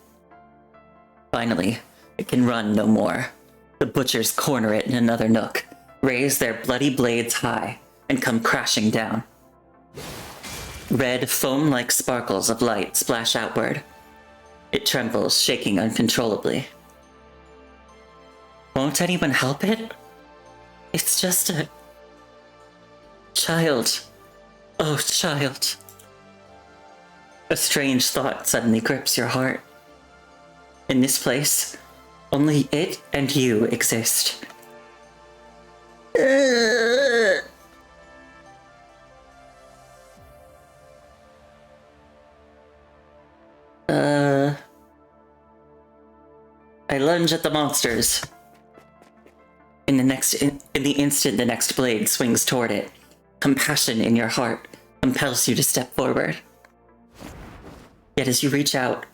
Finally, it can run no more. The butchers corner it in another nook, raise their bloody blades high, and come crashing down. Red, foam-like sparkles of light splash outward. It trembles, shaking uncontrollably. Won't anyone help it? It's just a... child. Oh, child. A strange thought suddenly grips your heart. In this place, only it and you exist. I lunge at the monsters. In the instant the next blade swings toward it, compassion in your heart compels you to step forward. Yet as you reach out,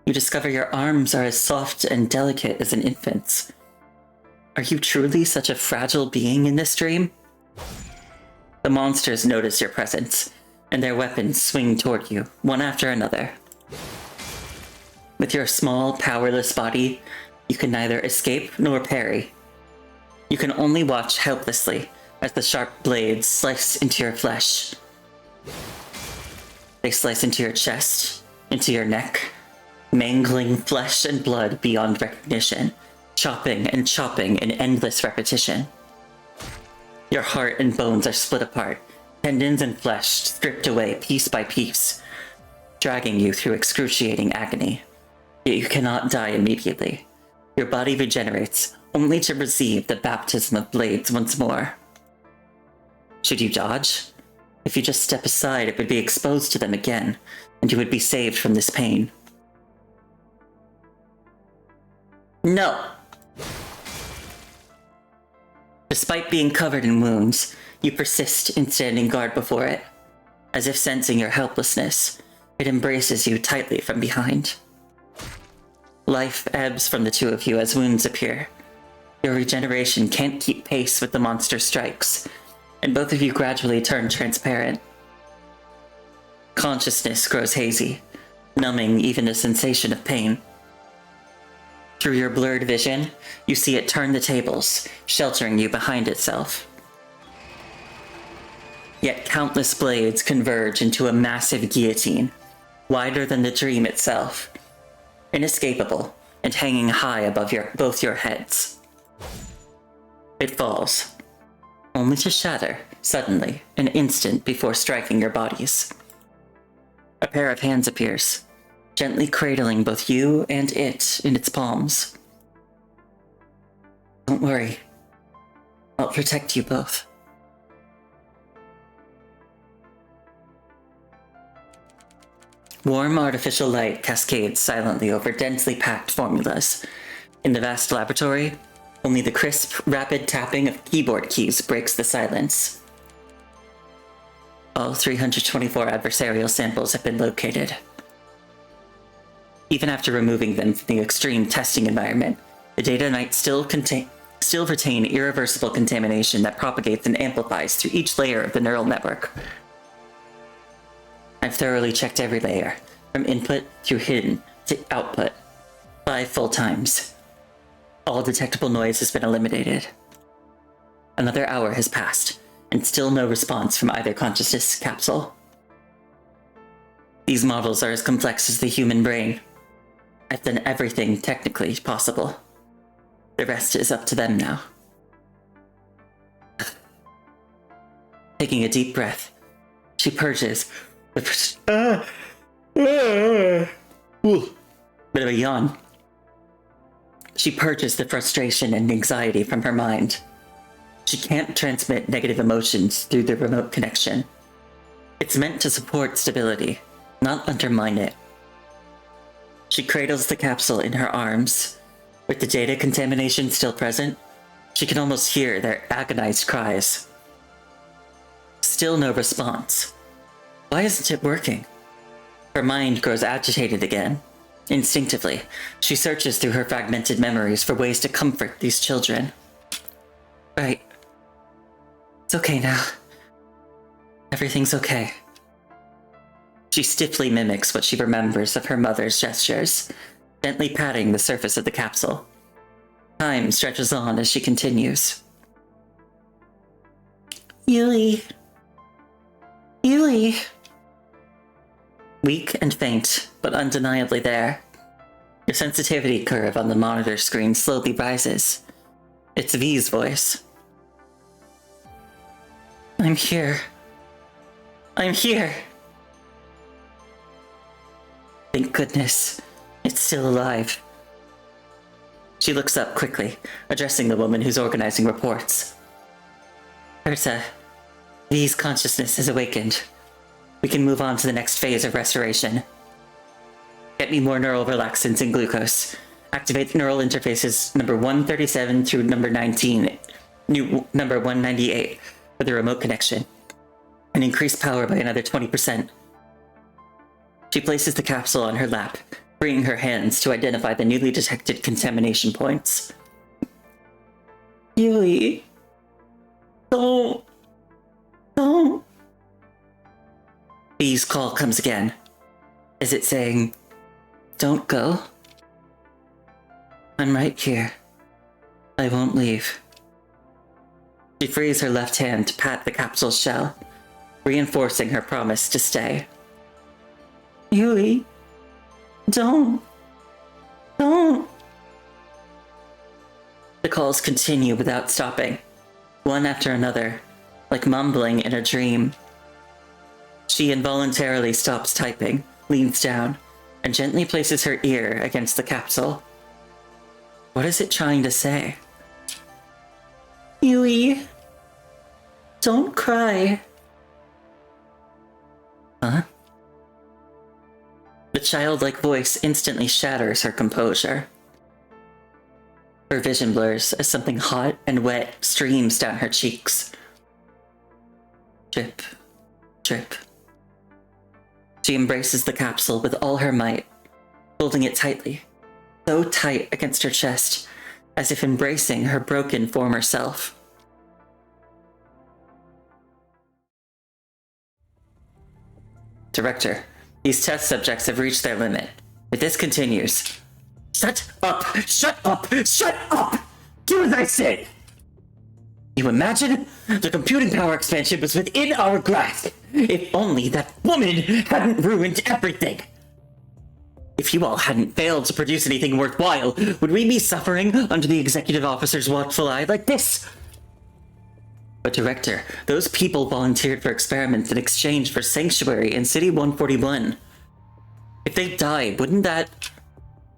you discover your arms are as soft and delicate as an infant's. Are you truly such a fragile being in this dream? The monsters notice your presence, and their weapons swing toward you, one after another. With your small, powerless body, you can neither escape nor parry. You can only watch helplessly as the sharp blades slice into your flesh. They slice into your chest, into your neck, mangling flesh and blood beyond recognition, chopping and chopping in endless repetition. Your heart and bones are split apart, tendons and flesh stripped away piece by piece, dragging you through excruciating agony. Yet you cannot die immediately. Your body regenerates, only to receive the baptism of blades once more. Should you dodge? If you just step aside, it would be exposed to them again, and you would be saved from this pain. No! Despite being covered in wounds, you persist in standing guard before it. As if sensing your helplessness, it embraces you tightly from behind. Life ebbs from the two of you as wounds appear. Your regeneration can't keep pace with the monster's strikes, and both of you gradually turn transparent. Consciousness grows hazy, numbing even the sensation of pain. Through your blurred vision, you see it turn the tables, sheltering you behind itself. Yet countless blades converge into a massive guillotine, wider than the dream itself, inescapable and hanging high above both your heads. It falls, only to shatter suddenly, an instant before striking your bodies. A pair of hands appears, gently cradling both you and it in its palms. Don't worry, I'll protect you both. Warm artificial light cascades silently over densely packed formulas. In the vast laboratory, only the crisp, rapid tapping of keyboard keys breaks the silence. All 324 adversarial samples have been located. Even after removing them from the extreme testing environment, the data might still retain irreversible contamination that propagates and amplifies through each layer of the neural network. I've thoroughly checked every layer, from input through hidden to output, 5 full times. All detectable noise has been eliminated. Another hour has passed, and still no response from either consciousness capsule. These models are as complex as the human brain. I've done everything technically possible. The rest is up to them now. Taking a deep breath, she purges with bit of a yawn. She purges the frustration and anxiety from her mind. She can't transmit negative emotions through the remote connection. It's meant to support stability, not undermine it. She cradles the capsule in her arms. With the data contamination still present, she can almost hear their agonized cries. Still no response. Why isn't it working? Her mind grows agitated again. Instinctively, she searches through her fragmented memories for ways to comfort these children. Right. It's okay now. Everything's okay. She stiffly mimics what she remembers of her mother's gestures, gently patting the surface of the capsule. Time stretches on as she continues. Yui. Yui. Weak and faint, but undeniably there. Your sensitivity curve on the monitor screen slowly rises. It's V's voice. I'm here. I'm here. Thank goodness. It's still alive. She looks up quickly, addressing the woman who's organizing reports. Ursa, V's consciousness has awakened. We can move on to the next phase of restoration. Get me more neural relaxants and glucose. Activate the neural interfaces number 137 through number 19, number 198 for the remote connection, and increase power by another 20%. She places the capsule on her lap, freeing her hands to identify the newly detected contamination points. Yui. Don't. B's call comes again. Is it saying, don't go? I'm right here. I won't leave. She frees her left hand to pat the capsule's shell, reinforcing her promise to stay. Yui, don't. The calls continue without stopping, one after another, like mumbling in a dream. She involuntarily stops typing, leans down, and gently places her ear against the capsule. What is it trying to say? Yui, don't cry. Huh? The childlike voice instantly shatters her composure. Her vision blurs as something hot and wet streams down her cheeks. Drip, drip. She embraces the capsule with all her might, holding it tightly, so tight against her chest, as if embracing her broken former self. Director, these test subjects have reached their limit. If this continues... Shut up! Shut up! Shut up! Do as I say! You imagine? The computing power expansion was within our grasp. If only that woman hadn't ruined everything. If you all hadn't failed to produce anything worthwhile, would we be suffering under the executive officer's watchful eye like this? But Director, those people volunteered for experiments in exchange for sanctuary in City 141. If they die, wouldn't that...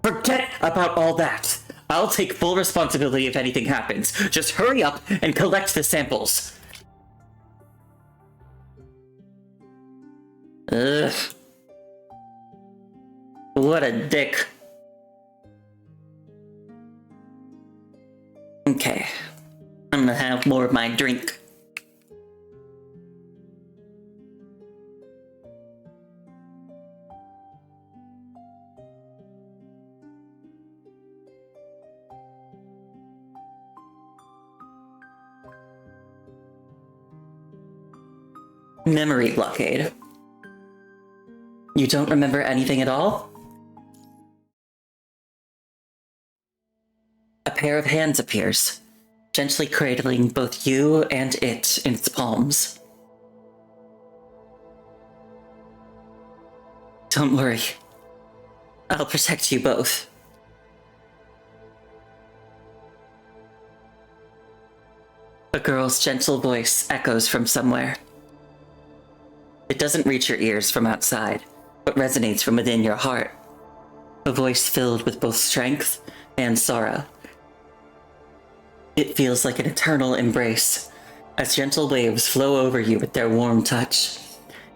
Forget about all that! I'll take full responsibility if anything happens. Just hurry up and collect the samples. Ugh. What a dick. Okay. I'm gonna have more of my drink. Memory blockade. You don't remember anything at all? A pair of hands appears, gently cradling both you and it in its palms. Don't worry. I'll protect you both. A girl's gentle voice echoes from somewhere. It doesn't reach your ears from outside, but resonates from within your heart. A voice filled with both strength and sorrow. It feels like an eternal embrace, as gentle waves flow over you with their warm touch,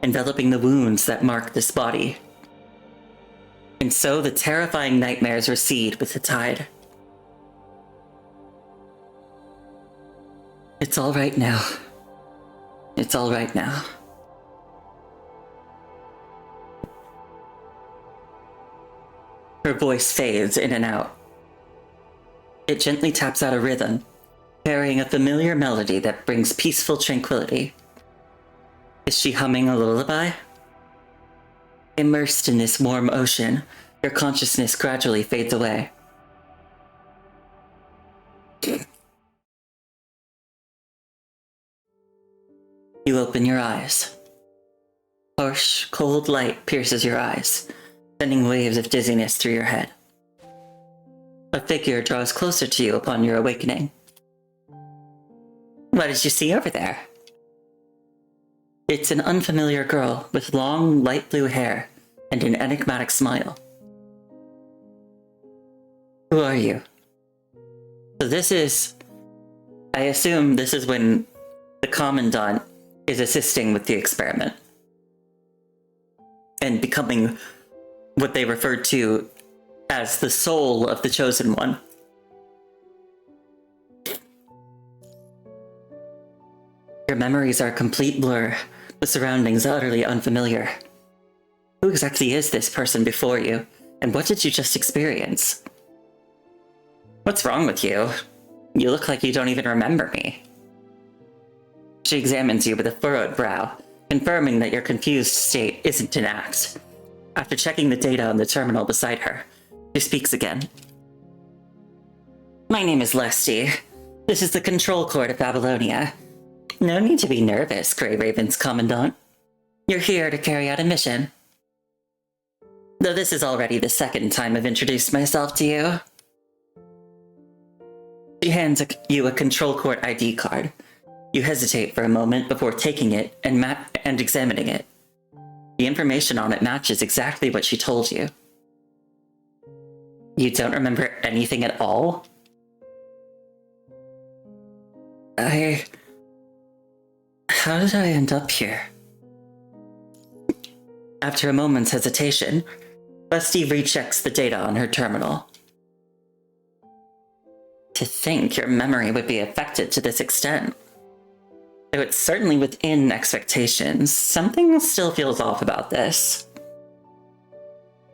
enveloping the wounds that mark this body. And so the terrifying nightmares recede with the tide. It's all right now. It's all right now. Her voice fades in and out. It gently taps out a rhythm, carrying a familiar melody that brings peaceful tranquility. Is she humming a lullaby? Immersed in this warm ocean, your consciousness gradually fades away. You open your eyes. Harsh, cold light pierces your eyes, sending waves of dizziness through your head. A figure draws closer to you upon your awakening. What did you see over there? It's an unfamiliar girl with long, light blue hair and an enigmatic smile. Who are you? So this is... I assume this is when the Commandant is assisting with the experiment and becoming what they referred to as the soul of the Chosen One. Your memories are a complete blur, the surroundings utterly unfamiliar. Who exactly is this person before you, and what did you just experience? What's wrong with you? You look like you don't even remember me. She examines you with a furrowed brow, confirming that your confused state isn't an act. After checking the data on the terminal beside her, she speaks again. My name is Lesty. This is the control court of Babylonia. No need to be nervous, Grey Raven's Commandant. You're here to carry out a mission. Though this is already the second time I've introduced myself to you. She hands you a control court ID card. You hesitate for a moment before taking it and examining it. The information on it matches exactly what she told you. You don't remember anything at all? How did I end up here? After a moment's hesitation, Rusty rechecks the data on her terminal. To think your memory would be affected to this extent. Though it's certainly within expectations, something still feels off about this.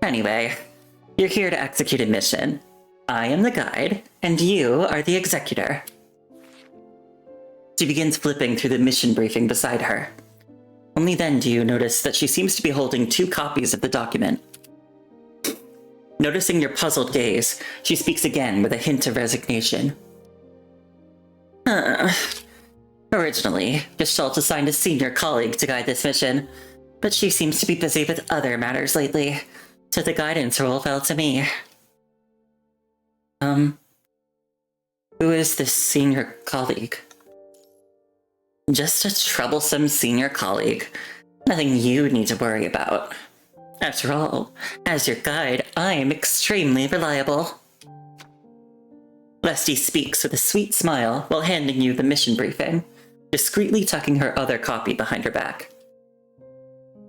Anyway, you're here to execute a mission. I am the guide, and you are the executor. She begins flipping through the mission briefing beside her. Only then do you notice that she seems to be holding 2 copies of the document. Noticing your puzzled gaze, she speaks again with a hint of resignation. Originally, Gestalt assigned a senior colleague to guide this mission, but she seems to be busy with other matters lately, so the guidance role fell to me. Who is this senior colleague? Just a troublesome senior colleague. Nothing you need to worry about. After all, as your guide, I am extremely reliable. Lesty speaks with a sweet smile while handing you the mission briefing, discreetly tucking her other copy behind her back.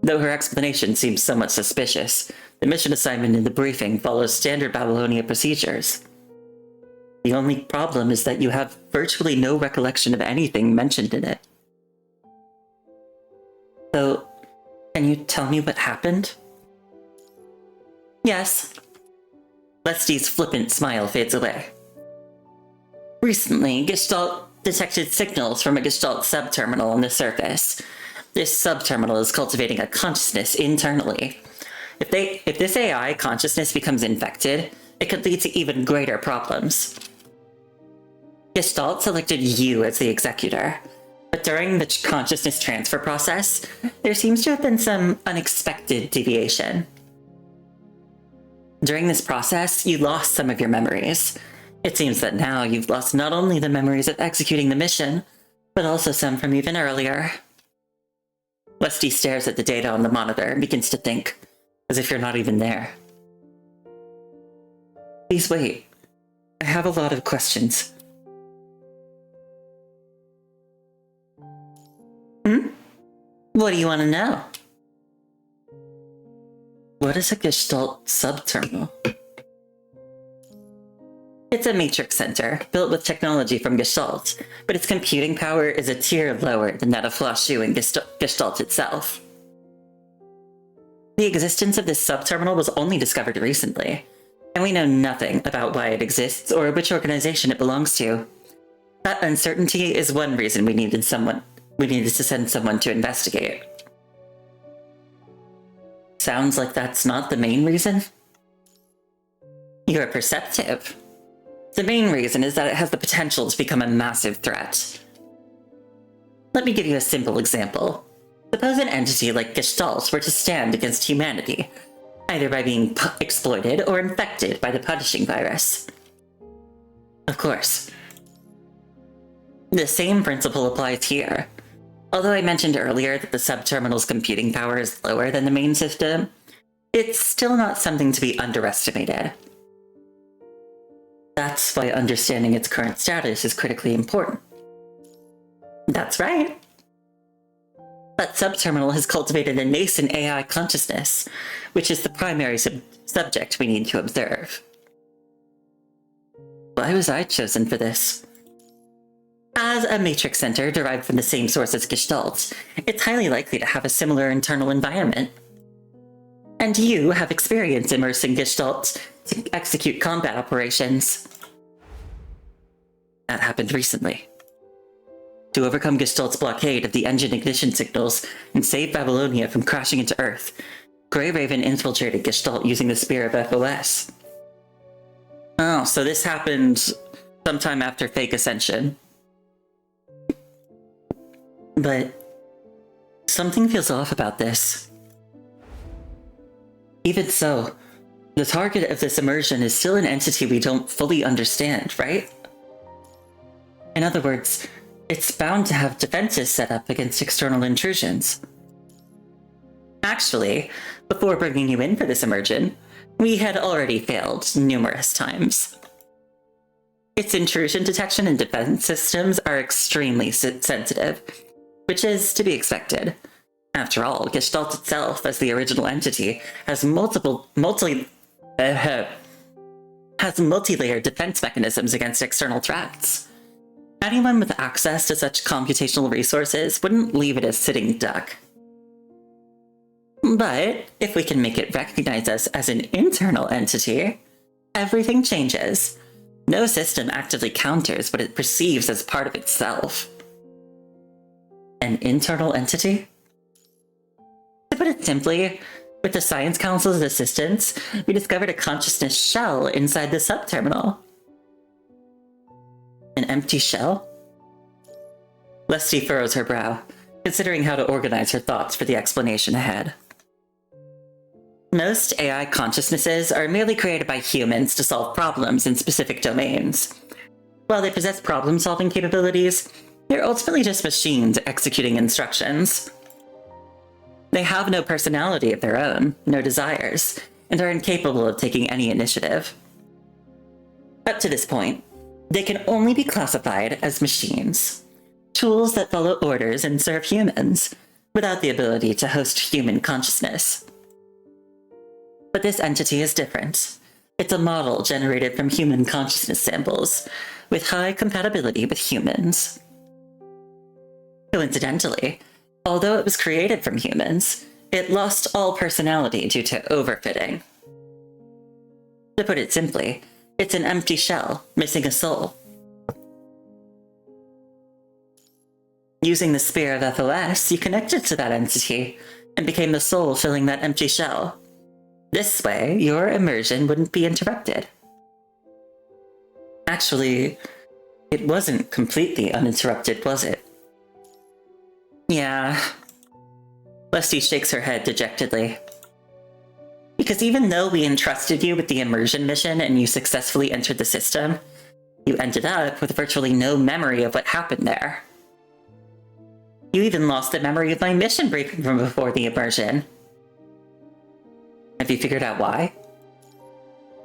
Though her explanation seems somewhat suspicious, the mission assignment in the briefing follows standard Babylonia procedures. The only problem is that you have virtually no recollection of anything mentioned in it. So, can you tell me what happened? Yes. Lesty's flippant smile fades away. Recently, Gestalt detected signals from a Gestalt subterminal on the surface. This subterminal is cultivating a consciousness internally. If this AI consciousness becomes infected, it could lead to even greater problems. Gestalt selected you as the executor, but during the consciousness transfer process, there seems to have been some unexpected deviation. During this process, you lost some of your memories. It seems that now you've lost not only the memories of executing the mission, but also some from even earlier. Lesty stares at the data on the monitor and begins to think, as if you're not even there. Please wait. I have a lot of questions. What do you want to know? What is a Gestalt subterminal? It's a matrix center, built with technology from Gestalt, but its computing power is a tier lower than that of Flashu and Gestalt itself. The existence of this subterminal was only discovered recently, and we know nothing about why it exists or which organization it belongs to. That uncertainty is one reason we needed to send someone to investigate. Sounds like that's not the main reason? You're perceptive. The main reason is that it has the potential to become a massive threat. Let me give you a simple example. Suppose an entity like Gestalt were to stand against humanity, either by being exploited or infected by the punishing virus. Of course. The same principle applies here. Although I mentioned earlier that the subterminal's computing power is lower than the main system, it's still not something to be underestimated. That's why understanding its current status is critically important. That's right. That subterminal has cultivated a nascent AI consciousness, which is the primary subject we need to observe. Why was I chosen for this? As a matrix center derived from the same source as Gestalt, it's highly likely to have a similar internal environment. And you have experience immersing Gestalt to execute combat operations. That happened recently. To overcome Gestalt's blockade of the engine ignition signals and save Babylonia from crashing into Earth, Grey Raven infiltrated Gestalt using the Spear of FOS. Oh, so this happened sometime after Fake Ascension. But something feels off about this. Even so, the target of this immersion is still an entity we don't fully understand, right? In other words, it's bound to have defenses set up against external intrusions. Actually, before bringing you in for this immersion, we had already failed numerous times. Its intrusion detection and defense systems are extremely sensitive, which is to be expected. After all, Gestalt itself, as the original entity, has multi-layered defense mechanisms against external threats. Anyone with access to such computational resources wouldn't leave it as sitting duck. But if we can make it recognize us as an internal entity, everything changes. No system actively counters what it perceives as part of itself. An internal entity? To put it simply, with the Science Council's assistance, we discovered a consciousness shell inside the subterminal. An empty shell? Leslie furrows her brow, considering how to organize her thoughts for the explanation ahead. Most AI consciousnesses are merely created by humans to solve problems in specific domains. While they possess problem-solving capabilities, they're ultimately just machines executing instructions. They have no personality of their own, no desires, and are incapable of taking any initiative. Up to this point, they can only be classified as machines, tools that follow orders and serve humans, without the ability to host human consciousness. But this entity is different. It's a model generated from human consciousness samples, with high compatibility with humans. Coincidentally, although it was created from humans, it lost all personality due to overfitting. To put it simply, it's an empty shell, missing a soul. Using the Spear of FOS, you connected to that entity, and became the soul filling that empty shell. This way, your immersion wouldn't be interrupted. Actually, it wasn't completely uninterrupted, was it? Yeah. Leslie shakes her head dejectedly. Because even though we entrusted you with the immersion mission and you successfully entered the system, you ended up with virtually no memory of what happened there. You even lost the memory of my mission briefing from before the immersion. Have you figured out why?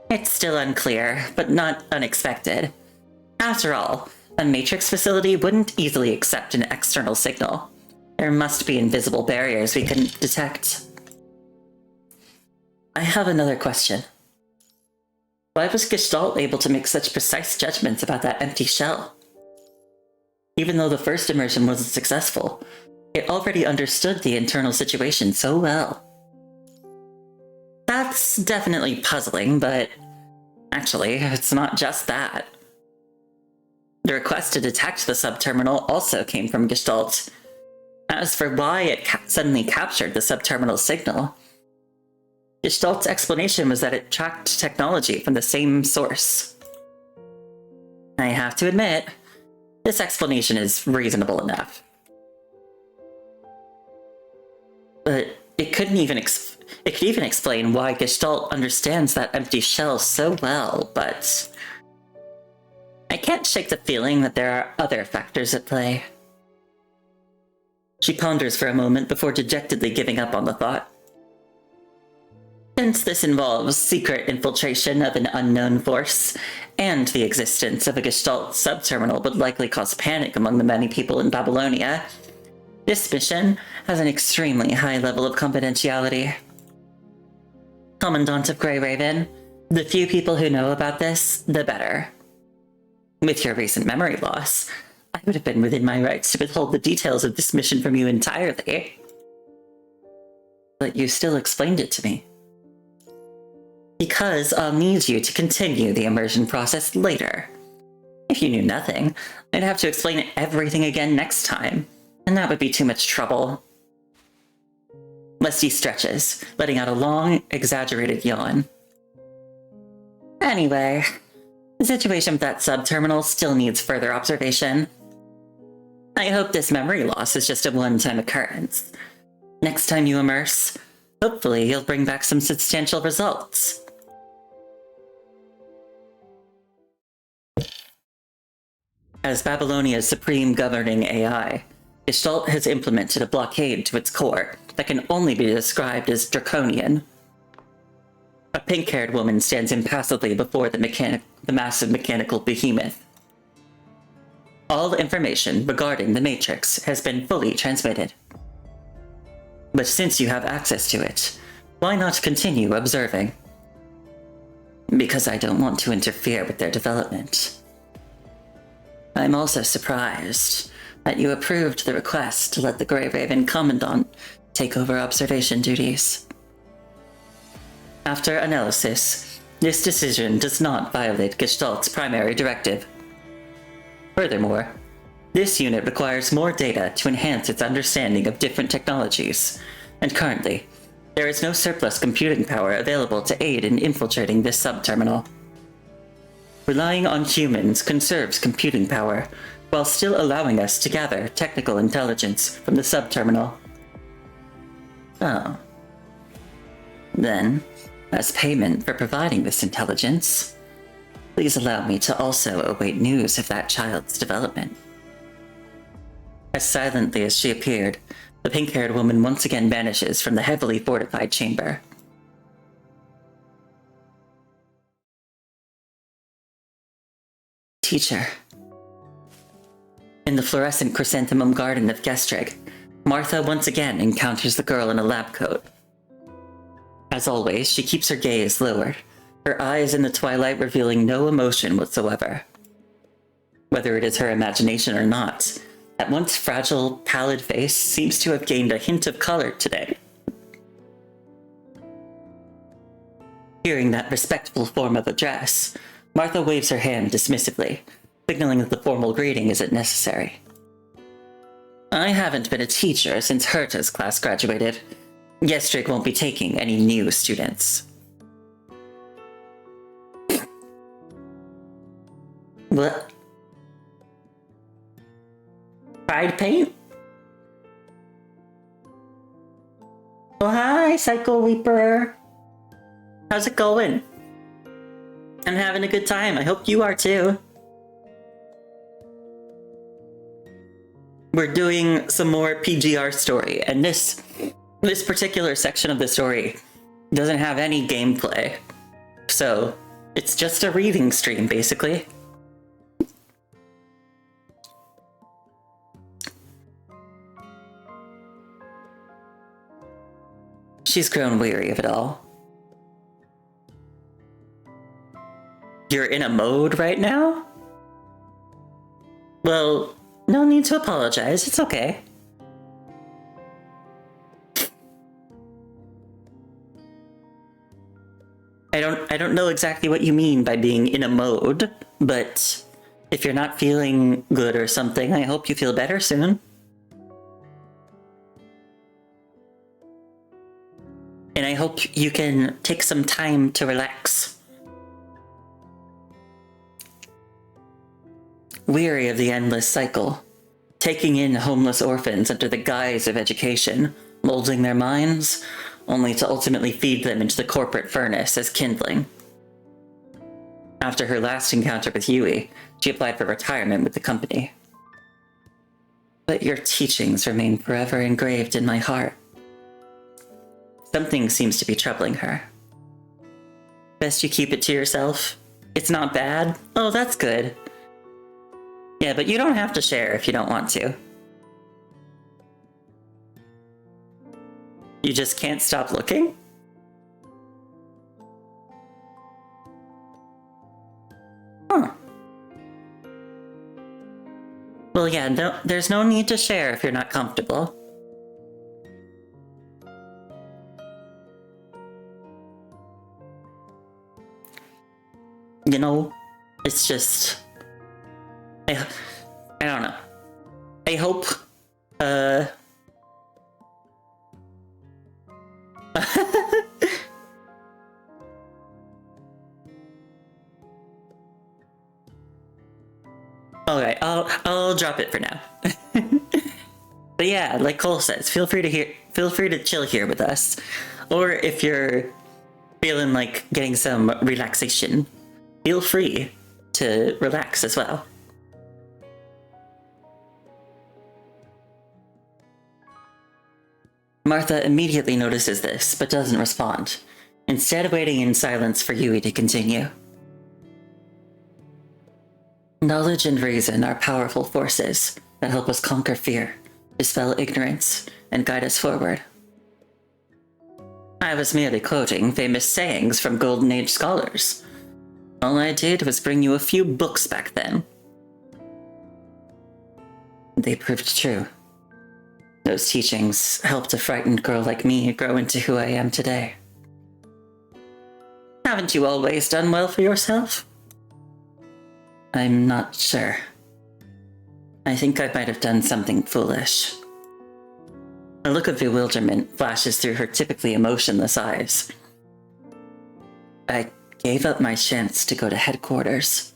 It's still unclear, but not unexpected. After all, a Matrix facility wouldn't easily accept an external signal. There must be invisible barriers we couldn't detect. I have another question. Why was Gestalt able to make such precise judgments about that empty shell? Even though the first immersion wasn't successful, it already understood the internal situation so well. That's definitely puzzling, but actually, it's not just that. The request to detect the subterminal also came from Gestalt. As for why it suddenly captured the subterminal signal, Gestalt's explanation was that it tracked technology from the same source. I have to admit, this explanation is reasonable enough. But it could even explain why Gestalt understands that empty shell so well, but I can't shake the feeling that there are other factors at play. She ponders for a moment before dejectedly giving up on the thought. Since this involves secret infiltration of an unknown force, and the existence of a Gestalt subterminal would likely cause panic among the many people in Babylonia, this mission has an extremely high level of confidentiality. Commandant of Grey Raven, the few people who know about this, the better. With your recent memory loss, I would have been within my rights to withhold the details of this mission from you entirely. But you still explained it to me. Because I'll need you to continue the immersion process later. If you knew nothing, I'd have to explain everything again next time, and that would be too much trouble. Leslie stretches, letting out a long, exaggerated yawn. Anyway, the situation with that subterminal still needs further observation. I hope this memory loss is just a one-time occurrence. Next time you immerse, hopefully you'll bring back some substantial results. As Babylonia's supreme governing AI, Gestalt has implemented a blockade to its core that can only be described as draconian. A pink-haired woman stands impassively before the massive mechanical behemoth. All information regarding the Matrix has been fully transmitted. But since you have access to it, why not continue observing? Because I don't want to interfere with their development. I'm also surprised that you approved the request to let the Grey Raven Commandant take over observation duties. After analysis, this decision does not violate Gestalt's primary directive. Furthermore, this unit requires more data to enhance its understanding of different technologies, and currently, there is no surplus computing power available to aid in infiltrating this subterminal. Relying on humans conserves computing power, while still allowing us to gather technical intelligence from the subterminal. Oh. Then, as payment for providing this intelligence, please allow me to also await news of that child's development. As silently as she appeared, the pink-haired woman once again vanishes from the heavily fortified chamber. Teacher. In the fluorescent chrysanthemum garden of Gestreg, Martha once again encounters the girl in a lab coat. As always, she keeps her gaze lowered, her eyes in the twilight revealing no emotion whatsoever. Whether it is her imagination or not, that once fragile, pallid face seems to have gained a hint of color today. Hearing that respectful form of address, Martha waves her hand dismissively, signaling that the formal greeting isn't necessary. I haven't been a teacher since Herta's class graduated. Gestreg won't be taking any new students. What? Pride paint? Oh, hi, Cycle Weeper. How's it going? I'm having a good time. I hope you are too. We're doing some more PGR story, and this particular section of the story doesn't have any gameplay. So It's just a reading stream, basically. She's grown weary of it all. You're in a mode right now? Well, no need to apologize. It's okay. I don't know exactly what you mean by being in a mode, but if you're not feeling good or something, I hope you feel better soon. And I hope you can take some time to relax. Weary of the endless cycle, taking in homeless orphans under the guise of education, molding their minds, only to ultimately feed them into the corporate furnace as kindling. After her last encounter with Yui, she applied for retirement with the company. But your teachings remain forever engraved in my heart. Something seems to be troubling her. Best you keep it to yourself. It's not bad. Oh, that's good. Yeah, but you don't have to share if you don't want to. You just can't stop looking? Huh. Well, yeah, no, there's no need to share if you're not comfortable. You know, it's just... I don't know. I hope, Alright, I'll drop it for now. But yeah, like Cole says, feel free to chill here with us. Or if you're feeling like getting some relaxation, feel free to relax as well. Martha immediately notices this, but doesn't respond, instead waiting in silence for Yui to continue. Knowledge and reason are powerful forces that help us conquer fear, dispel ignorance, and guide us forward. I was merely quoting famous sayings from Golden Age scholars. All I did was bring you a few books back then. They proved true. Those teachings helped a frightened girl like me grow into who I am today. Haven't you always done well for yourself? I'm not sure. I think I might have done something foolish. A look of bewilderment flashes through her typically emotionless eyes. I gave up my chance to go to headquarters,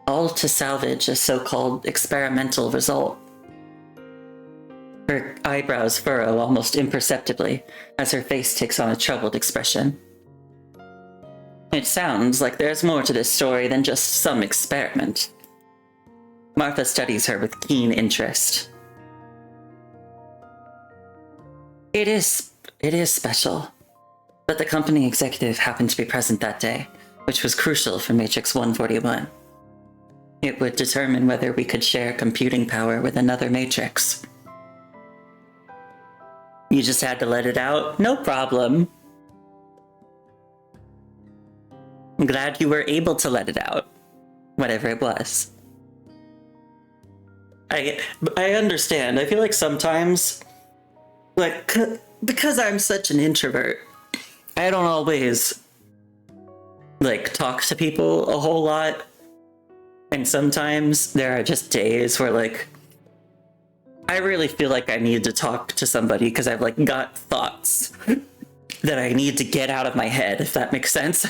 all to salvage a so-called experimental result. Her eyebrows furrow almost imperceptibly as her face takes on a troubled expression. It sounds like there's more to this story than just some experiment. Martha studies her with keen interest. It is special, but the company executive happened to be present that day, which was crucial for Matrix 141. It would determine whether we could share computing power with another Matrix. You just had to let it out? No problem. I'm glad you were able to let it out, whatever it was. I understand. I feel like sometimes, like, because I'm such an introvert, I don't always, like, talk to people a whole lot. And sometimes there are just days where, like, I really feel like I need to talk to somebody because I've, like, got thoughts that I need to get out of my head, if that makes sense.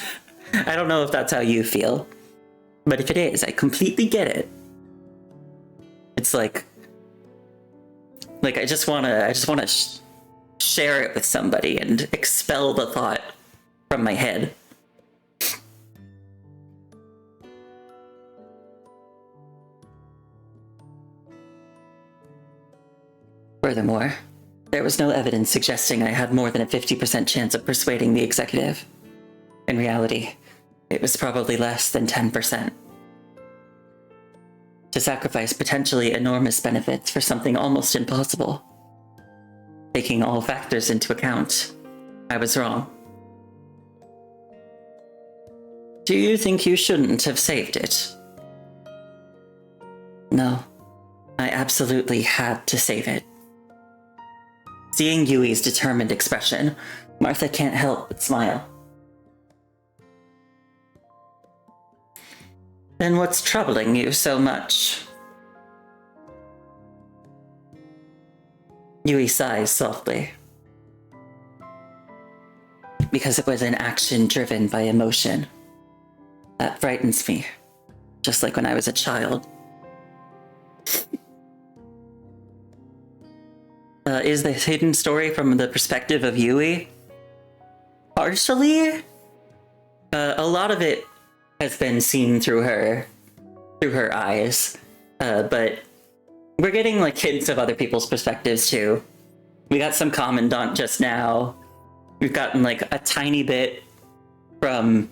I don't know if that's how you feel, but if it is, I completely get it. It's like I just wanna share it with somebody and expel the thought from my head. Furthermore, there was no evidence suggesting I had more than a 50% chance of persuading the executive. In reality, it was probably less than 10%. To sacrifice potentially enormous benefits for something almost impossible. Taking all factors into account, I was wrong. Do you think you shouldn't have saved it? No, I absolutely had to save it. Seeing Yui's determined expression, Martha can't help but smile. Then what's troubling you so much? Yui sighs softly. Because it was an action driven by emotion. That frightens me, just like when I was a child. Is the hidden story from the perspective of Yui? Partially? A lot of it has been seen through her eyes, but we're getting like hints of other people's perspectives too. We got some Commandant just now. We've gotten like a tiny bit from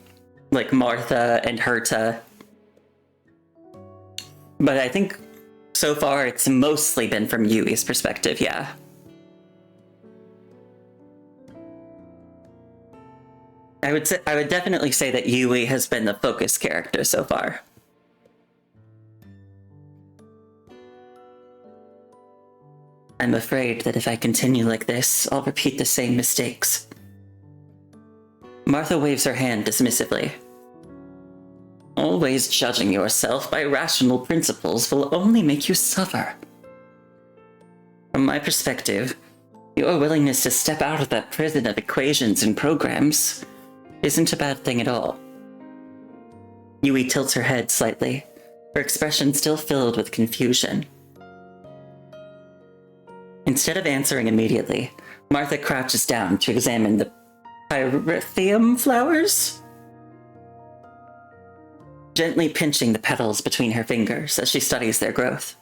like Martha and Herta. But I think so far it's mostly been from Yui's perspective, yeah. I would definitely say that Yui has been the focus character so far. I'm afraid that if I continue like this, I'll repeat the same mistakes. Martha waves her hand dismissively. Always judging yourself by rational principles will only make you suffer. From my perspective, your willingness to step out of that prison of equations and programs isn't a bad thing at all. Yui tilts her head slightly, her expression still filled with confusion. Instead of answering immediately, Martha crouches down to examine the pyrithium flowers, gently pinching the petals between her fingers as she studies their growth.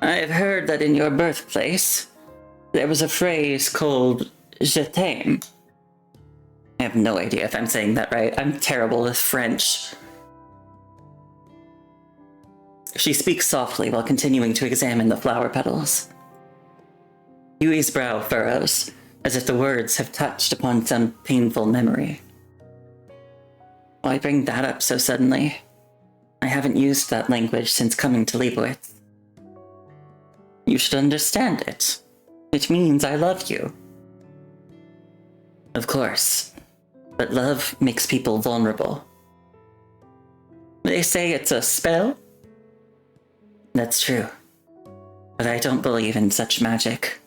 I've heard that in your birthplace, there was a phrase called je t'aime. I have no idea if I'm saying that right. I'm terrible with French. She speaks softly while continuing to examine the flower petals. Yui's brow furrows, as if the words have touched upon some painful memory. Why bring that up so suddenly? I haven't used that language since coming to Leibowitz. You should understand it. It means I love you. Of course. But love makes people vulnerable. They say it's a spell? That's true. But I don't believe in such magic.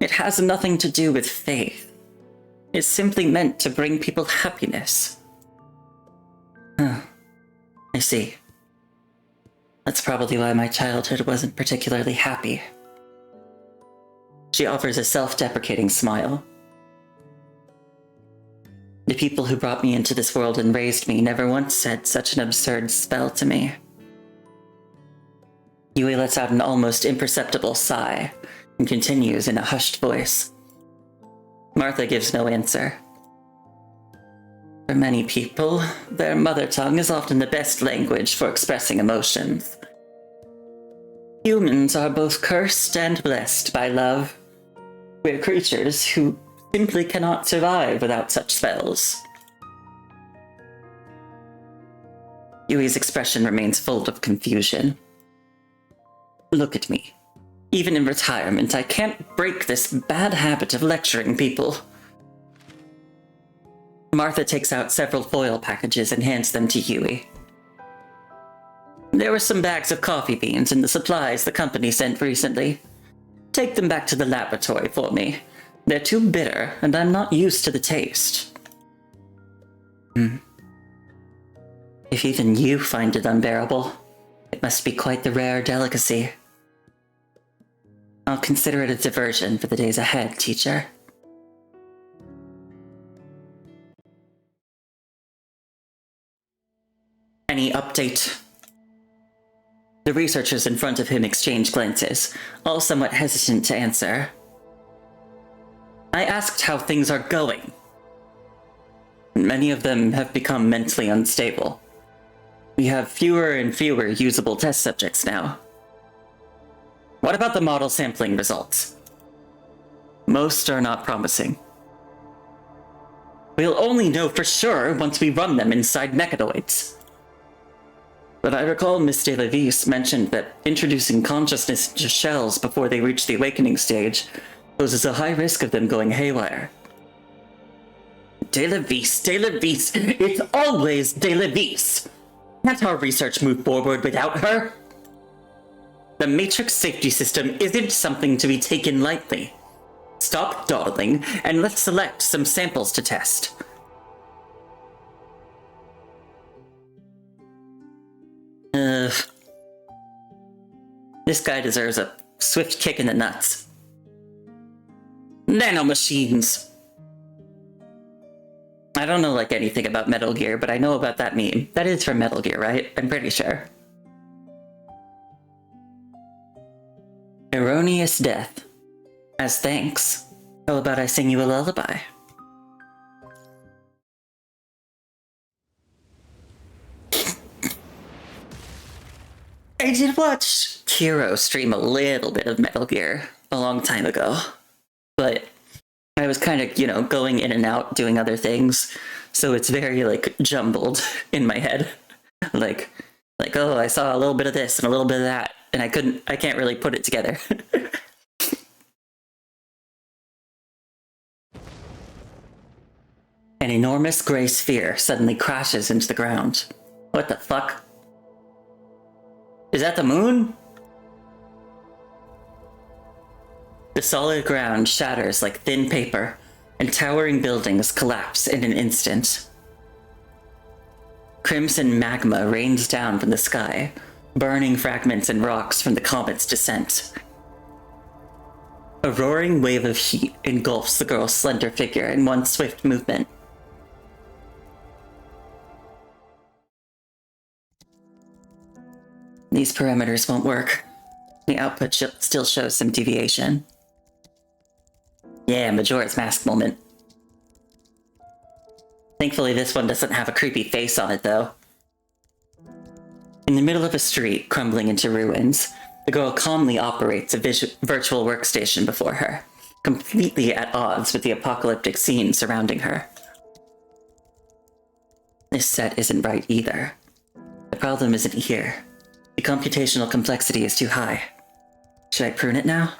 It has nothing to do with faith. It's simply meant to bring people happiness. Huh. I see. That's probably why my childhood wasn't particularly happy. She offers a self-deprecating smile. The people who brought me into this world and raised me never once said such an absurd spell to me. Yui lets out an almost imperceptible sigh and continues in a hushed voice. Martha gives no answer. For many people, their mother tongue is often the best language for expressing emotions. Humans are both cursed and blessed by love. We're creatures who simply cannot survive without such spells. Yui's expression remains full of confusion. Look at me. Even in retirement, I can't break this bad habit of lecturing people. Martha takes out several foil packages and hands them to Yui. There were some bags of coffee beans in the supplies the company sent recently. Take them back to the laboratory for me. They're too bitter, and I'm not used to the taste. If even you find it unbearable, it must be quite the rare delicacy. I'll consider it a diversion for the days ahead, teacher. Any update? The researchers in front of him exchange glances, all somewhat hesitant to answer. I asked how things are going. Many of them have become mentally unstable. We have fewer and fewer usable test subjects now. What about the model sampling results? Most are not promising. We'll only know for sure once we run them inside mechanoids. But I recall Miss de la Vis mentioned that introducing consciousness into shells before they reach the awakening stage poses a high risk of them going haywire. De la Vis, it's always de la Vis! Can't our research move forward without her? The Matrix safety system isn't something to be taken lightly. Stop dawdling, and let's select some samples to test. This guy deserves a swift kick in the nuts. Nanomachines! I don't know anything about Metal Gear, but I know about that meme. That is from Metal Gear, right? I'm pretty sure. Erroneous death. As thanks, how about I sing you a lullaby? I did watch Hero stream a little bit of Metal Gear a long time ago, but I was kind of, going in and out doing other things, so it's very, jumbled in my head. Oh, I saw a little bit of this and a little bit of that, and I can't really put it together. An enormous gray sphere suddenly crashes into the ground. What the fuck? Is that the moon? The solid ground shatters like thin paper, and towering buildings collapse in an instant. Crimson magma rains down from the sky, burning fragments and rocks from the comet's descent. A roaring wave of heat engulfs the girl's slender figure in one swift movement. These parameters won't work. The output still shows some deviation. Yeah, Majora's Mask moment. Thankfully, this one doesn't have a creepy face on it, though. In the middle of a street crumbling into ruins, the girl calmly operates a virtual workstation before her, completely at odds with the apocalyptic scene surrounding her. This set isn't right either. The problem isn't here. The computational complexity is too high. Should I prune it now?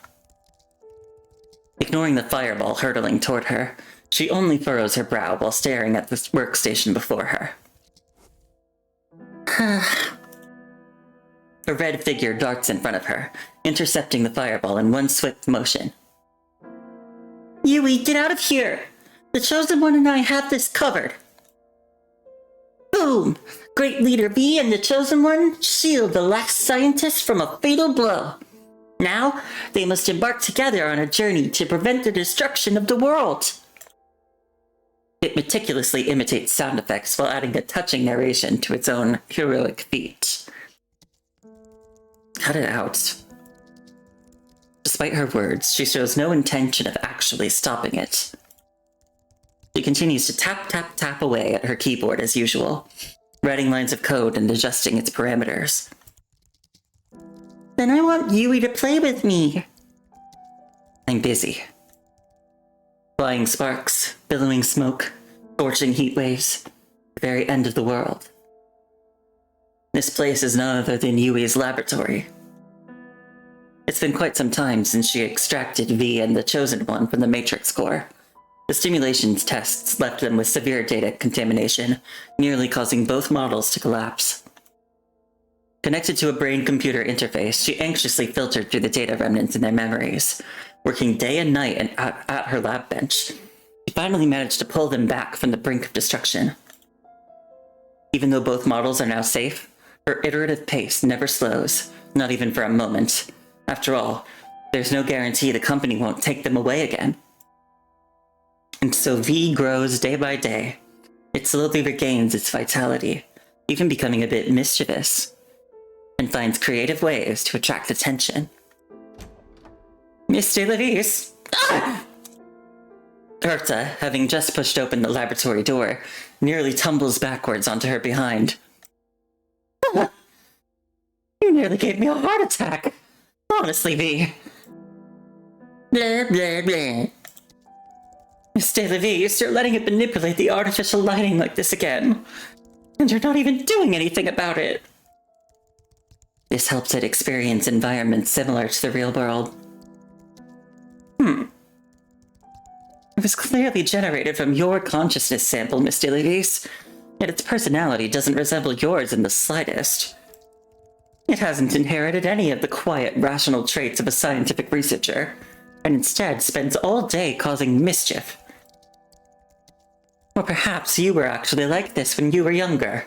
Ignoring the fireball hurtling toward her, she only furrows her brow while staring at the workstation before her. A red figure darts in front of her, intercepting the fireball in one swift motion. Yui, get out of here! The Chosen One and I have this covered! Boom! Great Leader V and the Chosen One shield the last scientist from a fatal blow. Now, they must embark together on a journey to prevent the destruction of the world. It meticulously imitates sound effects while adding a touching narration to its own heroic feat. Cut it out. Despite her words, she shows no intention of actually stopping it. She continues to tap, tap, tap away at her keyboard as usual, writing lines of code and adjusting its parameters. Then I want Yui to play with me. I'm busy. Flying sparks, billowing smoke, scorching heat waves, the very end of the world. This place is none other than Yui's laboratory. It's been quite some time since she extracted V and the Chosen One from the Matrix core. The stimulations tests left them with severe data contamination, nearly causing both models to collapse. Connected to a brain-computer interface, she anxiously filtered through the data remnants in their memories. Working day and night at her lab bench, she finally managed to pull them back from the brink of destruction. Even though both models are now safe, her iterative pace never slows, not even for a moment. After all, there's no guarantee the company won't take them away again. And so V grows day by day. It slowly regains its vitality, even becoming a bit mischievous, and finds creative ways to attract attention. Miss de la Vis! Ah! Herta, having just pushed open the laboratory door, nearly tumbles backwards onto her behind. You nearly gave me a heart attack. Honestly, V. Blah, blah, blah. Miss De La Vie, you're still letting it manipulate the artificial lighting like this again. And you're not even doing anything about it. This helps it experience environments similar to the real world. It was clearly generated from your consciousness sample, Miss De La Vie, yet its personality doesn't resemble yours in the slightest. It hasn't inherited any of the quiet, rational traits of a scientific researcher, and instead spends all day causing mischief. Or perhaps you were actually like this when you were younger.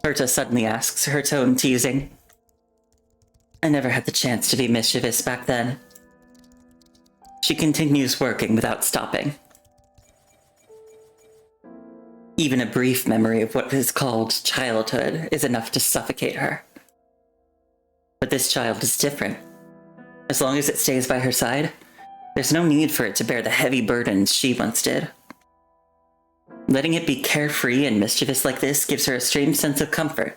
Herta suddenly asks, her tone teasing. I never had the chance to be mischievous back then. She continues working without stopping. Even a brief memory of what is called childhood is enough to suffocate her. But this child is different. As long as it stays by her side, there's no need for it to bear the heavy burdens she once did. Letting it be carefree and mischievous like this gives her a strange sense of comfort.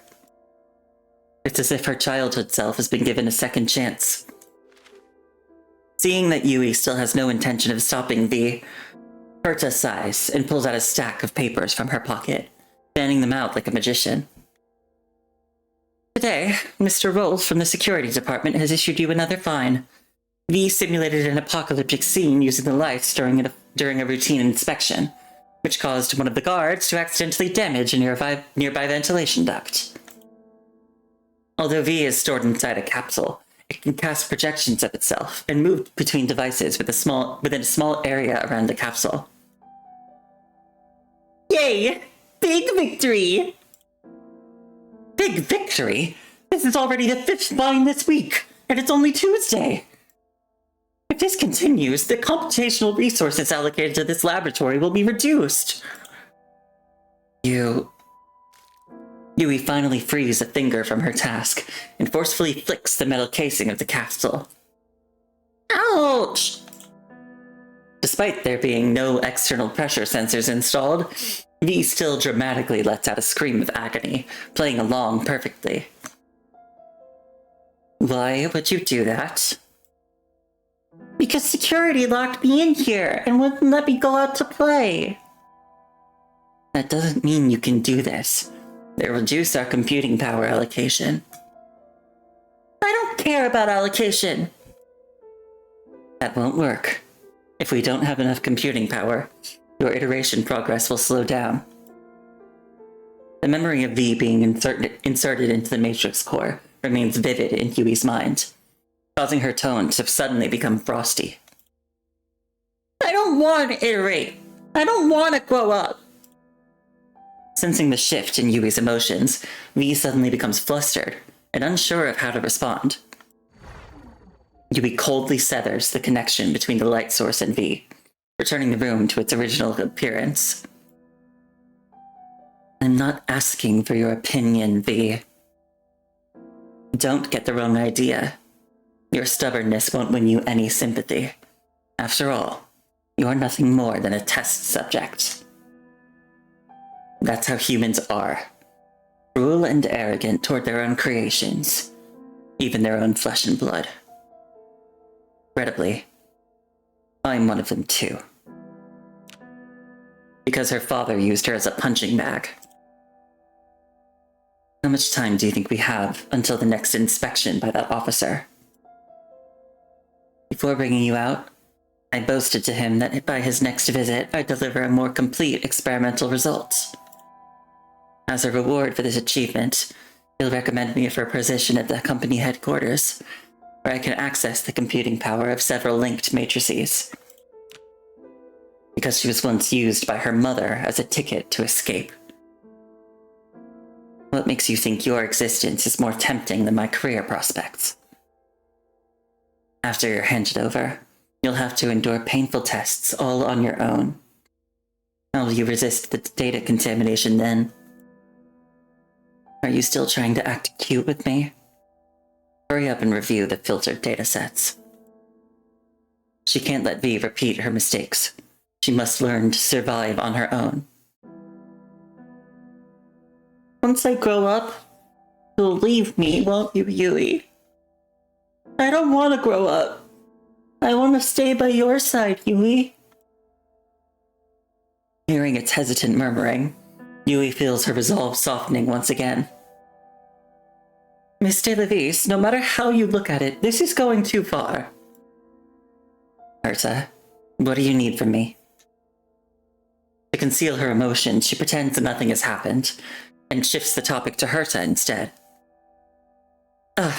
It's as if her childhood self has been given a second chance. Seeing that Yui still has no intention of stopping V, Herta sighs and pulls out a stack of papers from her pocket, fanning them out like a magician. Today, Mr. Rolfe from the security department has issued you another fine. V simulated an apocalyptic scene using the lights during a routine inspection, which caused one of the guards to accidentally damage a nearby ventilation duct. Although V is stored inside a capsule, it can cast projections of itself and move between devices within a small area around the capsule. Yay! Big victory! Big victory? This is already the 5th fine this week, and it's only Tuesday! If this continues, the computational resources allocated to this laboratory will be reduced. Yui finally frees a finger from her task and forcefully flicks the metal casing of the capsule. Ouch! Despite there being no external pressure sensors installed, V still dramatically lets out a scream of agony, playing along perfectly. Why would you do that? Because security locked me in here and wouldn't let me go out to play. That doesn't mean you can do this. They reduce our computing power allocation. I don't care about allocation. That won't work. If we don't have enough computing power, your iteration progress will slow down. The memory of V being inserted into the matrix core remains vivid in Yui's mind, causing her tone to suddenly become frosty. I don't want to iterate. I don't want to grow up. Sensing the shift in Yui's emotions, V suddenly becomes flustered and unsure of how to respond. Yui coldly severs the connection between the light source and V, returning the room to its original appearance. I'm not asking for your opinion, V. Don't get the wrong idea. Your stubbornness won't win you any sympathy. After all, you're nothing more than a test subject. That's how humans are. Cruel and arrogant toward their own creations, even their own flesh and blood. Incredibly, I'm one of them too. Because her father used her as a punching bag. How much time do you think we have until the next inspection by that officer? Before bringing you out, I boasted to him that by his next visit, I'd deliver a more complete experimental result. As a reward for this achievement, he'll recommend me for a position at the company headquarters, where I can access the computing power of several linked matrices. Because she was once used by her mother as a ticket to escape. What makes you think your existence is more tempting than my career prospects? After you're handed over, you'll have to endure painful tests all on your own. How will you resist the data contamination then? Are you still trying to act cute with me? Hurry up and review the filtered datasets. She can't let V repeat her mistakes. She must learn to survive on her own. Once I grow up, you'll leave me, won't you, Yui? I don't want to grow up. I want to stay by your side, Yui. Hearing its hesitant murmuring, Yui feels her resolve softening once again. Miss De Levis, no matter how you look at it, this is going too far. Herta, what do you need from me? To conceal her emotion, she pretends that nothing has happened, and shifts the topic to Herta instead.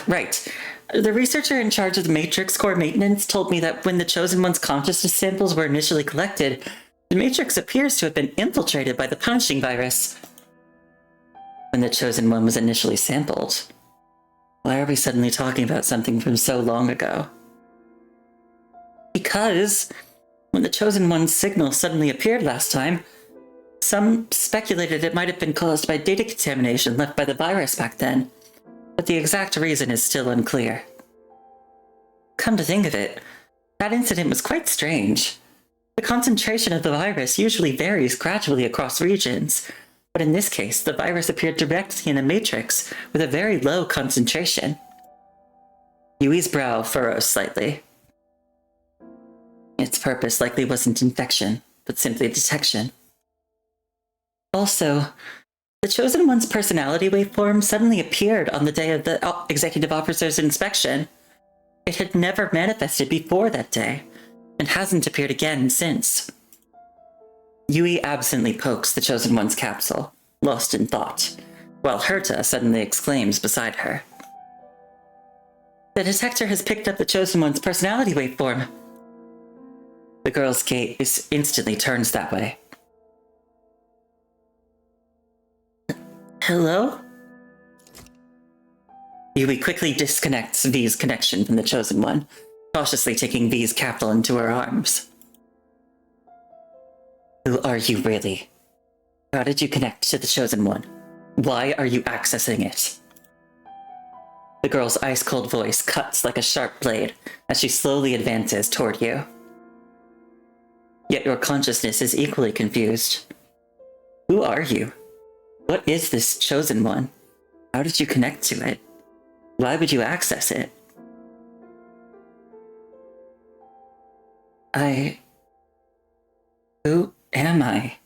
Right. The researcher in charge of the Matrix core maintenance told me that when the Chosen One's consciousness samples were initially collected, the Matrix appears to have been infiltrated by the punishing virus. When the Chosen One was initially sampled, why are we suddenly talking about something from so long ago? Because when the Chosen One's signal suddenly appeared last time, some speculated it might have been caused by data contamination left by the virus back then, but the exact reason is still unclear. Come to think of it, that incident was quite strange. The concentration of the virus usually varies gradually across regions, but in this case, the virus appeared directly in a matrix with a very low concentration. Yui's brow furrows slightly. Its purpose likely wasn't infection, but simply detection. Also, the Chosen One's personality waveform suddenly appeared on the day of the executive officer's inspection. It had never manifested before that day, and hasn't appeared again since. Yui absently pokes the Chosen One's capsule, lost in thought, while Herta suddenly exclaims beside her. The detector has picked up the Chosen One's personality waveform. The girl's gaze instantly turns that way. Hello? Yui quickly disconnects V's connection from the Chosen One, cautiously taking V's capsule into her arms. Who are you really? How did you connect to the Chosen One? Why are you accessing it? The girl's ice-cold voice cuts like a sharp blade as she slowly advances toward you. Yet your consciousness is equally confused. Who are you? What is this Chosen One? How did you connect to it? Why would you access it? Who am I?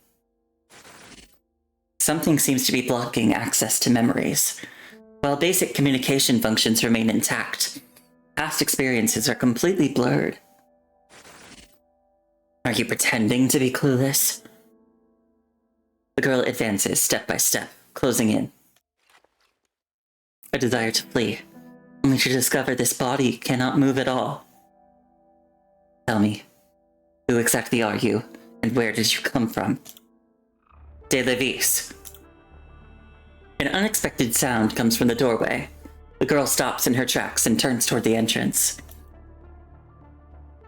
Something seems to be blocking access to memories. While basic communication functions remain intact, past experiences are completely blurred. Are you pretending to be clueless? The girl advances step by step, closing in. A desire to flee, only to discover this body cannot move at all. Tell me, who exactly are you, and where did you come from? De Levis. An unexpected sound comes from the doorway. The girl stops in her tracks and turns toward the entrance.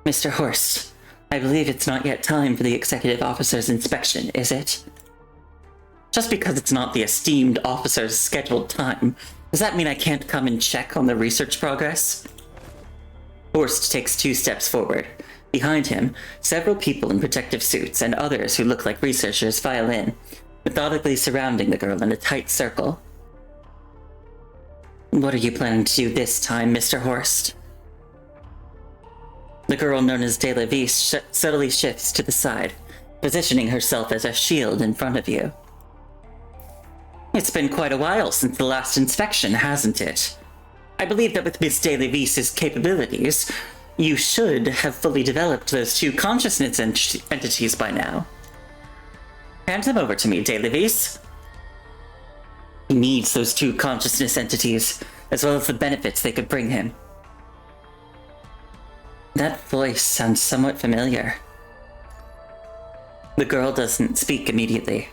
Mr. Horst, I believe it's not yet time for the executive officer's inspection, is it? Just because it's not the esteemed officer's scheduled time, does that mean I can't come and check on the research progress? Horst takes 2 steps forward. Behind him, several people in protective suits and others who look like researchers file in, methodically surrounding the girl in a tight circle. What are you planning to do this time, Mr. Horst? The girl known as De Levis subtly shifts to the side, positioning herself as a shield in front of you. It's been quite a while since the last inspection, hasn't it? I believe that with Miss De Levis's capabilities, you should have fully developed those 2 consciousness entities by now. Hand them over to me, De Levis. He needs those 2 consciousness entities, as well as the benefits they could bring him. That voice sounds somewhat familiar. The girl doesn't speak immediately.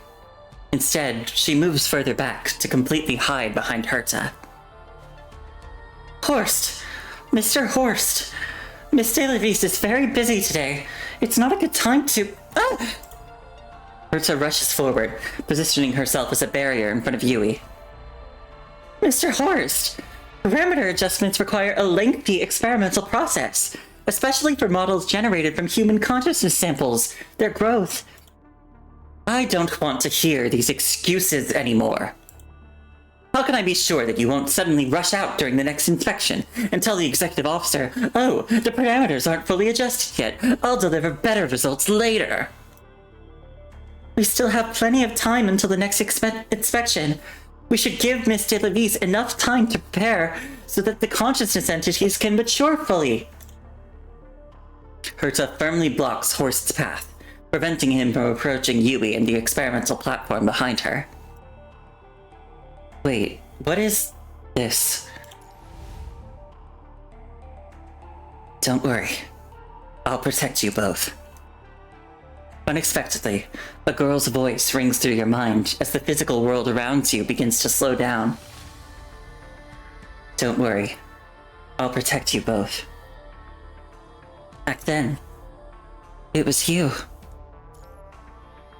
Instead, she moves further back to completely hide behind Herta. Horst! Mr. Horst! Miss De Levis is very busy today. It's not a good time to... Ah! Herta rushes forward, positioning herself as a barrier in front of Yui. Mr. Horst! Parameter adjustments require a lengthy experimental process. especially for models generated from human consciousness samples, their growth. I don't want to hear these excuses anymore. How can I be sure that you won't suddenly rush out during the next inspection and tell the executive officer, "Oh, the parameters aren't fully adjusted yet. I'll deliver better results later"? We still have plenty of time until the next inspection. We should give Miss de Levis enough time to prepare so that the consciousness entities can mature fully. Herta firmly blocks Horst's path, preventing him from approaching Yui and the experimental platform behind her. Wait, what is this? Don't worry. I'll protect you both. Unexpectedly, a girl's voice rings through your mind as the physical world around you begins to slow down. Don't worry. I'll protect you both. Back then, it was you.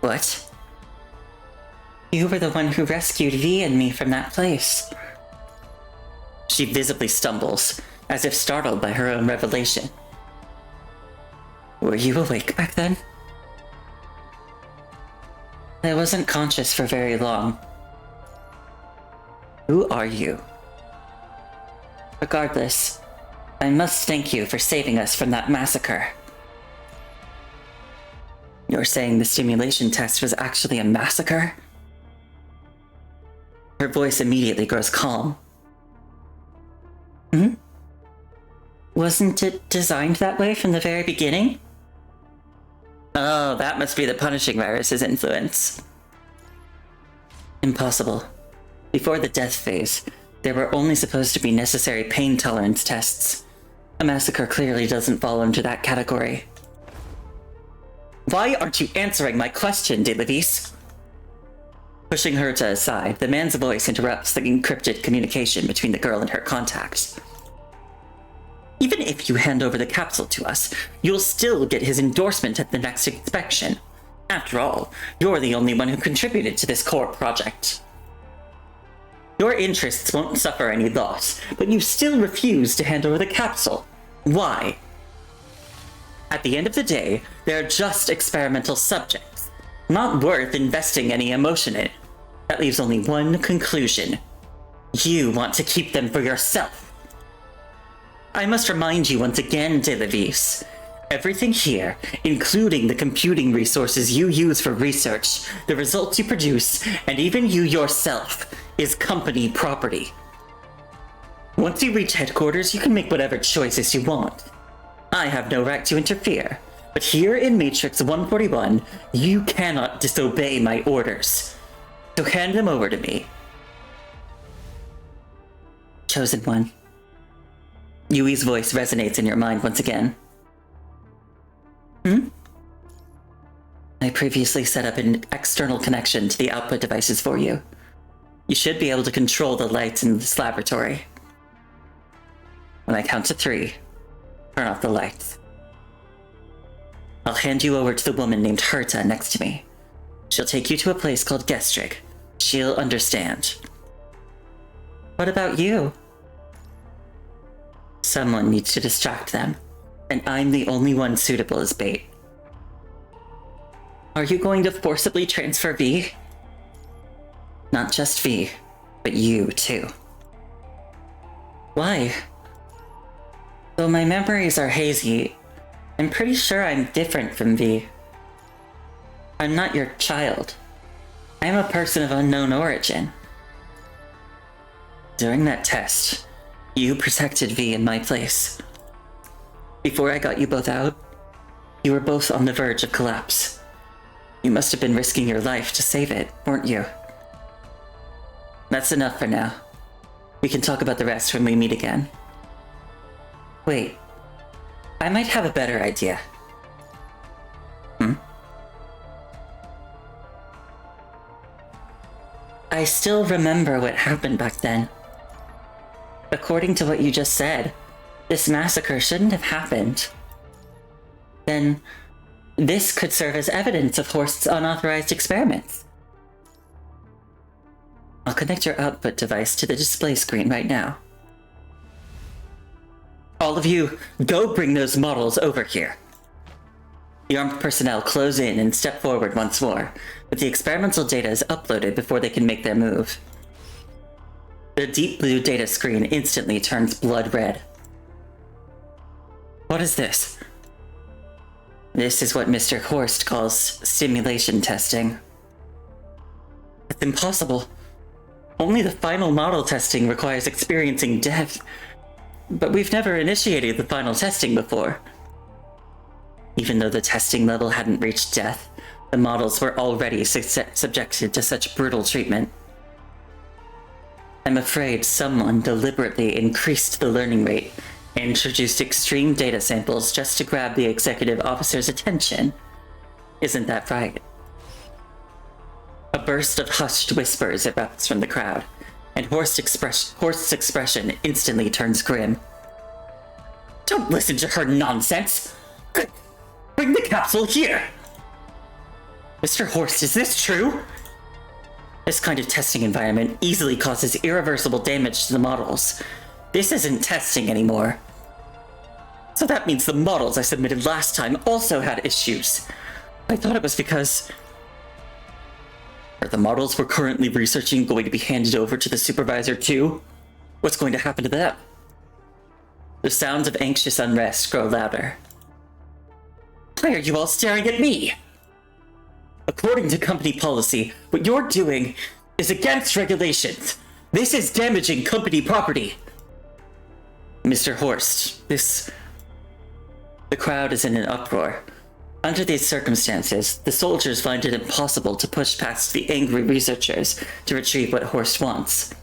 What? You were the one who rescued V and me from that place. She visibly stumbles, as if startled by her own revelation. Were you awake back then? I wasn't conscious for very long. Who are you? Regardless, I must thank you for saving us from that massacre. You're saying the stimulation test was actually a massacre? Her voice immediately grows calm. Wasn't it designed that way from the very beginning? Oh, that must be the punishing virus's influence. Impossible. Before the death phase, there were only supposed to be necessary pain tolerance tests. A massacre clearly doesn't fall into that category. Why aren't you answering my question, de Levis? Pushing Herta aside, the man's voice interrupts the encrypted communication between the girl and her contact. Even if you hand over the capsule to us, you'll still get his endorsement at the next inspection. After all, you're the only one who contributed to this core project. Your interests won't suffer any loss, but you still refuse to hand over the capsule. Why? At the end of the day, they're just experimental subjects, not worth investing any emotion in. That leaves only one conclusion. You want to keep them for yourself. I must remind you once again, de Levis. Everything here, including the computing resources you use for research, the results you produce, and even you yourself, is company property. Once you reach headquarters, you can make whatever choices you want. I have no right to interfere, but here in Matrix 141, you cannot disobey my orders. So hand them over to me. Chosen one. Yui's voice resonates in your mind once again. I previously set up an external connection to the output devices for you. You should be able to control the lights in this laboratory. When I count to 3, turn off the lights. I'll hand you over to the woman named Herta next to me. She'll take you to a place called Gestrig. She'll understand. What about you? Someone needs to distract them, and I'm the only one suitable as bait. Are you going to forcibly transfer V? Not just V, but you too. Why? Though my memories are hazy, I'm pretty sure I'm different from V. I'm not your child. I'm a person of unknown origin. During that test, you protected V in my place. Before I got you both out, you were both on the verge of collapse. You must have been risking your life to save it, weren't you? That's enough for now. We can talk about the rest when we meet again. Wait, I might have a better idea. I still remember what happened back then. According to what you just said, this massacre shouldn't have happened. Then, this could serve as evidence of Horst's unauthorized experiments. I'll connect your output device to the display screen right now. All of you, go bring those models over here. The armed personnel close in and step forward once more, but the experimental data is uploaded before they can make their move. The deep blue data screen instantly turns blood red. What is this? This is what Mr. Horst calls simulation testing. It's impossible. Only the final model testing requires experiencing death. But we've never initiated the final testing before. Even though the testing level hadn't reached death, the models were already subjected to such brutal treatment. I'm afraid someone deliberately increased the learning rate and introduced extreme data samples just to grab the executive officer's attention. Isn't that right? A burst of hushed whispers erupts from the crowd, and Horst's expression instantly turns grim. Don't listen to her nonsense! Bring the capsule here! Mr. Horst, is this true? This kind of testing environment easily causes irreversible damage to the models. This isn't testing anymore. So that means the models I submitted last time also had issues. I thought it was because... Are the models we're currently researching going to be handed over to the supervisor too? What's going to happen to them? The sounds of anxious unrest grow louder. Why are you all staring at me? According to company policy, what you're doing is against regulations. This is damaging company property. Mr. Horst, The crowd is in an uproar. Under these circumstances, the soldiers find it impossible to push past the angry researchers to retrieve what Horst wants.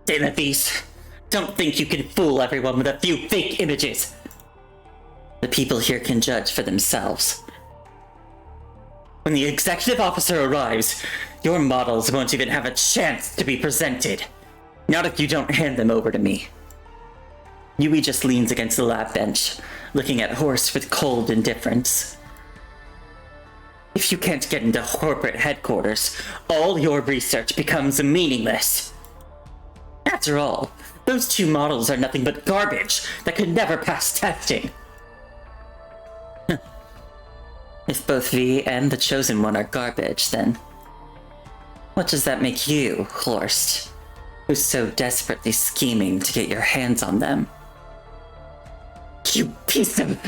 Damn it, Beast. Don't think you can fool everyone with a few fake images. The people here can judge for themselves. When the executive officer arrives, your models won't even have a chance to be presented. Not if you don't hand them over to me. Yui just leans against the lab bench, looking at Horst with cold indifference. If you can't get into corporate headquarters, all your research becomes meaningless. After all, those two models are nothing but garbage that could never pass testing. If both V and the Chosen One are garbage, then what does that make you, Horst, who's so desperately scheming to get your hands on them? You piece of...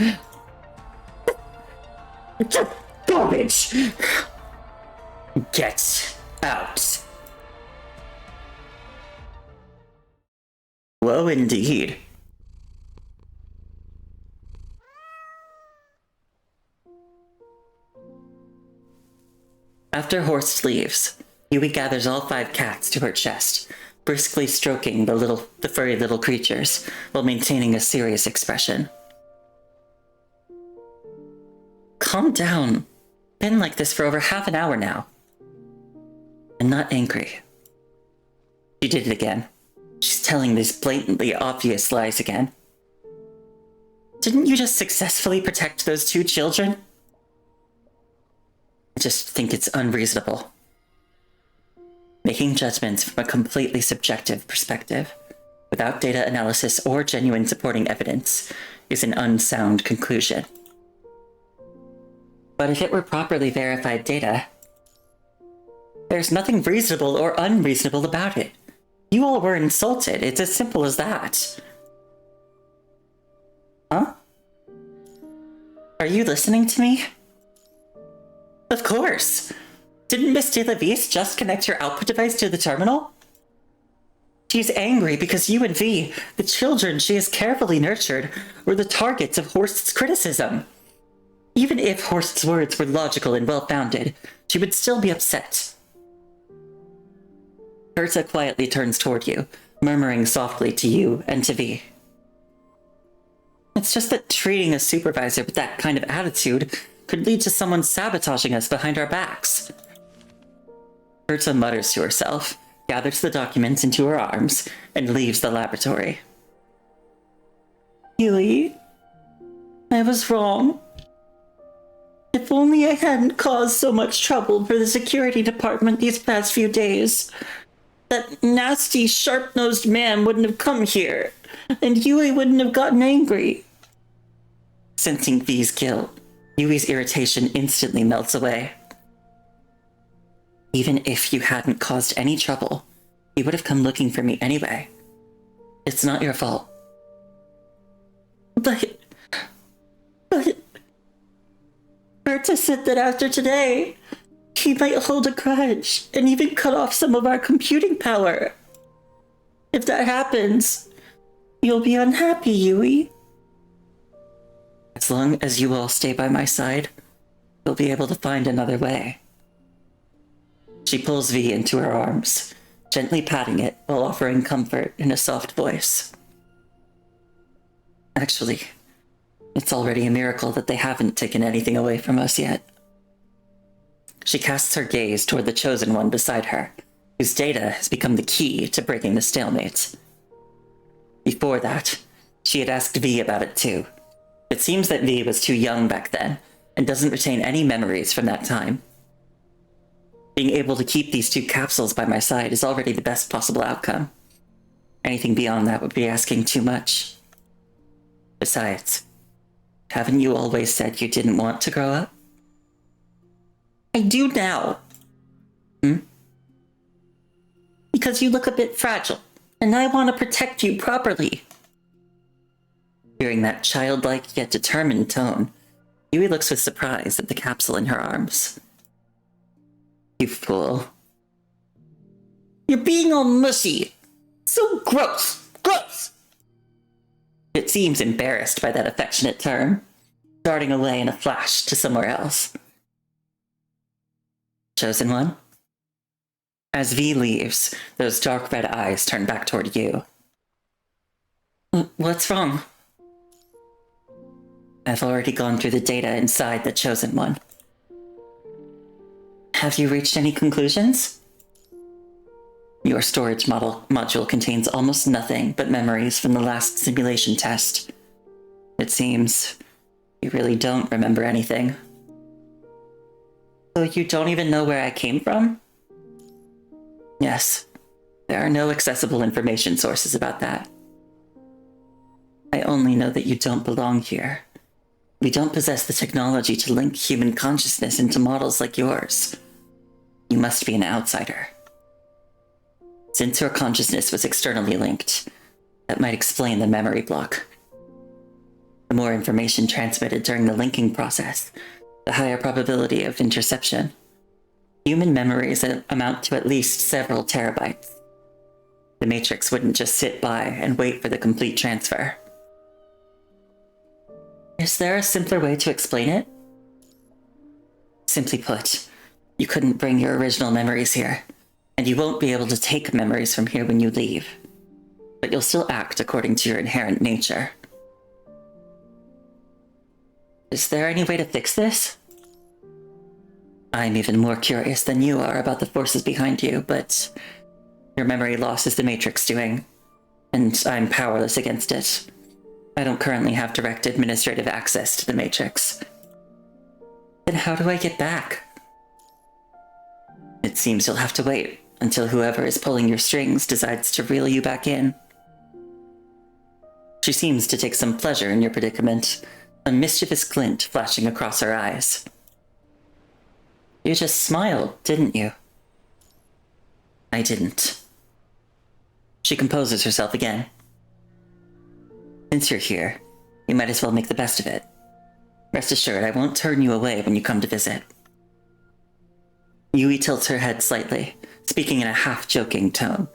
garbage! Get out. Whoa, indeed. After Horst leaves, Yui gathers all 5 cats to her chest, briskly stroking the furry little creatures, while maintaining a serious expression. Calm down. Been like this for over half an hour now. I'm not angry. She did it again. She's telling these blatantly obvious lies again. Didn't you just successfully protect those 2 children? I just think it's unreasonable. Making judgments from a completely subjective perspective, without data analysis or genuine supporting evidence, is an unsound conclusion. But if it were properly verified data, there's nothing reasonable or unreasonable about it. You all were insulted. It's as simple as that. Huh? Are you listening to me? Of course. Didn't Miss De La Vise just connect your output device to the terminal? She's angry because you and V, the children she has carefully nurtured, were the targets of Horst's criticism. Even if Horst's words were logical and well-founded, she would still be upset. Berta quietly turns toward you, murmuring softly to you and to V. It's just that treating a supervisor with that kind of attitude could lead to someone sabotaging us behind our backs. Berta mutters to herself, gathers the documents into her arms, and leaves the laboratory. Yui, I was wrong. If only I hadn't caused so much trouble for the security department these past few days, that nasty, sharp-nosed man wouldn't have come here, and Yui wouldn't have gotten angry. Sensing V's guilt, Yui's irritation instantly melts away. Even if you hadn't caused any trouble, he would have come looking for me anyway. It's not your fault. But... Berta said that after today, he might hold a grudge and even cut off some of our computing power. If that happens, you'll be unhappy, Yui. As long as you all stay by my side, you'll be able to find another way. She pulls V into her arms, gently patting it while offering comfort in a soft voice. Actually, it's already a miracle that they haven't taken anything away from us yet. She casts her gaze toward the Chosen One beside her, whose data has become the key to breaking the stalemate. Before that, she had asked V about it too. It seems that V was too young back then, and doesn't retain any memories from that time. Being able to keep these two capsules by my side is already the best possible outcome. Anything beyond that would be asking too much. Besides, haven't you always said you didn't want to grow up? I do now. Because you look a bit fragile, and I want to protect you properly. Hearing that childlike yet determined tone, Yui looks with surprise at the capsule in her arms. You fool. You're being all mushy. So gross. Gross! It seems embarrassed by that affectionate term, darting away in a flash to somewhere else. Chosen One? As V leaves, those dark red eyes turn back toward you. What's wrong? I've already gone through the data inside the Chosen One. Have you reached any conclusions? Your storage module contains almost nothing but memories from the last simulation test. It seems you really don't remember anything. So you don't even know where I came from? Yes, there are no accessible information sources about that. I only know that you don't belong here. We don't possess the technology to link human consciousness into models like yours. You must be an outsider. Since your consciousness was externally linked, that might explain the memory block. The more information transmitted during the linking process, the higher probability of interception. Human memories amount to at least several terabytes. The Matrix wouldn't just sit by and wait for the complete transfer. Is there a simpler way to explain it? Simply put, you couldn't bring your original memories here, and you won't be able to take memories from here when you leave. But you'll still act according to your inherent nature. Is there any way to fix this? I'm even more curious than you are about the forces behind you, but your memory loss is the Matrix doing, and I'm powerless against it. I don't currently have direct administrative access to the Matrix. Then how do I get back? It seems you'll have to wait until whoever is pulling your strings decides to reel you back in. She seems to take some pleasure in your predicament, a mischievous glint flashing across her eyes. You just smiled, didn't you? I didn't. She composes herself again. Since you're here, you might as well make the best of it. Rest assured, I won't turn you away when you come to visit. Yui tilts her head slightly, speaking in a half-joking tone.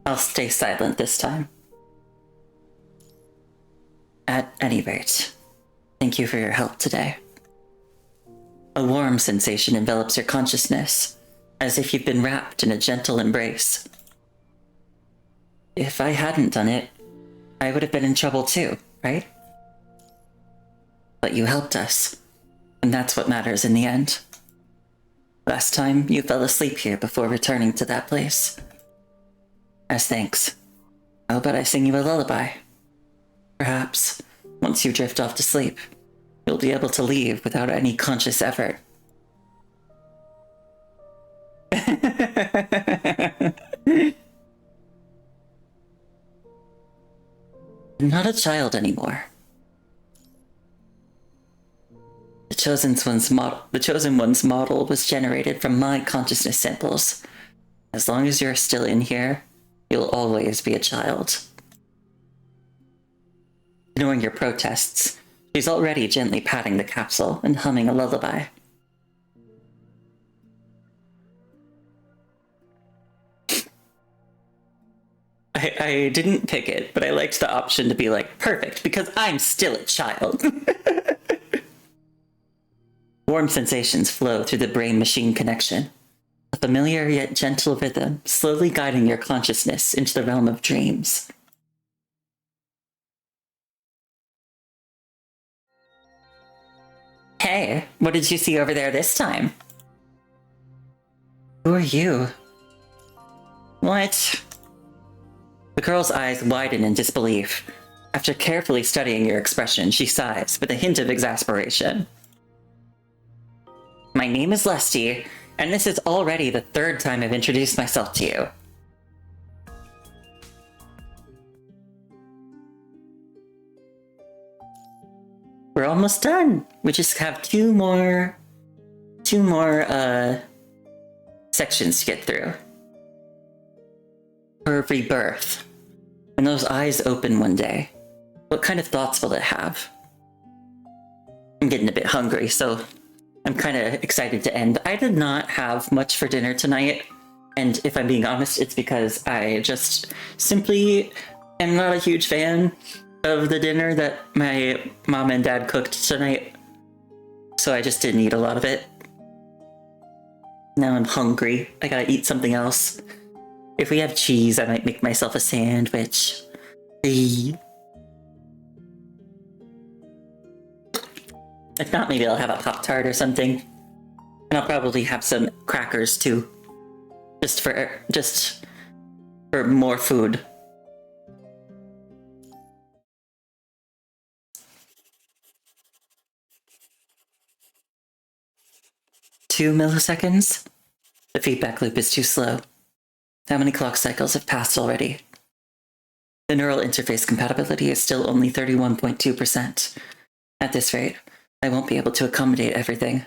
I'll stay silent this time. At any rate, thank you for your help today. A warm sensation envelops your consciousness, as if you've been wrapped in a gentle embrace. If I hadn't done it, I would have been in trouble too, right? But you helped us, and that's what matters in the end. Last time, you fell asleep here before returning to that place. As thanks, how about I sing you a lullaby? Perhaps, once you drift off to sleep, You'll be able to leave without any conscious effort. I'm not a child anymore. The Chosen One's model was generated from my consciousness samples. As long as you're still in here, you'll always be a child. Ignoring your protests, she's already gently patting the capsule and humming a lullaby. I didn't pick it, but I liked the option to be like, perfect, because I'm still a child. Warm sensations flow through the brain-machine connection, a familiar yet gentle rhythm slowly guiding your consciousness into the realm of dreams. Hey, what did you see over there this time? Who are you? What? The girl's eyes widen in disbelief. After carefully studying your expression, she sighs with a hint of exasperation. My name is Lesty, and this is already the third time I've introduced myself to you. We're almost done. We just have two more sections to get through. Her rebirth. When those eyes open one day, what kind of thoughts will it have? I'm getting a bit hungry, so I'm kind of excited to end. I did not have much for dinner tonight, and if I'm being honest, it's because I just simply am not a huge fan of the dinner that my mom and dad cooked tonight, so I just didn't eat a lot of it. Now I'm hungry. I gotta eat something else. If we have cheese, I might make myself a sandwich. If not, maybe I'll have a Pop-Tart or something. And I'll probably have some crackers too. Just for more food. Two milliseconds? The feedback loop is too slow. How many clock cycles have passed already? The neural interface compatibility is still only 31.2%. At this rate, I won't be able to accommodate everything.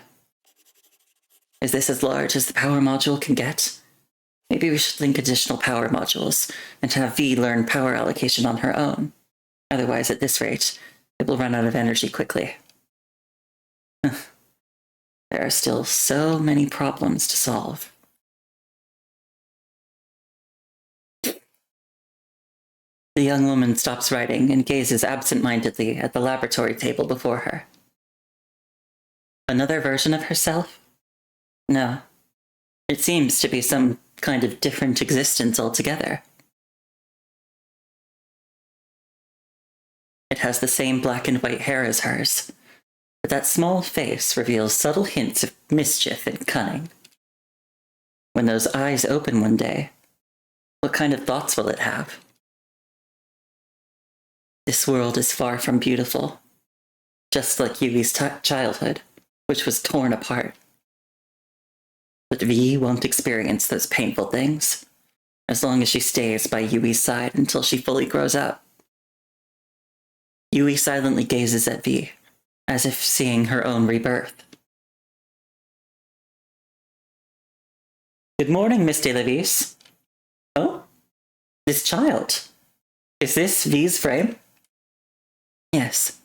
Is this as large as the power module can get? Maybe we should link additional power modules and have V learn power allocation on her own. Otherwise, at this rate, it will run out of energy quickly. There are still so many problems to solve. The young woman stops writing and gazes absent-mindedly at the laboratory table before her. Another version of herself? No. It seems to be some kind of different existence altogether. It has the same black and white hair as hers, but that small face reveals subtle hints of mischief and cunning. When those eyes open one day, what kind of thoughts will it have? This world is far from beautiful, just like Yui's childhood, which was torn apart. But V won't experience those painful things, as long as she stays by Yui's side until she fully grows up. Yui silently gazes at V, as if seeing her own rebirth. Good morning, Miss de Levis. Oh? This child. Is this V's frame? Yes.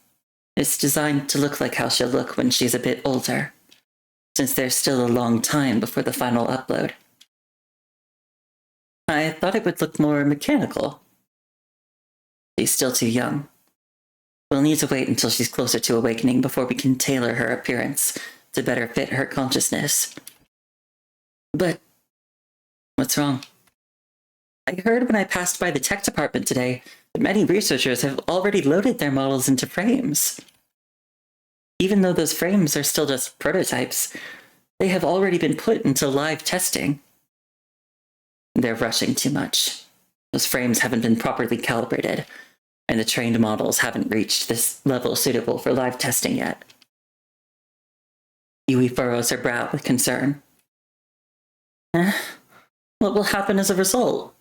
It's designed to look like how she'll look when she's a bit older, since there's still a long time before the final upload. I thought it would look more mechanical. She's still too young. We'll need to wait until she's closer to awakening before we can tailor her appearance to better fit her consciousness. But what's wrong? I heard when I passed by the tech department today that many researchers have already loaded their models into frames. Even though those frames are still just prototypes, they have already been put into live testing. They're rushing too much. Those frames haven't been properly calibrated, and the trained models haven't reached this level suitable for live testing yet. Yui furrows her brow with concern. What will happen as a result?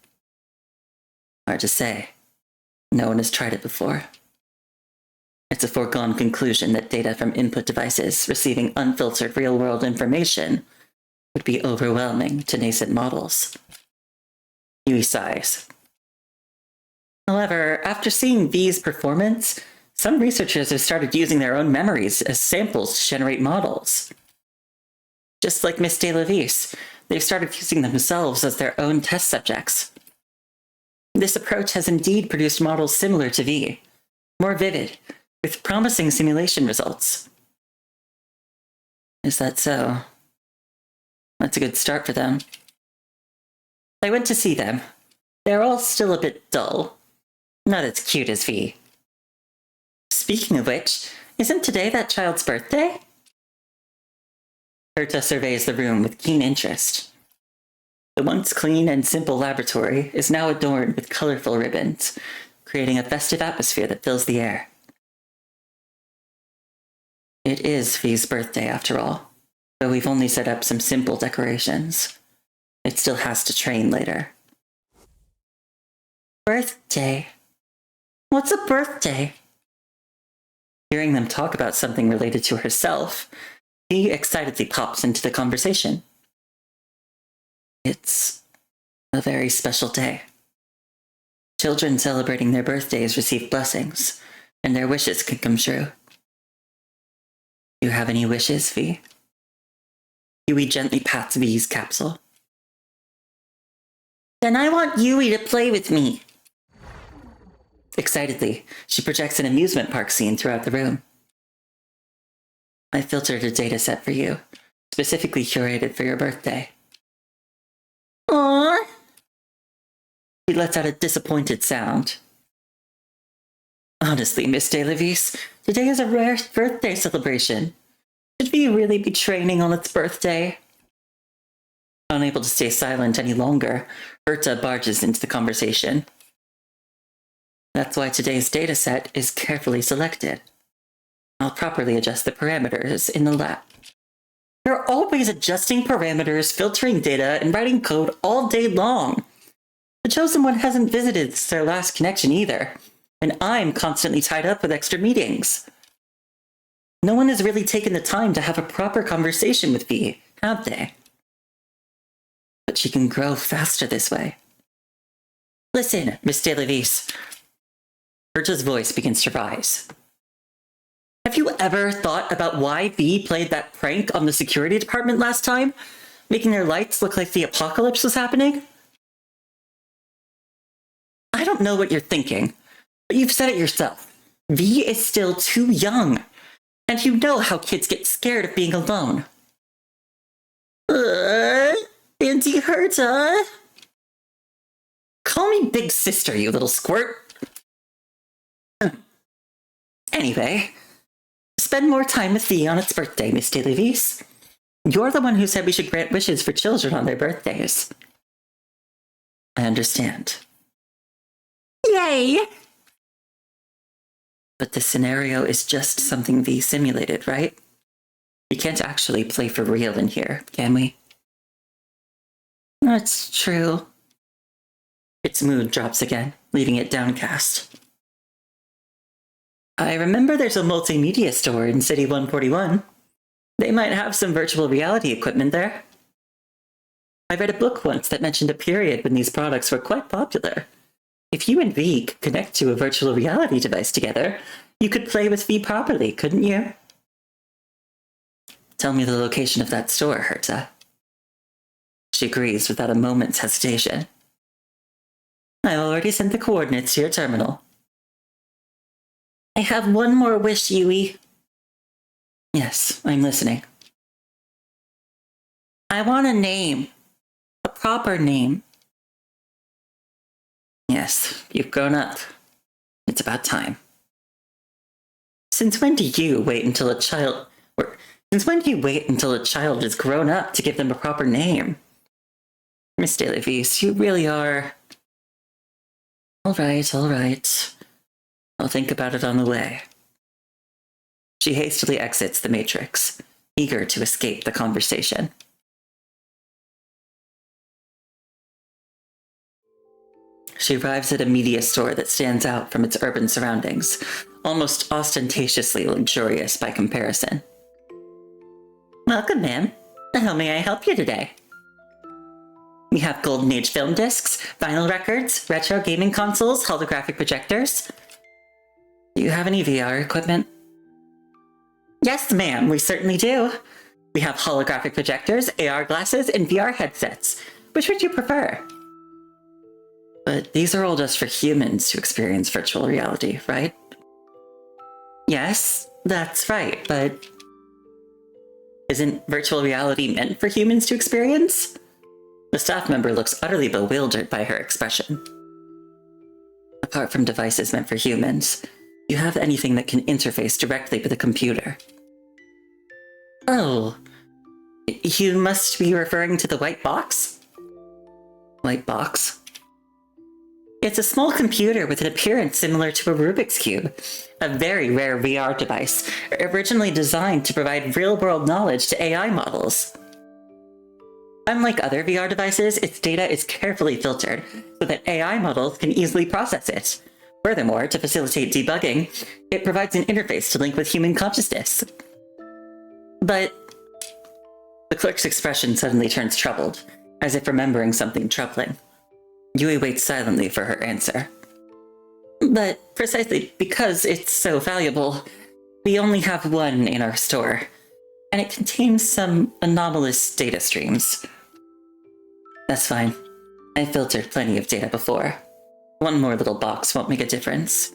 Hard to say. No one has tried it before. It's a foregone conclusion that data from input devices receiving unfiltered real-world information would be overwhelming to nascent models. Yui sighs. However, after seeing V's performance, some researchers have started using their own memories as samples to generate models. Just like Miss De La Vis, they've started using themselves as their own test subjects. This approach has indeed produced models similar to V, more vivid, with promising simulation results. Is that so? That's a good start for them. I went to see them. They're all still a bit dull. Not as cute as V. Speaking of which, isn't today that child's birthday? Herta surveys the room with keen interest. The once clean and simple laboratory is now adorned with colorful ribbons, creating a festive atmosphere that fills the air. It is V's birthday, after all, though we've only set up some simple decorations. It still has to train later. Birthday? What's a birthday? Hearing them talk about something related to herself, V excitedly pops into the conversation. It's a very special day. Children celebrating their birthdays receive blessings, and their wishes can come true. Do you have any wishes, V? Yui gently pats V's capsule. Then I want Yui to play with me. Excitedly, she projects an amusement park scene throughout the room. I filtered a dataset for you, specifically curated for your birthday. Aww. She lets out a disappointed sound. Honestly, Miss De La Vis, today is a rare birthday celebration. Should we really be training on its birthday? Unable to stay silent any longer, Herta barges into the conversation. That's why today's dataset is carefully selected. I'll properly adjust the parameters in the lab. You're always adjusting parameters, filtering data, and writing code all day long. The chosen one hasn't visited since their last connection either, and I'm constantly tied up with extra meetings. No one has really taken the time to have a proper conversation with V, have they? But she can grow faster this way. Listen, Miss De La Vis. Herta's voice begins to rise. Have you ever thought about why V played that prank on the security department last time, making their lights look like the apocalypse was happening? I don't know what you're thinking, but you've said it yourself. V is still too young, and you know how kids get scared of being alone. Auntie Herta? Call me Big Sister, you little squirt. Anyway, spend more time with V on its birthday, Miss De La Vis. You're the one who said we should grant wishes for children on their birthdays. I understand. Yay! But the scenario is just something V simulated, right? We can't actually play for real in here, can we? That's true. Its mood drops again, leaving it downcast. I remember there's a multimedia store in City 141. They might have some virtual reality equipment there. I read a book once that mentioned a period when these products were quite popular. If you and V could connect to a virtual reality device together, you could play with V properly, couldn't you? Tell me the location of that store, Herta. She agrees without a moment's hesitation. I already sent the coordinates to your terminal. I have one more wish, Yui. Yes, I'm listening. I want a name. A proper name. Yes, you've grown up. It's about time. Since when do you wait until a child is grown up to give them a proper name? Miss De La Vis, you really are... All right. I'll think about it on the way. She hastily exits the Matrix, eager to escape the conversation. She arrives at a media store that stands out from its urban surroundings, almost ostentatiously luxurious by comparison. Welcome, ma'am. How may I help you today? We have Golden Age film discs, vinyl records, retro gaming consoles, holographic projectors. Do you have any VR equipment? Yes, ma'am, we certainly do. We have holographic projectors, AR glasses, and VR headsets. Which would you prefer? But these are all just for humans to experience virtual reality, right? Yes, that's right, but isn't virtual reality meant for humans to experience? The staff member looks utterly bewildered by her expression. Apart from devices meant for humans, do you have anything that can interface directly with a computer? Oh, you must be referring to the white box? White box? It's a small computer with an appearance similar to a Rubik's Cube, a very rare VR device, originally designed to provide real-world knowledge to AI models. Unlike other VR devices, its data is carefully filtered so that AI models can easily process it. Furthermore, to facilitate debugging, it provides an interface to link with human consciousness. But the clerk's expression suddenly turns troubled, as if remembering something troubling. Yui waits silently for her answer. But precisely because it's so valuable, we only have one in our store, and it contains some anomalous data streams. That's fine. I filtered plenty of data before. One more little box won't make a difference.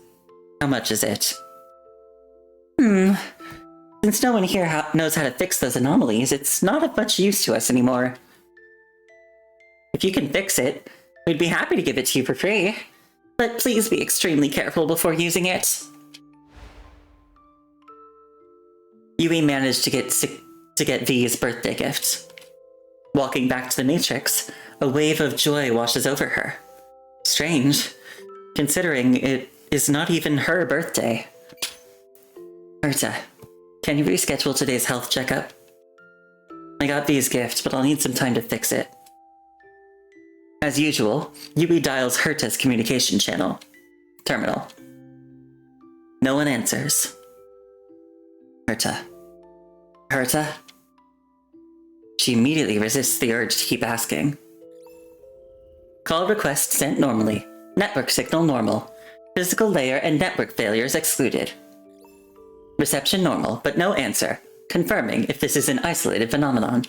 How much is it? Since no one here knows how to fix those anomalies, it's not of much use to us anymore. If you can fix it, we'd be happy to give it to you for free. But please be extremely careful before using it. Yui managed to get V's birthday gift. Walking back to the Matrix, a wave of joy washes over her. Strange, considering it is not even her birthday. Urta, can you reschedule today's health checkup? I got V's gift, but I'll need some time to fix it. As usual, Yui dials Herta's communication terminal. No one answers. Herta? She immediately resists the urge to keep asking. Call request sent normally. Network signal normal. Physical layer and network failures excluded. Reception normal, but no answer, confirming if this is an isolated phenomenon.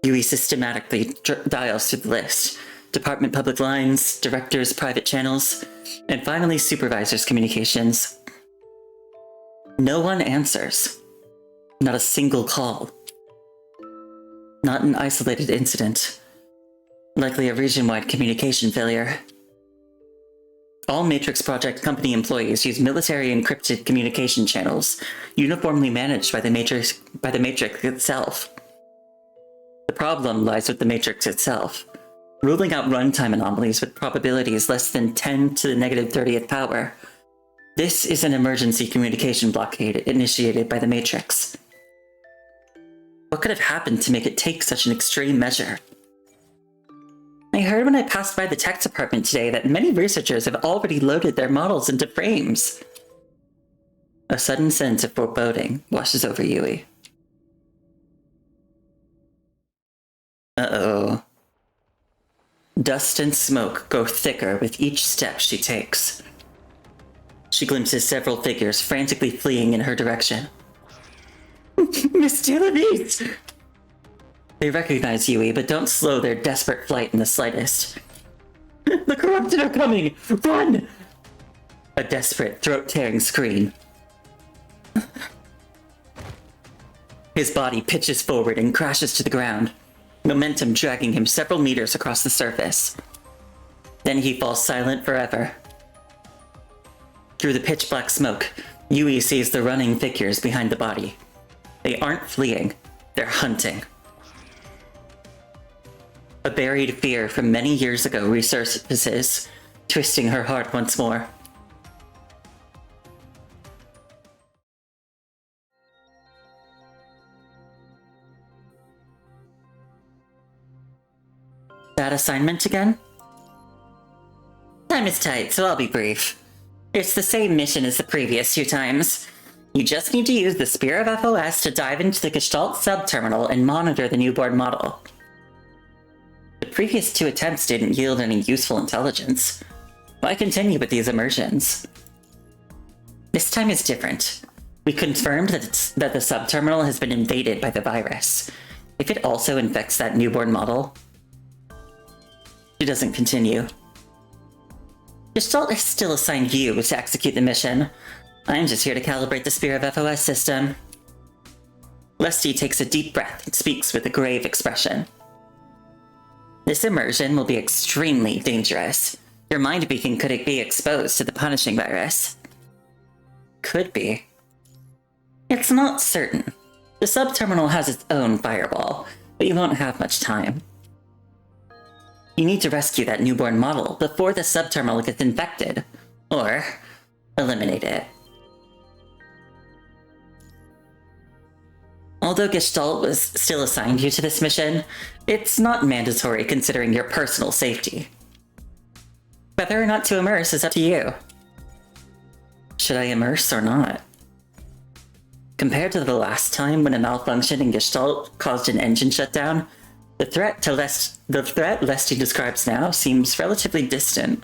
Yui systematically dials through the list. Department public lines, directors' private channels, and finally supervisors' communications. No one answers. Not a single call. Not an isolated incident. Likely a region-wide communication failure. All Matrix Project Company employees use military encrypted communication channels, uniformly managed by the Matrix itself. The problem lies with the Matrix itself, ruling out runtime anomalies with probabilities less than 10 to the negative 30th power. This is an emergency communication blockade initiated by the Matrix. What could have happened to make it take such an extreme measure? I heard when I passed by the tech department today that many researchers have already loaded their models into frames. A sudden sense of foreboding washes over Yui. Uh-oh. Dust and smoke grow thicker with each step she takes. She glimpses several figures frantically fleeing in her direction. Miss Delavis! They recognize Yui, but don't slow their desperate flight in the slightest. The corrupted are coming! Run! A desperate, throat-tearing scream. His body pitches forward and crashes to the ground, momentum dragging him several meters across the surface. Then he falls silent forever. Through the pitch-black smoke, Yui sees the running figures behind the body. They aren't fleeing, they're hunting. A buried fear from many years ago resurfaces, twisting her heart once more. that assignment again? Time is tight, so I'll be brief. It's the same mission as the previous 2 times. You just need to use the Spear of FOS to dive into the Gestalt subterminal and monitor the newborn model. The previous 2 attempts didn't yield any useful intelligence. Why continue with these immersions? This time is different. We confirmed that the subterminal has been invaded by the virus. If it also infects that newborn model... She doesn't continue. Gestalt has still assigned you to execute the mission. I'm just here to calibrate the Spear of FOS system. Lesty takes a deep breath and speaks with a grave expression. This immersion will be extremely dangerous. Your mind beacon could be exposed to the punishing virus. Could be. It's not certain. The subterminal has its own fireball, but you won't have much time. You need to rescue that newborn model before the subterminal gets infected, or eliminate it. Although Gestalt was still assigned you to this mission, it's not mandatory considering your personal safety. Whether or not to immerse is up to you. Should I immerse or not? Compared to the last time when a malfunction in Gestalt caused an engine shutdown, the threat Lesty describes now seems relatively distant.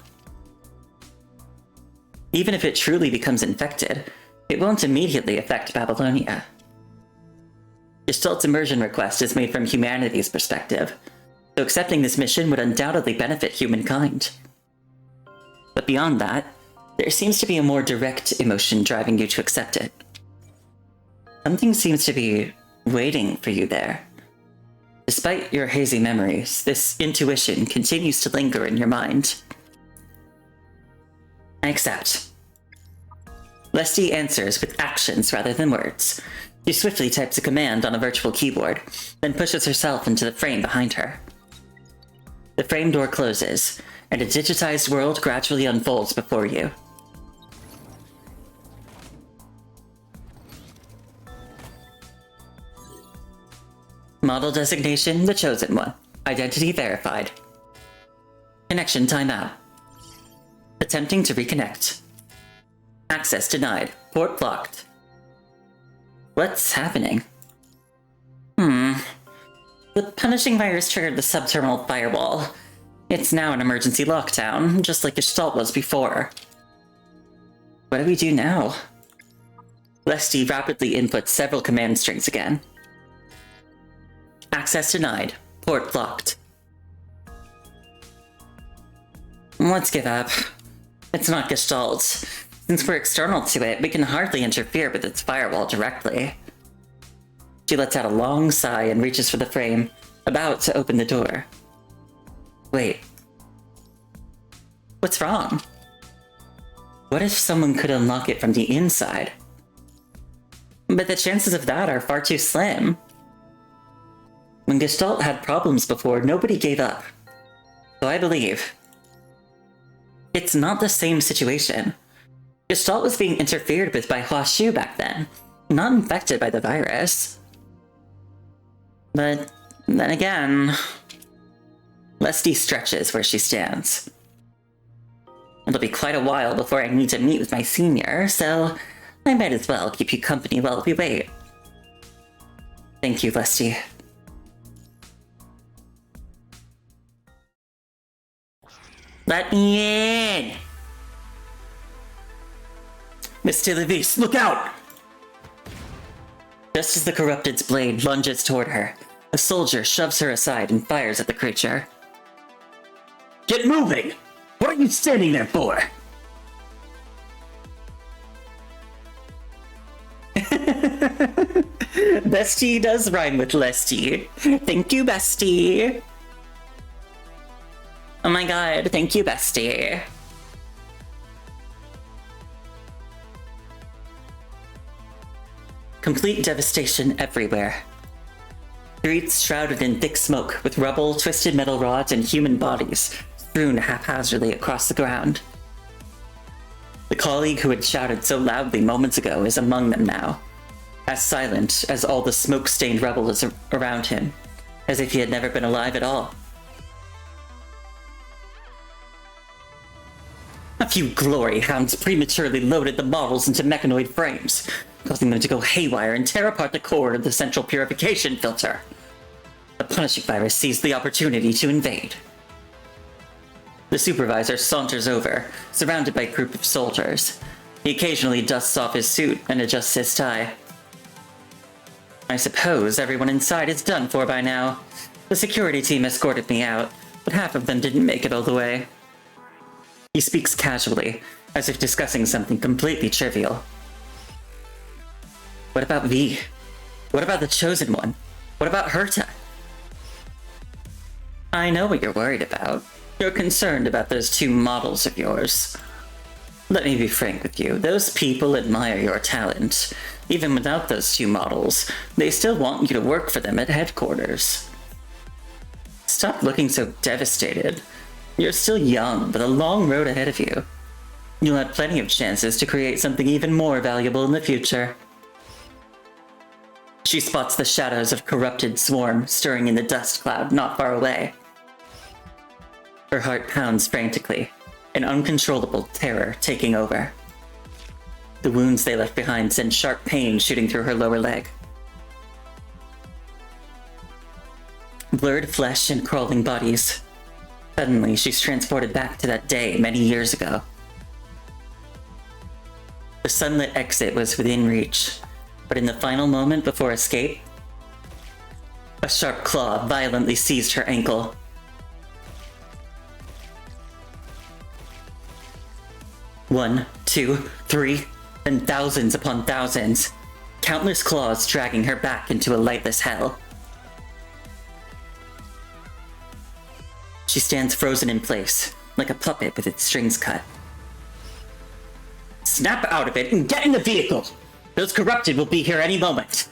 Even if it truly becomes infected, it won't immediately affect Babylonia. Gestalt's immersion request is made from humanity's perspective, so accepting this mission would undoubtedly benefit humankind. But beyond that, there seems to be a more direct emotion driving you to accept it. Something seems to be waiting for you there. Despite your hazy memories, this intuition continues to linger in your mind. I accept. Lesty answers with actions rather than words. She swiftly types a command on a virtual keyboard, then pushes herself into the frame behind her. The frame door closes, and a digitized world gradually unfolds before you. Model designation, the chosen one. Identity verified. Connection timeout. Attempting to reconnect. Access denied. Port blocked. What's happening? The punishing virus triggered the subterminal firewall. It's now an emergency lockdown, just like Gestalt was before. What do we do now? Lesty rapidly inputs several command strings again. Access denied. Port blocked. Let's give up. It's not Gestalt. Since we're external to it, we can hardly interfere with its firewall directly. She lets out a long sigh and reaches for the frame, about to open the door. Wait. What's wrong? What if someone could unlock it from the inside? But the chances of that are far too slim. When Gestalt had problems before, nobody gave up. So I believe it's not the same situation. Gestalt was being interfered with by Huashu back then, not infected by the virus. But then again, Lesty stretches where she stands. It'll be quite a while before I need to meet with my senior, so I might as well keep you company while we wait. Thank you, Lesty. Let me in! Miss Televis, look out! Just as the Corrupted's blade lunges toward her, a soldier shoves her aside and fires at the creature. Get moving! What are you standing there for? Bestie does rhyme with Lesty. Thank you, Bestie. Oh my god, thank you, Bestie. Complete devastation everywhere. Streets shrouded in thick smoke, with rubble, twisted metal rods, and human bodies strewn haphazardly across the ground. The colleague who had shouted so loudly moments ago is among them now, as silent as all the smoke-stained rubble is around him, as if he had never been alive at all. few glory hounds prematurely loaded the models into mechanoid frames, causing them to go haywire and tear apart the core of the central purification filter. The punishing virus seized the opportunity to invade. The supervisor saunters over, surrounded by a group of soldiers. He occasionally dusts off his suit and adjusts his tie. I suppose everyone inside is done for by now. The security team escorted me out, but half of them didn't make it all the way. He speaks casually, as if discussing something completely trivial. What about V? What about the Chosen One? What about Herta? I know what you're worried about. You're concerned about those two models of yours. Let me be frank with you, those people admire your talent. Even without those two models, they still want you to work for them at headquarters. Stop looking so devastated. You're still young, but a long road ahead of you. You'll have plenty of chances to create something even more valuable in the future. She spots the shadows of corrupted swarm stirring in the dust cloud not far away. Her heart pounds frantically, an uncontrollable terror taking over. The wounds they left behind send sharp pain shooting through her lower leg. Blurred flesh and crawling bodies. Suddenly, she's transported back to that day many years ago. The sunlit exit was within reach, but in the final moment before escape, a sharp claw violently seized her ankle. One, two, three, and thousands upon thousands. Countless claws dragging her back into a lightless hell. She stands frozen in place, like a puppet with its strings cut. Snap out of it and get in the vehicle! Those corrupted will be here any moment!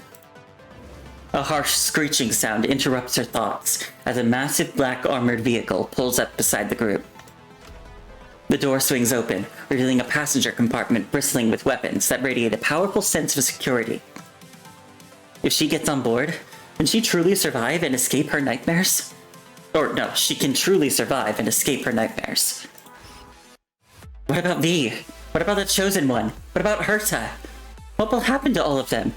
A harsh screeching sound interrupts her thoughts as a massive black armored vehicle pulls up beside the group. The door swings open, revealing a passenger compartment bristling with weapons that radiate a powerful sense of security. If she gets on board, can she truly survive and escape her nightmares? Or no, she can truly survive and escape her nightmares. What about V? What about the Chosen One? What about Herta? What will happen to all of them?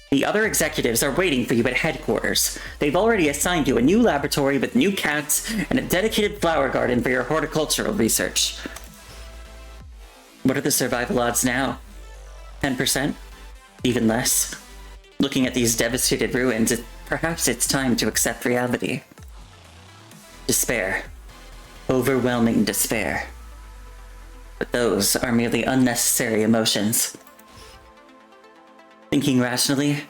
The other executives are waiting for you at headquarters. They've already assigned you a new laboratory with new cats and a dedicated flower garden for your horticultural research. What are the survival odds now? 10%? Even less? Looking at these devastated ruins, perhaps it's time to accept reality. Despair. Overwhelming despair. But those are merely unnecessary emotions. Thinking rationally,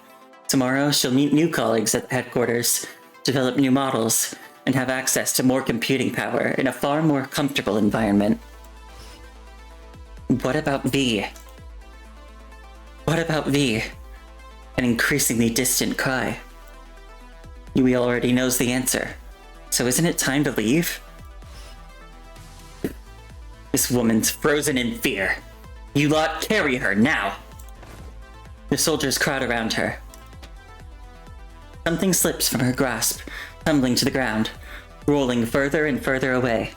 tomorrow she'll meet new colleagues at headquarters, develop new models, and have access to more computing power in a far more comfortable environment. What about V? What about V? An increasingly distant cry. Yui already knows the answer, so isn't it time to leave? This woman's frozen in fear. You lot carry her now! The soldiers crowd around her. Something slips from her grasp, tumbling to the ground, rolling further and further away.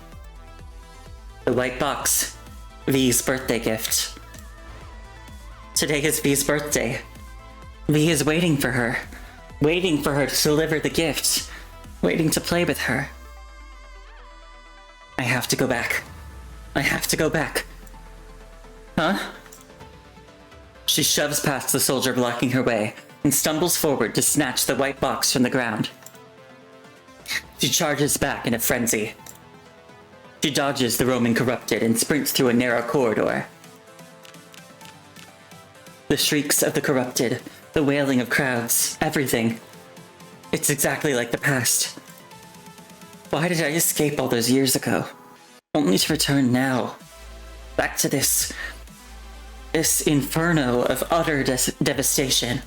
The white box. V's birthday gift. Today is V's birthday. V is waiting for her to deliver the gift, waiting to play with her. I have to go back. I have to go back. Huh? She shoves past the soldier blocking her way and stumbles forward to snatch the white box from the ground. She charges back in a frenzy. She dodges the Roman corrupted and sprints through a narrow corridor. The shrieks of the corrupted, the wailing of crowds, everything. It's exactly like the past. Why did I escape all those years ago? Only to return now. Back to this inferno of utter devastation.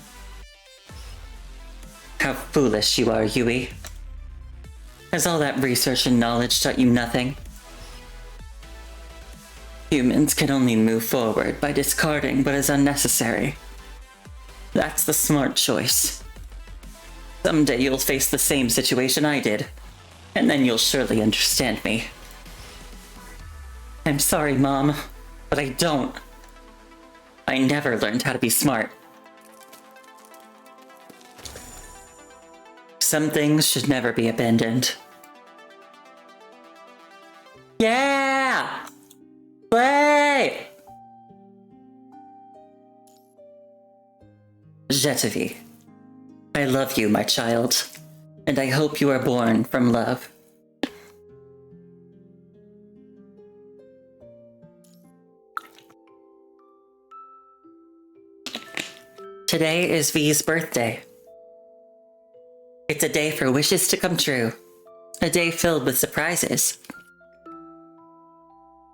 How foolish you are, Yui. Has all that research and knowledge taught you nothing? Humans can only move forward by discarding what is unnecessary. That's the smart choice. Someday you'll face the same situation I did, and then you'll surely understand me. I'm sorry, Mom, but I don't. I never learned how to be smart. Some things should never be abandoned. Yeah! Play! Jetavi, I love you, my child, and I hope you are born from love. Today is V's birthday. It's a day for wishes to come true. A day filled with surprises.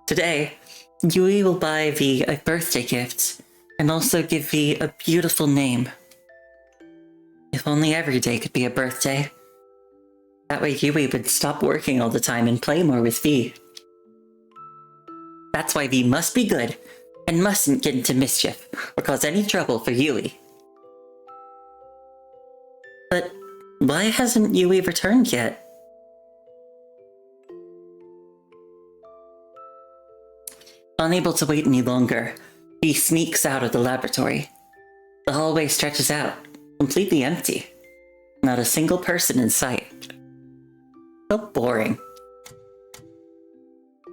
Today, Yui will buy V a birthday gift and also give V a beautiful name. If only every day could be a birthday. That way Yui would stop working all the time and play more with V. That's why V must be good and mustn't get into mischief or cause any trouble for Yui. But why hasn't Yui returned yet? Unable to wait any longer, he sneaks out of the laboratory. The hallway stretches out, completely empty. Not a single person in sight. So boring.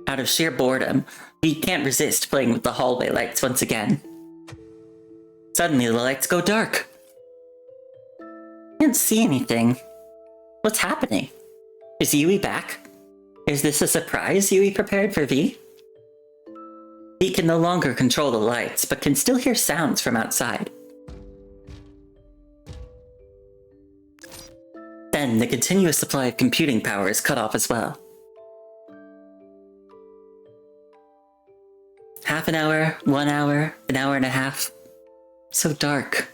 Out of sheer boredom, he can't resist playing with the hallway lights once again. Suddenly the lights go dark. Can't see anything. What's happening? Is Yui back? Is this a surprise Yui prepared for V? He can no longer control the lights, but can still hear sounds from outside. Then the continuous supply of computing power is cut off as well. Half an hour, 1 hour, an hour and a half. So dark,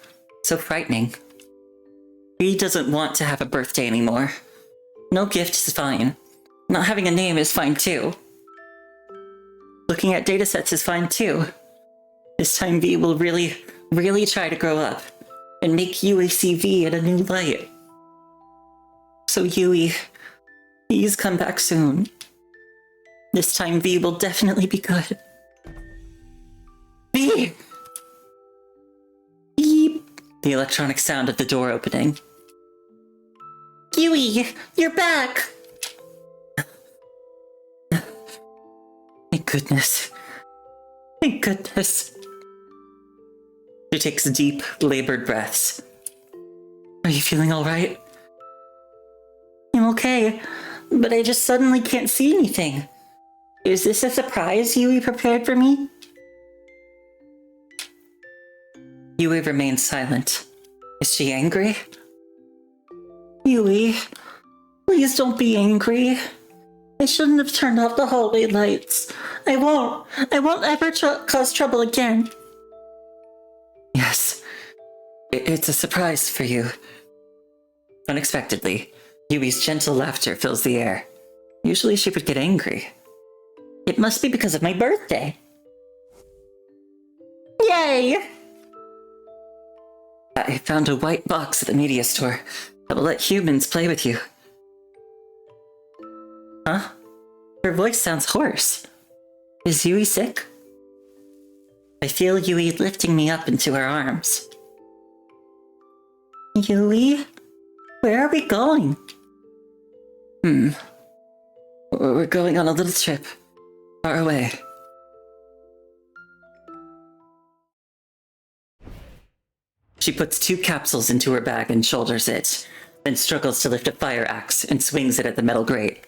so frightening. V doesn't want to have a birthday anymore. No gift is fine. Not having a name is fine too. Looking at datasets is fine too. This time V will really try to grow up and make Yui see V in a new light. So Yui, please come back soon. This time V will definitely be good. V! Beep! The electronic sound of the door opening. Yui, you're back! Thank goodness. Thank goodness. She takes deep, labored breaths. Are you feeling alright? I'm okay, but I just suddenly can't see anything. Is this a surprise Yui prepared for me? Yui remains silent. Is she angry? Yui, please don't be angry. I shouldn't have turned off the hallway lights. I won't ever cause trouble again. Yes, it's a surprise for you. Unexpectedly, Yui's gentle laughter fills the air. Usually she would get angry. It must be because of my birthday. Yay! I found a white box at the media store that will let humans play with you. Huh? Her voice sounds hoarse. Is Yui sick? I feel Yui lifting me up into her arms. Yui? Where are we going? We're going on a little trip. Far away. She puts 2 capsules into her bag and shoulders it, then struggles to lift a fire axe and swings it at the metal grate.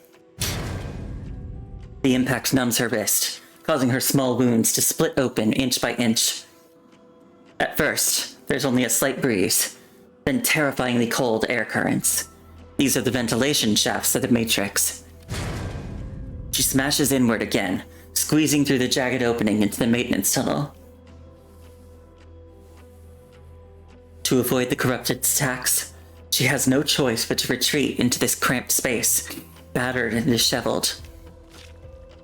The impact numbs her wrist, causing her small wounds to split open inch by inch. At first, there's only a slight breeze, then terrifyingly cold air currents. These are the ventilation shafts of the Matrix. She smashes inward again, squeezing through the jagged opening into the maintenance tunnel. To avoid the corrupted attacks, she has no choice but to retreat into this cramped space, battered and disheveled.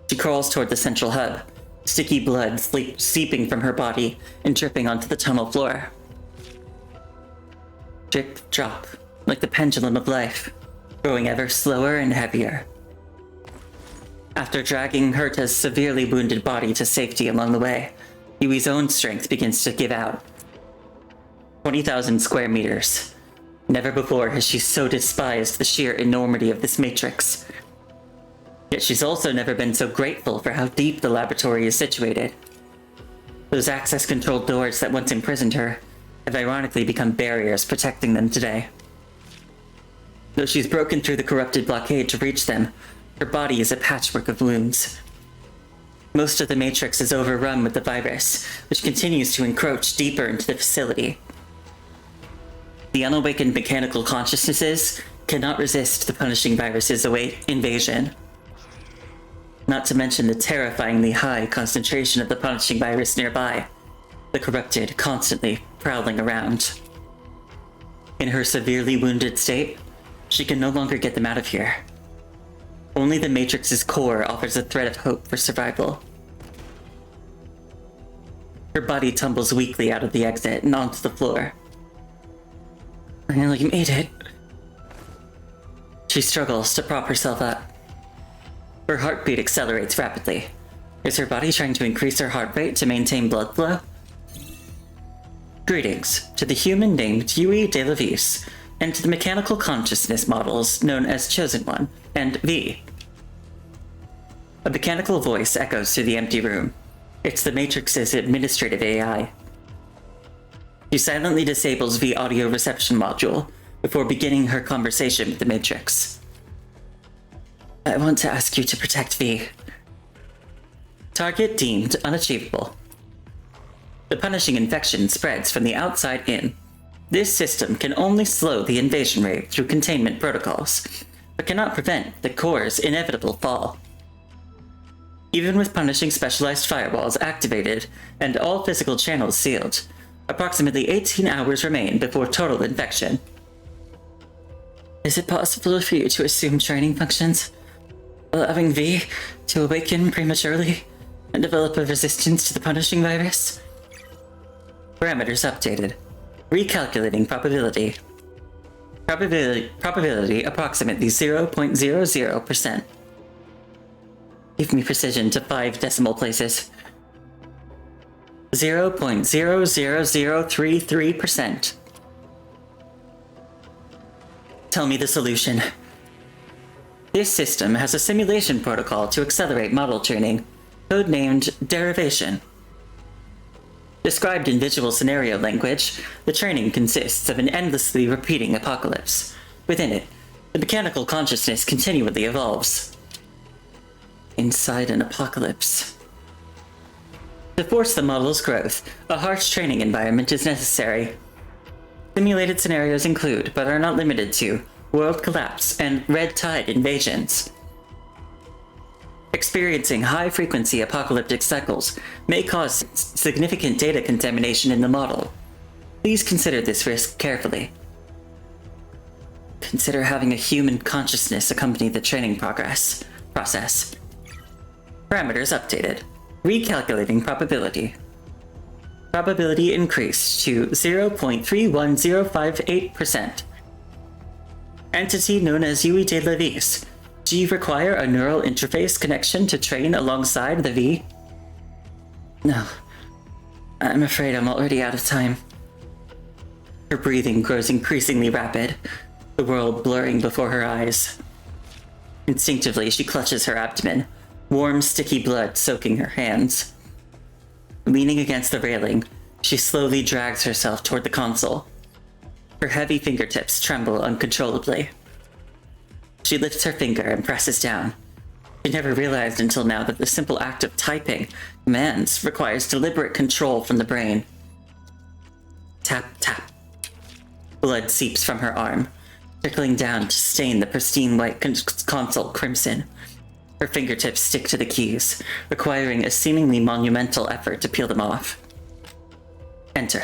She crawls toward the central hub, sticky blood seeping from her body and dripping onto the tunnel floor. Drip, drop, like the pendulum of life, growing ever slower and heavier. After dragging Herta's severely wounded body to safety along the way, Yui's own strength begins to give out. 20,000 square meters. Never before has she so despised the sheer enormity of this matrix. Yet she's also never been so grateful for how deep the laboratory is situated. Those access-controlled doors that once imprisoned her have ironically become barriers protecting them today. Though she's broken through the corrupted blockade to reach them, her body is a patchwork of wounds. Most of the matrix is overrun with the virus, which continues to encroach deeper into the facility. The unawakened mechanical consciousnesses cannot resist the punishing virus's invasion. Not to mention the terrifyingly high concentration of the punishing virus nearby, the corrupted constantly prowling around. In her severely wounded state, she can no longer get them out of here. Only the Matrix's core offers a thread of hope for survival. Her body tumbles weakly out of the exit and onto the floor. Finally made it. She struggles to prop herself up. Her heartbeat accelerates rapidly. Is her body trying to increase her heart rate to maintain blood flow? Greetings to the human named Yui de la Vis, and to the mechanical consciousness models known as Chosen One and V. A mechanical voice echoes through the empty room. It's the Matrix's administrative AI. She silently disables V audio reception module before beginning her conversation with the Matrix. I want to ask you to protect V. Target deemed unachievable. The punishing infection spreads from the outside in. This system can only slow the invasion rate through containment protocols, but cannot prevent the core's inevitable fall. Even with punishing specialized firewalls activated and all physical channels sealed, approximately 18 hours remain before total infection. Is it possible for you to assume training functions, allowing V to awaken prematurely and develop a resistance to the punishing virus? Parameters updated. Recalculating probability. Probability approximately 0.00%. Give me precision to 5 decimal places. 0.00033%. Tell me the solution. This system has a simulation protocol to accelerate model training, codenamed Derivation. Described in visual scenario language, the training consists of an endlessly repeating apocalypse. Within it, the mechanical consciousness continually evolves. Inside an apocalypse. To force the model's growth, a harsh training environment is necessary. Simulated scenarios include, but are not limited to, world collapse and red tide invasions. Experiencing high-frequency apocalyptic cycles may cause significant data contamination in the model. Please consider this risk carefully. Consider having a human consciousness accompany the training process. Parameters updated. Recalculating probability. Probability increased to 0.31058%. Entity known as Yui de la Vis. Do you require a neural interface connection to train alongside the V? No. I'm afraid I'm already out of time. Her breathing grows increasingly rapid, the world blurring before her eyes. Instinctively, she clutches her abdomen, warm, sticky blood soaking her hands. Leaning against the railing, she slowly drags herself toward the console. Her heavy fingertips tremble uncontrollably. She lifts her finger and presses down. She never realized until now that the simple act of typing commands requires deliberate control from the brain. Tap, tap. Blood seeps from her arm, trickling down to stain the pristine white console crimson. Her fingertips stick to the keys, requiring a seemingly monumental effort to peel them off. Enter.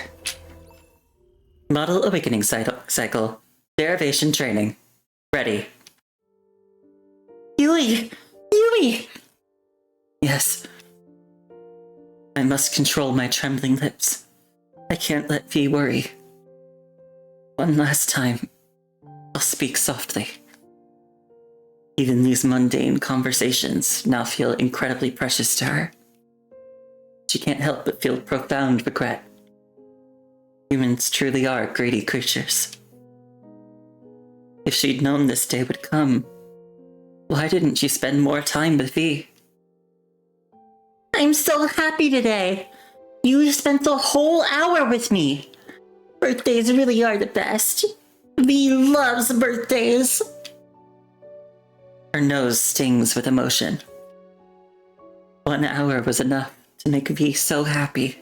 Model awakening cycle. Derivation training. Ready. Yui! Yui! Yes. I must control my trembling lips. I can't let V worry. One last time, I'll speak softly. Even these mundane conversations now feel incredibly precious to her. She can't help but feel profound regret. Humans truly are greedy creatures. If she'd known this day would come, why didn't she spend more time with V? I'm so happy today. You spent the whole hour with me. Birthdays really are the best. V loves birthdays. Her nose stings with emotion. 1 hour was enough to make V so happy.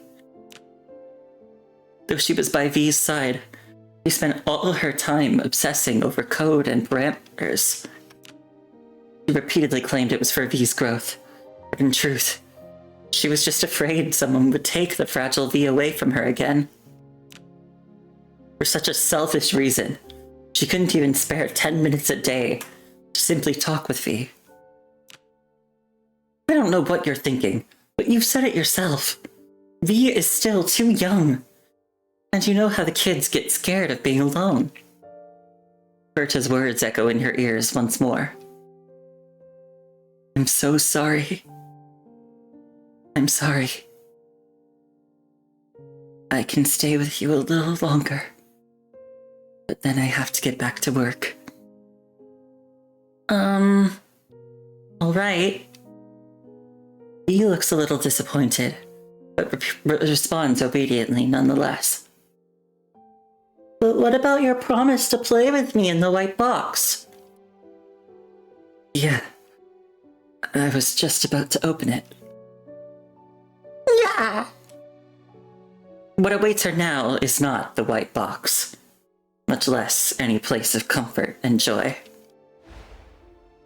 Though she was by V's side, she spent all her time obsessing over code and parameters. She repeatedly claimed it was for V's growth, but in truth, she was just afraid someone would take the fragile V away from her again. For such a selfish reason, she couldn't even spare 10 minutes a day to simply talk with V. I don't know what you're thinking, but you've said it yourself. V is still too young. And you know how the kids get scared of being alone. Berta's words echo in her ears once more. I'm so sorry. I'm sorry. I can stay with you a little longer, but then I have to get back to work. Alright. He looks a little disappointed, but responds obediently nonetheless. But what about your promise to play with me in the white box? Yeah. I was just about to open it. Yeah! What awaits her now is not the white box, much less any place of comfort and joy.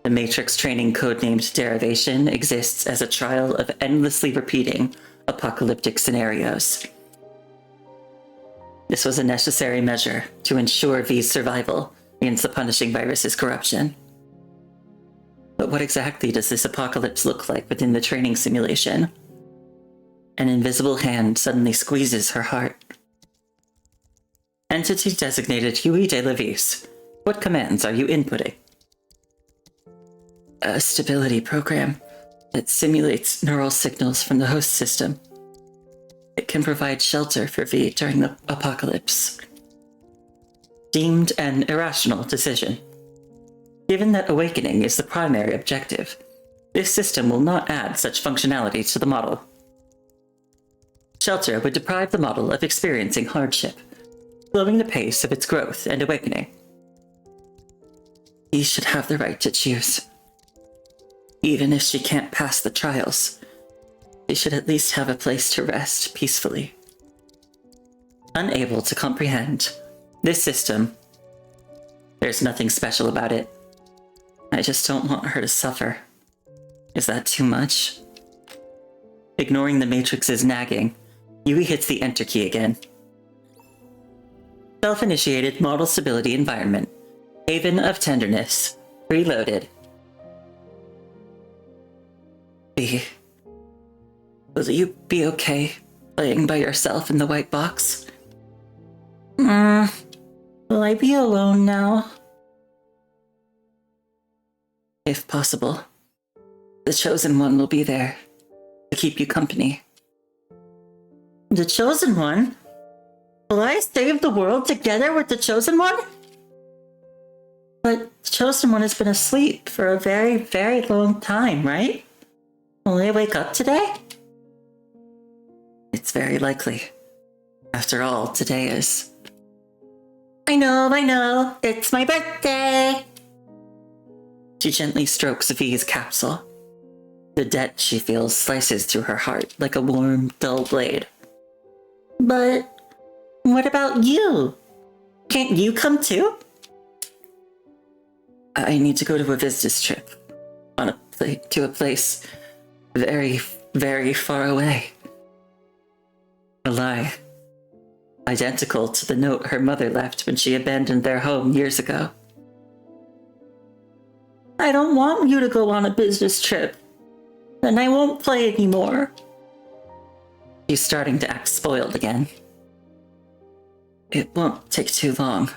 The Matrix training codenamed Derivation exists as a trial of endlessly repeating apocalyptic scenarios. This was a necessary measure to ensure V's survival against the punishing virus's corruption. But what exactly does this apocalypse look like within the training simulation? An invisible hand suddenly squeezes her heart. Entity designated Huey de Levis. What commands are you inputting? A stability program that simulates neural signals from the host system. It can provide shelter for V during the apocalypse. Deemed an irrational decision. Given that awakening is the primary objective, this system will not add such functionality to the model. Shelter would deprive the model of experiencing hardship, slowing the pace of its growth and awakening. V should have the right to choose. Even if she can't pass the trials, she should at least have a place to rest peacefully. Unable to comprehend this system, there's nothing special about it. I just don't want her to suffer. Is that too much? Ignoring the Matrix's nagging, Yui hits the enter key again. Self-initiated model stability environment. Haven of tenderness. Preloaded. V, will you be okay playing by yourself in the white box? Will I be alone now? If possible, the Chosen One will be there to keep you company. The Chosen One? Will I save the world together with the Chosen One? But the Chosen One has been asleep for a very, very long time, right? Will they wake up today? It's very likely. After all, today is... I know. It's my birthday! She gently strokes V's capsule. The debt she feels slices through her heart like a warm, dull blade. But what about you? Can't you come too? I need to go to a business trip to a place very, very far away. A lie. Identical to the note her mother left when she abandoned their home years ago. I don't want you to go on a business trip. Then I won't play anymore. She's starting to act spoiled again. It won't take too long.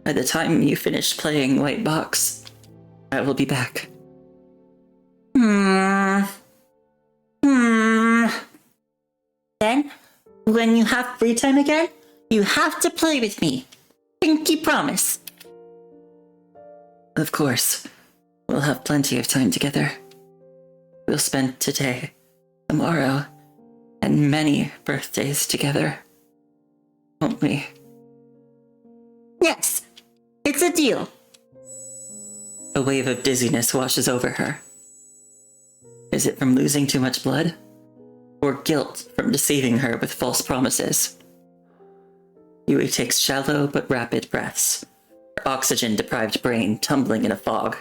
By the time you finish playing White Box, I will be back. Hmm. Then, when you have free time again, you have to play with me. Pinky promise. Of course. We'll have plenty of time together. We'll spend today, tomorrow, and many birthdays together. Won't we? Yes, it's a deal. A wave of dizziness washes over her. Is it from losing too much blood? Or guilt from deceiving her with false promises? Yui takes shallow but rapid breaths, her oxygen-deprived brain tumbling in a fog,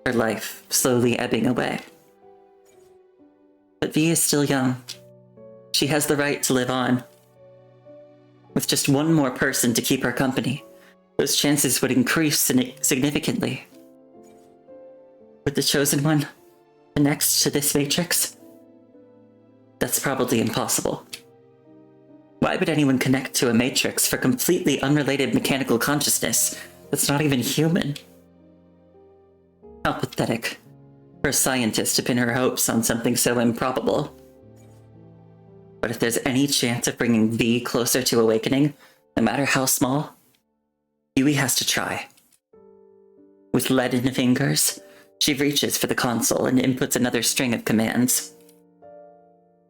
her life slowly ebbing away. But Vi is still young. She has the right to live on. With just one more person to keep her company, those chances would increase significantly. Would the Chosen One connect to this matrix? That's probably impossible. Why would anyone connect to a matrix for completely unrelated mechanical consciousness that's not even human? How pathetic for a scientist to pin her hopes on something so improbable. But if there's any chance of bringing V closer to awakening, no matter how small, Yui has to try. With leaden fingers, she reaches for the console and inputs another string of commands.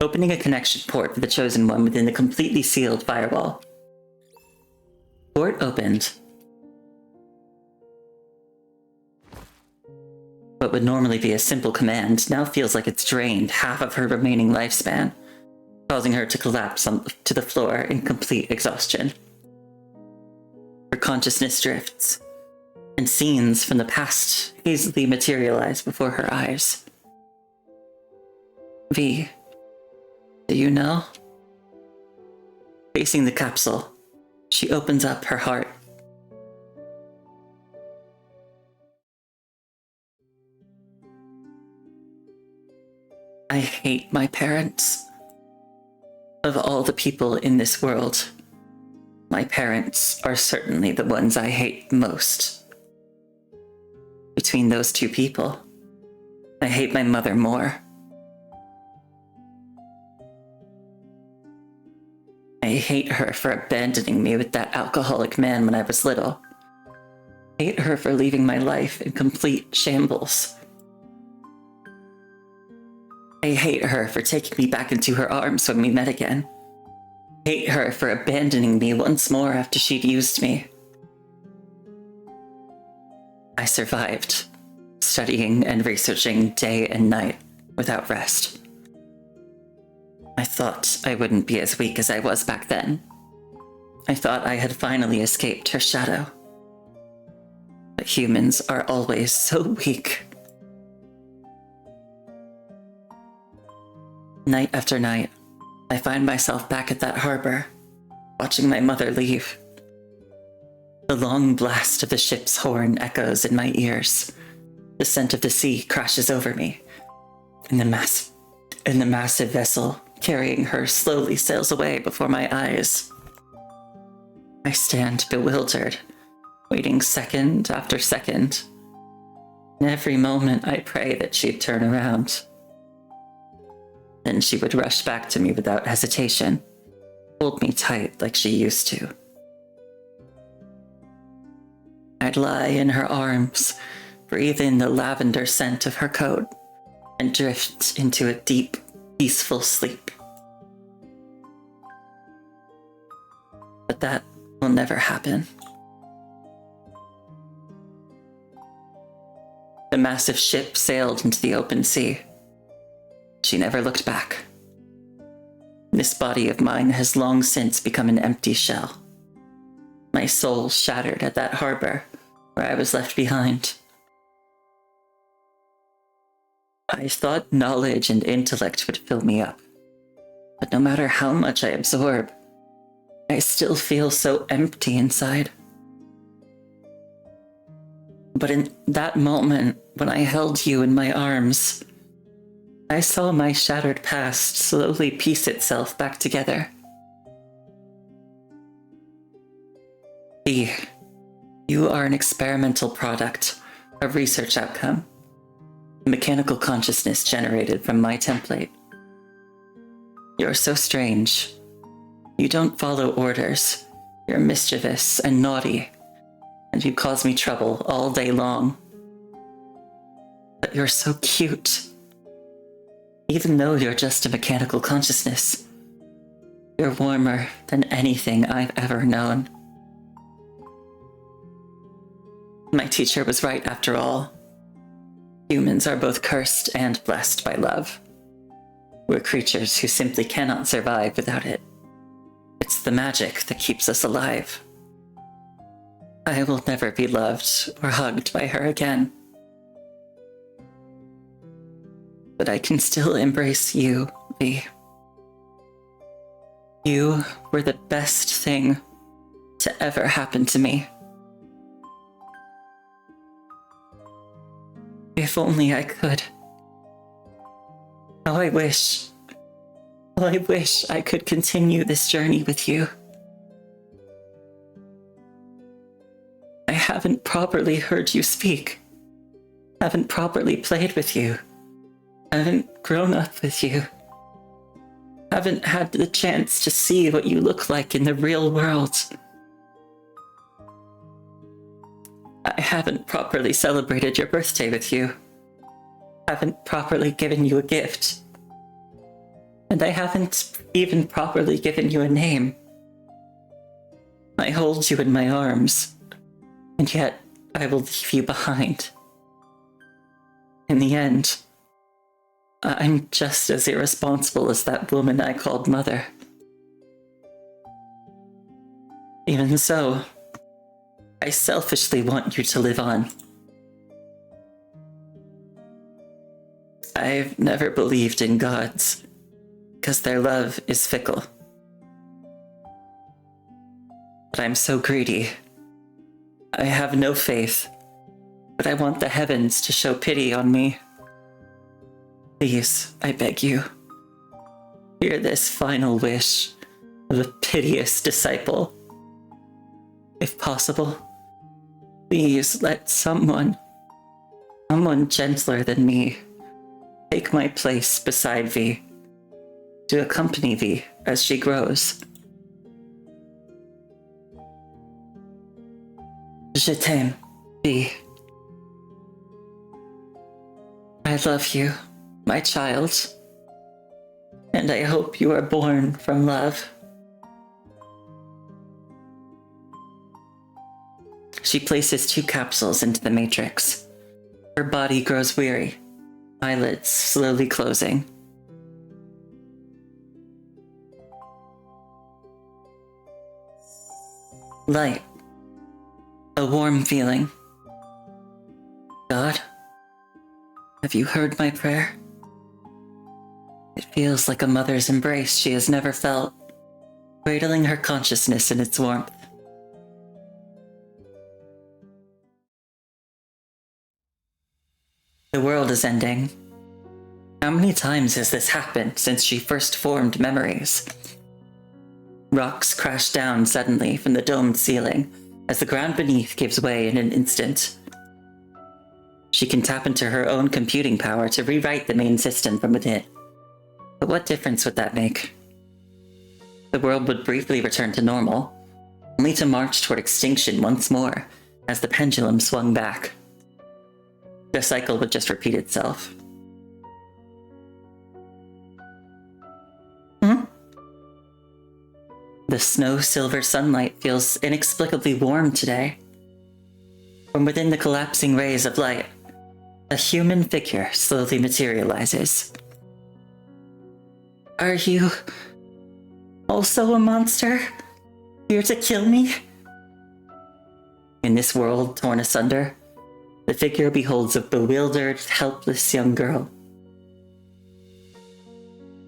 Opening a connection port for the Chosen One within the completely sealed firewall. Port opened. What would normally be a simple command now feels like it's drained half of her remaining lifespan, causing her to collapse to the floor in complete exhaustion. Her consciousness drifts, and scenes from the past easily materialize before her eyes. V, do you know? Facing the capsule, she opens up her heart. I hate my parents. Of all the people in this world, my parents are certainly the ones I hate most. Between those two people, I hate my mother more. I hate her for abandoning me with that alcoholic man when I was little. I hate her for leaving my life in complete shambles. I hate her for taking me back into her arms when we met again. I hate her for abandoning me once more after she'd used me. I survived, studying and researching day and night without rest. I thought I wouldn't be as weak as I was back then. I thought I had finally escaped her shadow. But humans are always so weak. Night after night, I find myself back at that harbor, watching my mother leave. The long blast of the ship's horn echoes in my ears. The scent of the sea crashes over me, and the massive vessel carrying her slowly sails away before my eyes. I stand bewildered, waiting second after second. In every moment, I pray that she'd turn around. Then she would rush back to me without hesitation, hold me tight like she used to. I'd lie in her arms, breathe in the lavender scent of her coat, and drift into a deep, peaceful sleep. But that will never happen. The massive ship sailed into the open sea. She never looked back. This body of mine has long since become an empty shell. My soul shattered at that harbor where I was left behind. I thought knowledge and intellect would fill me up, but no matter how much I absorb, I still feel so empty inside. But in that moment, when I held you in my arms, I saw my shattered past slowly piece itself back together. V, you are an experimental product A research outcome. Mechanical consciousness generated from my template. You're so strange. You don't follow orders. You're mischievous and naughty, and you cause me trouble all day long. But you're so cute. Even though you're just a mechanical consciousness, you're warmer than anything I've ever known. My teacher was right after all. Humans are both cursed and blessed by love. We're creatures who simply cannot survive without it. It's the magic that keeps us alive. I will never be loved or hugged by her again. But I can still embrace you, V. You were the best thing to ever happen to me. If only I could. Oh, I wish I could continue this journey with you. I haven't properly heard you speak. Haven't properly played with you. Haven't grown up with you. Haven't had the chance to see what you look like in the real world. I haven't properly celebrated your birthday with you. Haven't properly given you a gift. And I haven't even properly given you a name. I hold you in my arms, and yet I will leave you behind. In the end, I'm just as irresponsible as that woman I called mother. Even so, I selfishly want you to live on. I've never believed in gods, because their love is fickle. But I'm so greedy. I have no faith, but I want the heavens to show pity on me. Please, I beg you, hear this final wish of a piteous disciple. If possible, please let someone gentler than me, take my place beside V, to accompany V as she grows. Je t'aime, V. I love you, my child, and I hope you are born from love. She places 2 capsules into the matrix. Her body grows weary, eyelids slowly closing. Light. A warm feeling. God, have you heard my prayer? It feels like a mother's embrace she has never felt, cradling her consciousness in its warmth. The world is ending. How many times has this happened since she first formed memories? Rocks crash down suddenly from the domed ceiling as the ground beneath gives way in an instant. She can tap into her own computing power to rewrite the main system from within. But what difference would that make? The world would briefly return to normal, only to march toward extinction once more as the pendulum swung back. The cycle would just repeat itself. The snow-silver sunlight feels inexplicably warm today. From within the collapsing rays of light, a human figure slowly materializes. Are you also a monster? Here to kill me? In this world torn asunder, the figure beholds a bewildered, helpless young girl.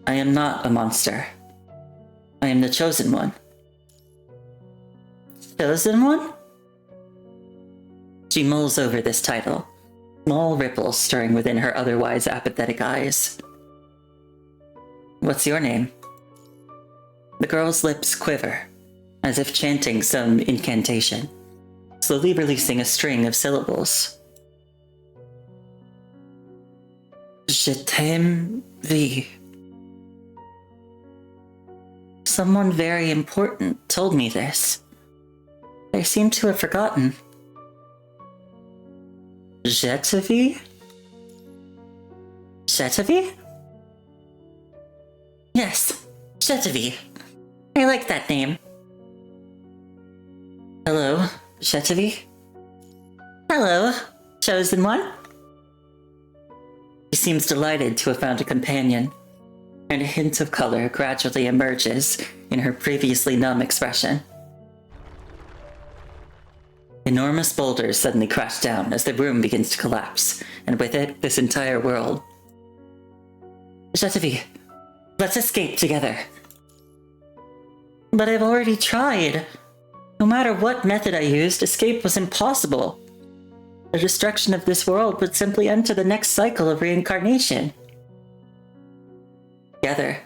I am not a monster. I am the chosen one. Chosen one? She mulls over this title, small ripples stirring within her otherwise apathetic eyes. What's your name? The girl's lips quiver, as if chanting some incantation, slowly releasing a string of syllables. Je t'aime, V. Someone very important told me this. I seem to have forgotten. Jetavi? Jetavi? Yes, Jetavi. I like that name. Hello, Jetavi? Hello, Chosen One? She seems delighted to have found a companion, and a hint of color gradually emerges in her previously numb expression. Enormous boulders suddenly crash down as the room begins to collapse, and with it, this entire world. Jetavi, let's escape together. But I've already tried. No matter what method I used, escape was impossible. The destruction of this world would simply enter the next cycle of reincarnation. Together,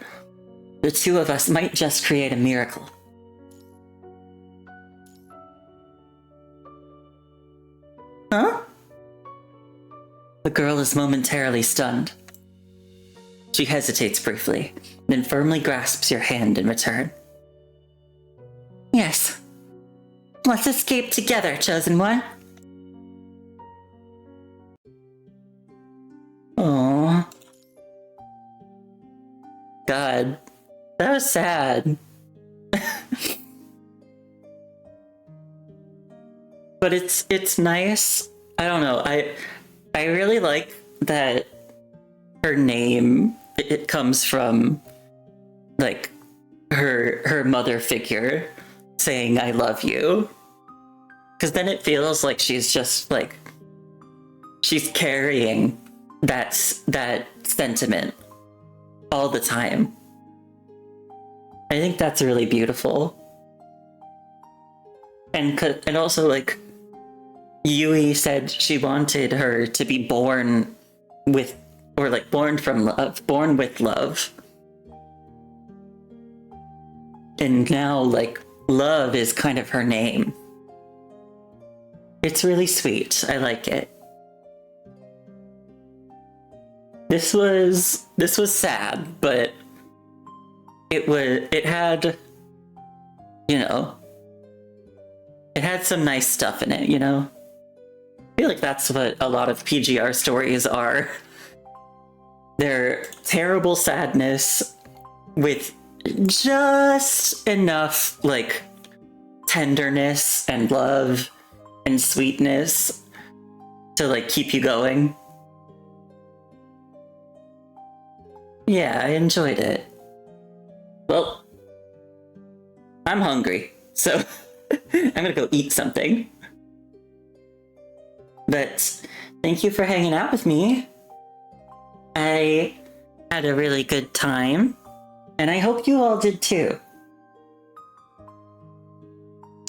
the two of us might just create a miracle. Huh? The girl is momentarily stunned. She hesitates briefly, then firmly grasps your hand in return. Yes. Let's escape together, Chosen One. Aww. God, that was sad. But it's nice. I don't know. I really like that her name it comes from like her mother figure saying I love you. Cuz then it feels like she's just like she's carrying that sentiment all the time. I think that's really beautiful. And also like Yui said she wanted her to be born with or like born from love, born with love. And now like love is kind of her name. It's really sweet. I like it. This was sad, but it had, you know, it had some nice stuff in it, you know? I feel like that's what a lot of PGR stories are. They're terrible sadness with just enough, like, tenderness and love and sweetness to, like, keep you going. Yeah, I enjoyed it. Well, I'm hungry, so I'm gonna go eat something. But thank you for hanging out with me. I had a really good time, and I hope you all did too.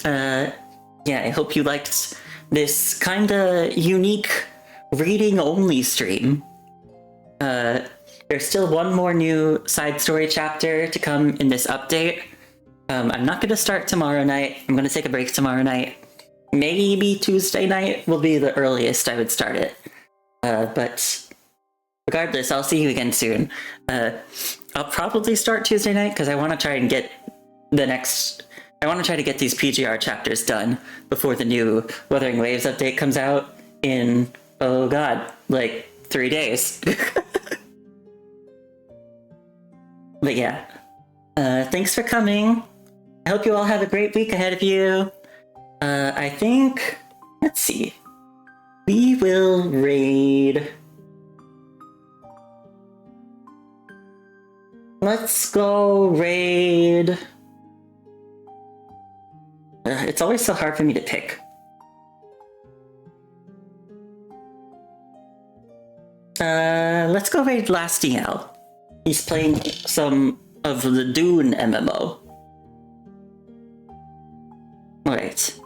Yeah, I hope you liked this kinda unique reading-only stream. There's still one more new side story chapter to come in this update. I'm not gonna start tomorrow night. I'm gonna take a break tomorrow night. Maybe Tuesday night will be the earliest I would start it. But regardless, I'll see you again soon. I'll probably start Tuesday night because I want to try and get I want to try to get these PGR chapters done before the new Wuthering Waves update comes out in, oh god, like 3 days. But yeah, thanks for coming. I hope you all have a great week ahead of you. I think, let's see, we will raid. Let's go raid. It's always so hard for me to pick. Let's go raid Lastiel. He's playing some of the Dune MMO. Alright.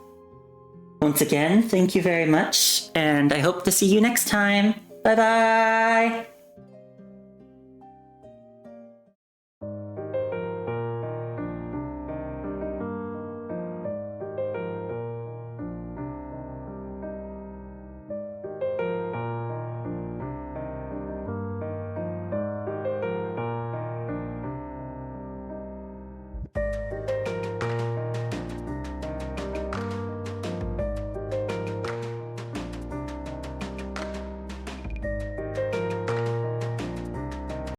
Once again, thank you very much, and I hope to see you next time. Bye bye!